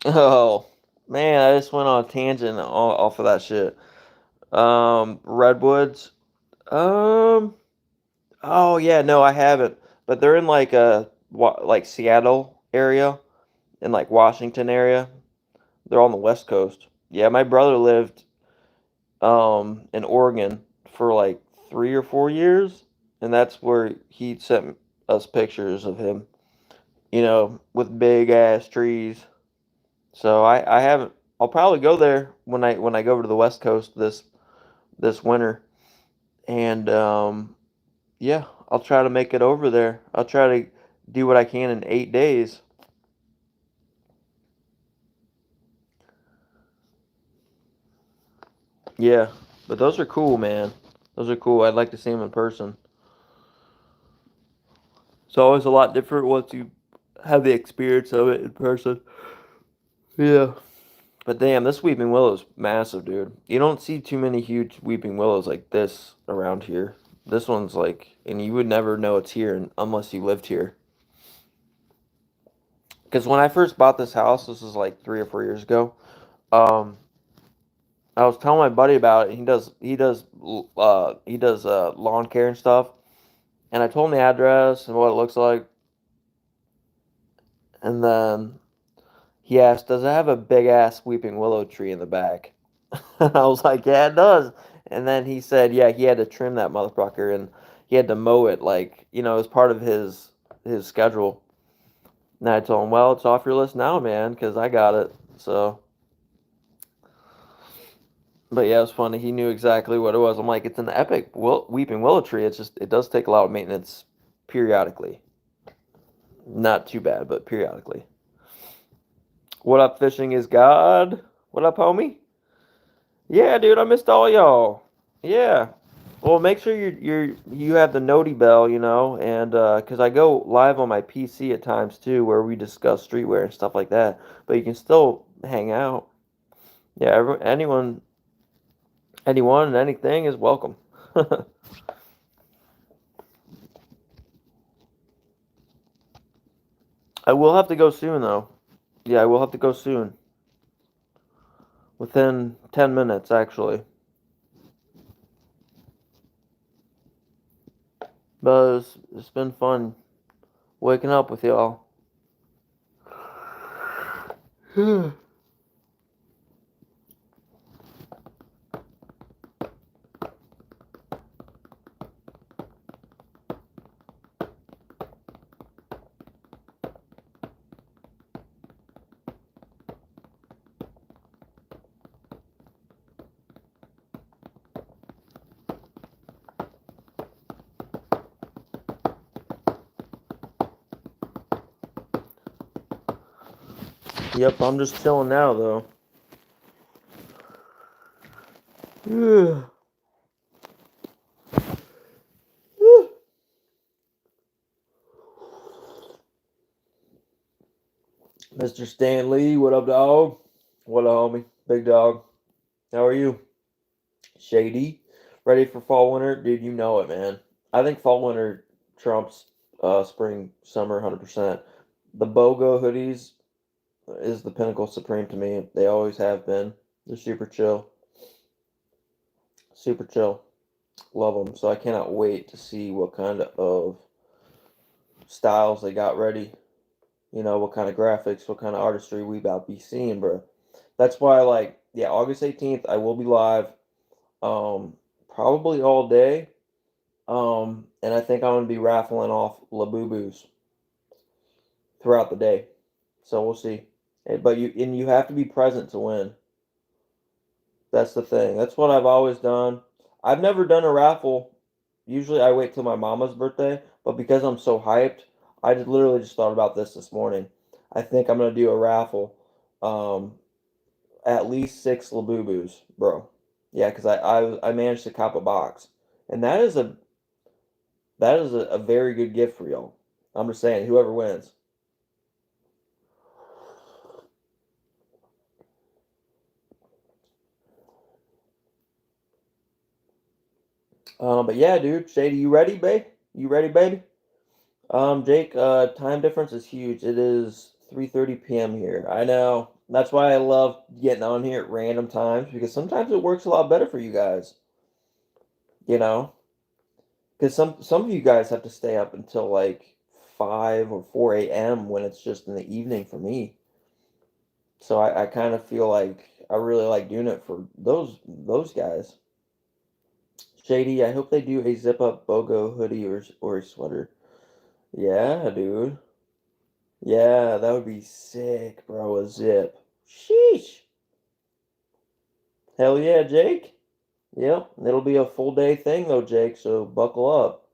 Oh, man, I just went on a tangent off of that shit. Redwoods. Um, oh yeah, no, I haven't. But they're in like like Seattle area and like Washington area. They're on the West Coast. Yeah, my brother lived in Oregon for like 3 or 4 years, and that's where he sent us pictures of him, with big ass trees. So I haven't. I'll probably go there when I go over to the West Coast this winter, and yeah, I'll try to make it over there. I'll try to do what I can in 8 days. Yeah, but those are cool, man. Those are cool. I'd like to see them in person. It's always a lot different once you have the experience of it in person. Yeah. But damn, this weeping willow's massive, dude. You don't see too many huge weeping willows like this around here. This one's like, and you would never know it's here unless you lived here. Because when I first bought this house, this was like 3 or 4 years ago. Um, I was telling my buddy about it. He does lawn care and stuff. And I told him the address and what it looks like. And then he asked, "Does it have a big ass weeping willow tree in the back?" I was like, "Yeah, it does." And then he said, "Yeah, he had to trim that motherfucker and he had to mow it like, as part of his schedule." And I told him, "Well, it's off your list now, man, because I got it." So, but yeah, it was funny. He knew exactly what it was. I'm like, "It's an epic weeping willow tree. It's just it does take a lot of maintenance periodically. Not too bad, but periodically." What up, fishing is God? What up, homie? Yeah, dude, I missed all y'all. Yeah. Well, make sure you have the noti bell, and because I go live on my PC at times too, where we discuss streetwear and stuff like that. But you can still hang out. Yeah, anyone, and anything is welcome. I will have to go soon, though. Yeah, I will have to go soon. Within 10 minutes, actually. But it's been fun waking up with y'all. Yep, I'm just chilling now, though. Mr. Stanley, what up, dog? What up, homie? Big dog. How are you? Shady. Ready for fall, winter? Dude, you know it, man. I think fall, winter trumps spring, summer 100%. The BOGO hoodies is the pinnacle supreme to me. They always have been. They're super chill. Super chill. Love them. So I cannot wait to see what kind of styles they got ready. What kind of graphics, what kind of artistry we about to be seeing, bro. That's why, like, yeah, August 18th, I will be live, probably all day. And I think I'm gonna be raffling off Labubus throughout the day. So we'll see. But you have to be present to win. That's the thing. That's what I've always done. I've never done a raffle. Usually I wait till my mama's birthday, but because I'm so hyped, I just literally just thought about this morning. I think I'm gonna do a raffle. Um, at least 6 Labubus, bro. Yeah, because I managed to cop a box, and that is a very good gift for y'all. I'm just saying, whoever wins. But yeah, dude, Shady, you ready, babe? You ready, baby? Jake, time difference is huge. It is 3:30 p.m. here. I know. That's why I love getting on here at random times because sometimes it works a lot better for you guys. You know, because some of you guys have to stay up until like 5 or 4 a.m. when it's just in the evening for me. So I kind of feel like I really like doing it for those guys. Shady, I hope they do a zip up BOGO hoodie or a sweater. Yeah, dude. Yeah, that would be sick, bro. A zip. Sheesh. Hell yeah, Jake. Yep, it'll be a full day thing though, Jake, so buckle up.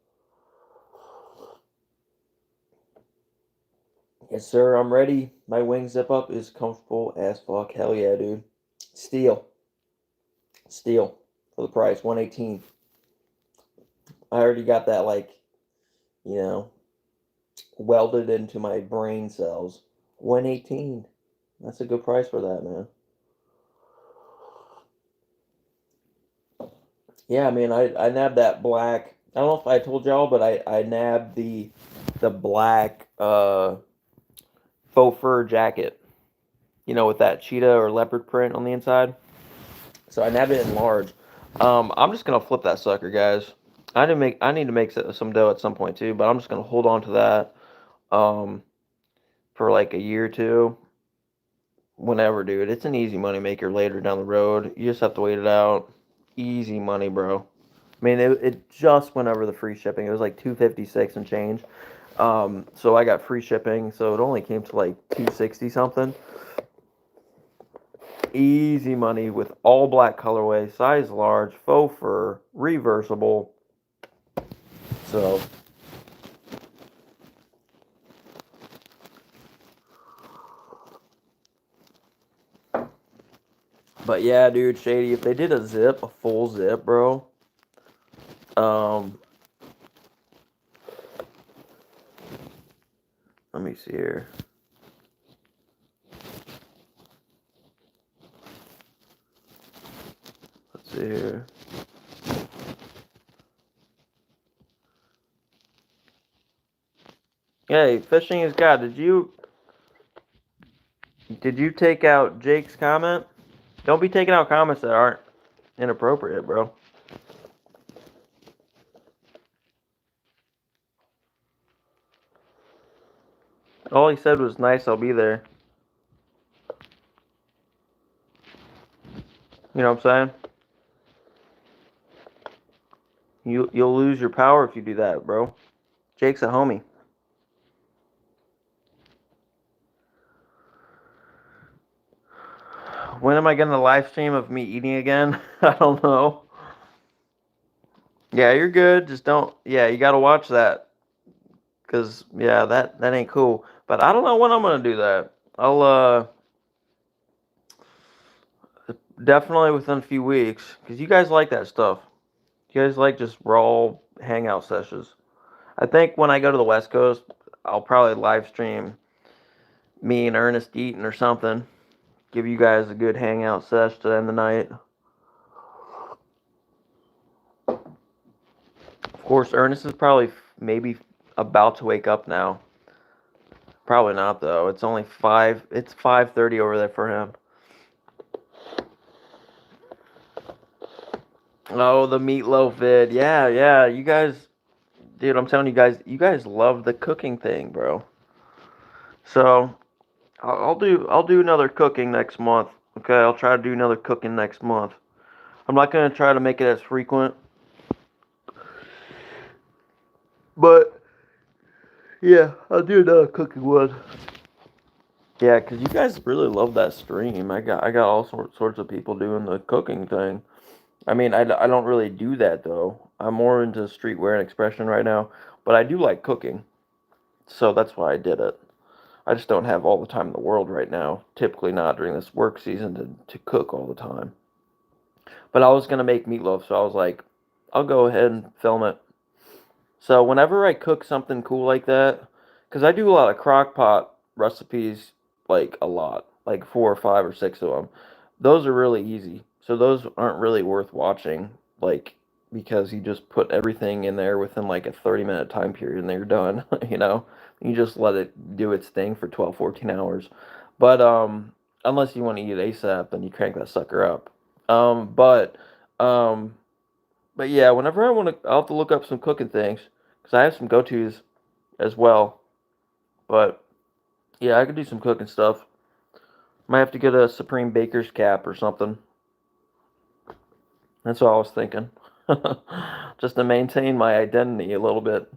Yes, sir, I'm ready. My wing zip up is comfortable as fuck. Hell yeah, dude. Steel. Steel for the price, 118. I already got that, like, you know, welded into my brain cells. 118. That's a good price for that, man. Yeah, I mean, I nabbed that black. I don't know if I told y'all, but I nabbed the black faux fur jacket. You know, with that cheetah or leopard print on the inside. So I nabbed it in large. I'm just gonna flip that sucker, guys. I need to make some dough at some point too, but I'm just gonna hold on to that um, for like a year or two. Whenever, dude, it's an easy money maker later down the road. You just have to wait it out. Easy money, bro. I mean, it just went over the free shipping. It was like 256 and change. So I got free shipping, so it only came to like 260 something. Easy money with all black colorway, size large, faux fur, reversible. So, but yeah, dude, Shady, if they did a full zip, bro, um, let me see here. Let's see here. Hey, fishing is God. Did you take out Jake's comment? Don't be taking out comments that aren't inappropriate, bro. All he said was nice, I'll be there. You know what I'm saying? You'll lose your power if you do that, bro. Jake's a homie. When am I getting a live stream of me eating again? I don't know. Yeah, you're good. Just don't. Yeah, you got to watch that. Cause yeah, that ain't cool. But I don't know when I'm gonna do that. I'll definitely within a few weeks. Cause you guys like that stuff. You guys like just raw hangout sessions. I think when I go to the West Coast, I'll probably live stream me and Ernest eating or something. Give you guys a good hangout sesh to end the night. Of course, Ernest is probably maybe about to wake up now. Probably not though. It's only 5. It's 5:30 over there for him. Oh, the meatloaf vid. Yeah, yeah. You guys, dude, I'm telling you guys love the cooking thing, bro. So I'll do another cooking next month. Okay, I'll try to do another cooking next month. I'm not gonna try to make it as frequent, but yeah, I'll do another cooking one. Yeah, cause you guys really love that stream. I got all sorts of people doing the cooking thing. I mean, I don't really do that though. I'm more into streetwear and expression right now, but I do like cooking, so that's why I did it. I just don't have all the time in the world right now. Typically not during this work season to cook all the time. But I was gonna make meatloaf, so I was like, I'll go ahead and film it. So whenever I cook something cool like that, because I do a lot of crock pot recipes, like a lot, like 4 or 5 or 6 of them. Those are really easy. So those aren't really worth watching, like because you just put everything in there within like a 30-minute time period and then you're done, you know? You just let it do its thing for 12, 14 hours. But unless you want to eat it ASAP, then you crank that sucker up. Um, but um, but yeah, whenever I want to, I'll have to look up some cooking things because I have some go tos as well. But yeah, I could do some cooking stuff. Might have to get a Supreme Baker's cap or something. That's what I was thinking. Just to maintain my identity a little bit.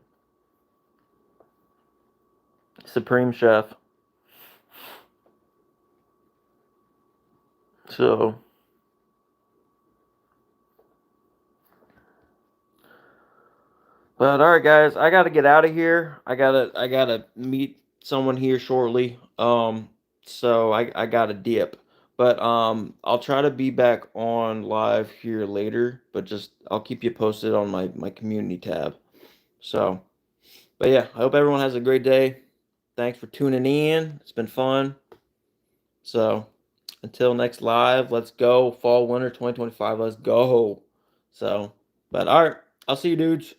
Supreme Chef. So, but all right, guys, I gotta get out of here. I gotta meet someone here shortly. So I gotta dip. But But I'll try to be back on live here later, but just I'll keep you posted on my community tab. So, but yeah, I hope everyone has a great day. Thanks for tuning in. It's been fun. So, until next live, let's go. Fall, winter 2025, let's go. So, but all right, I'll see you dudes.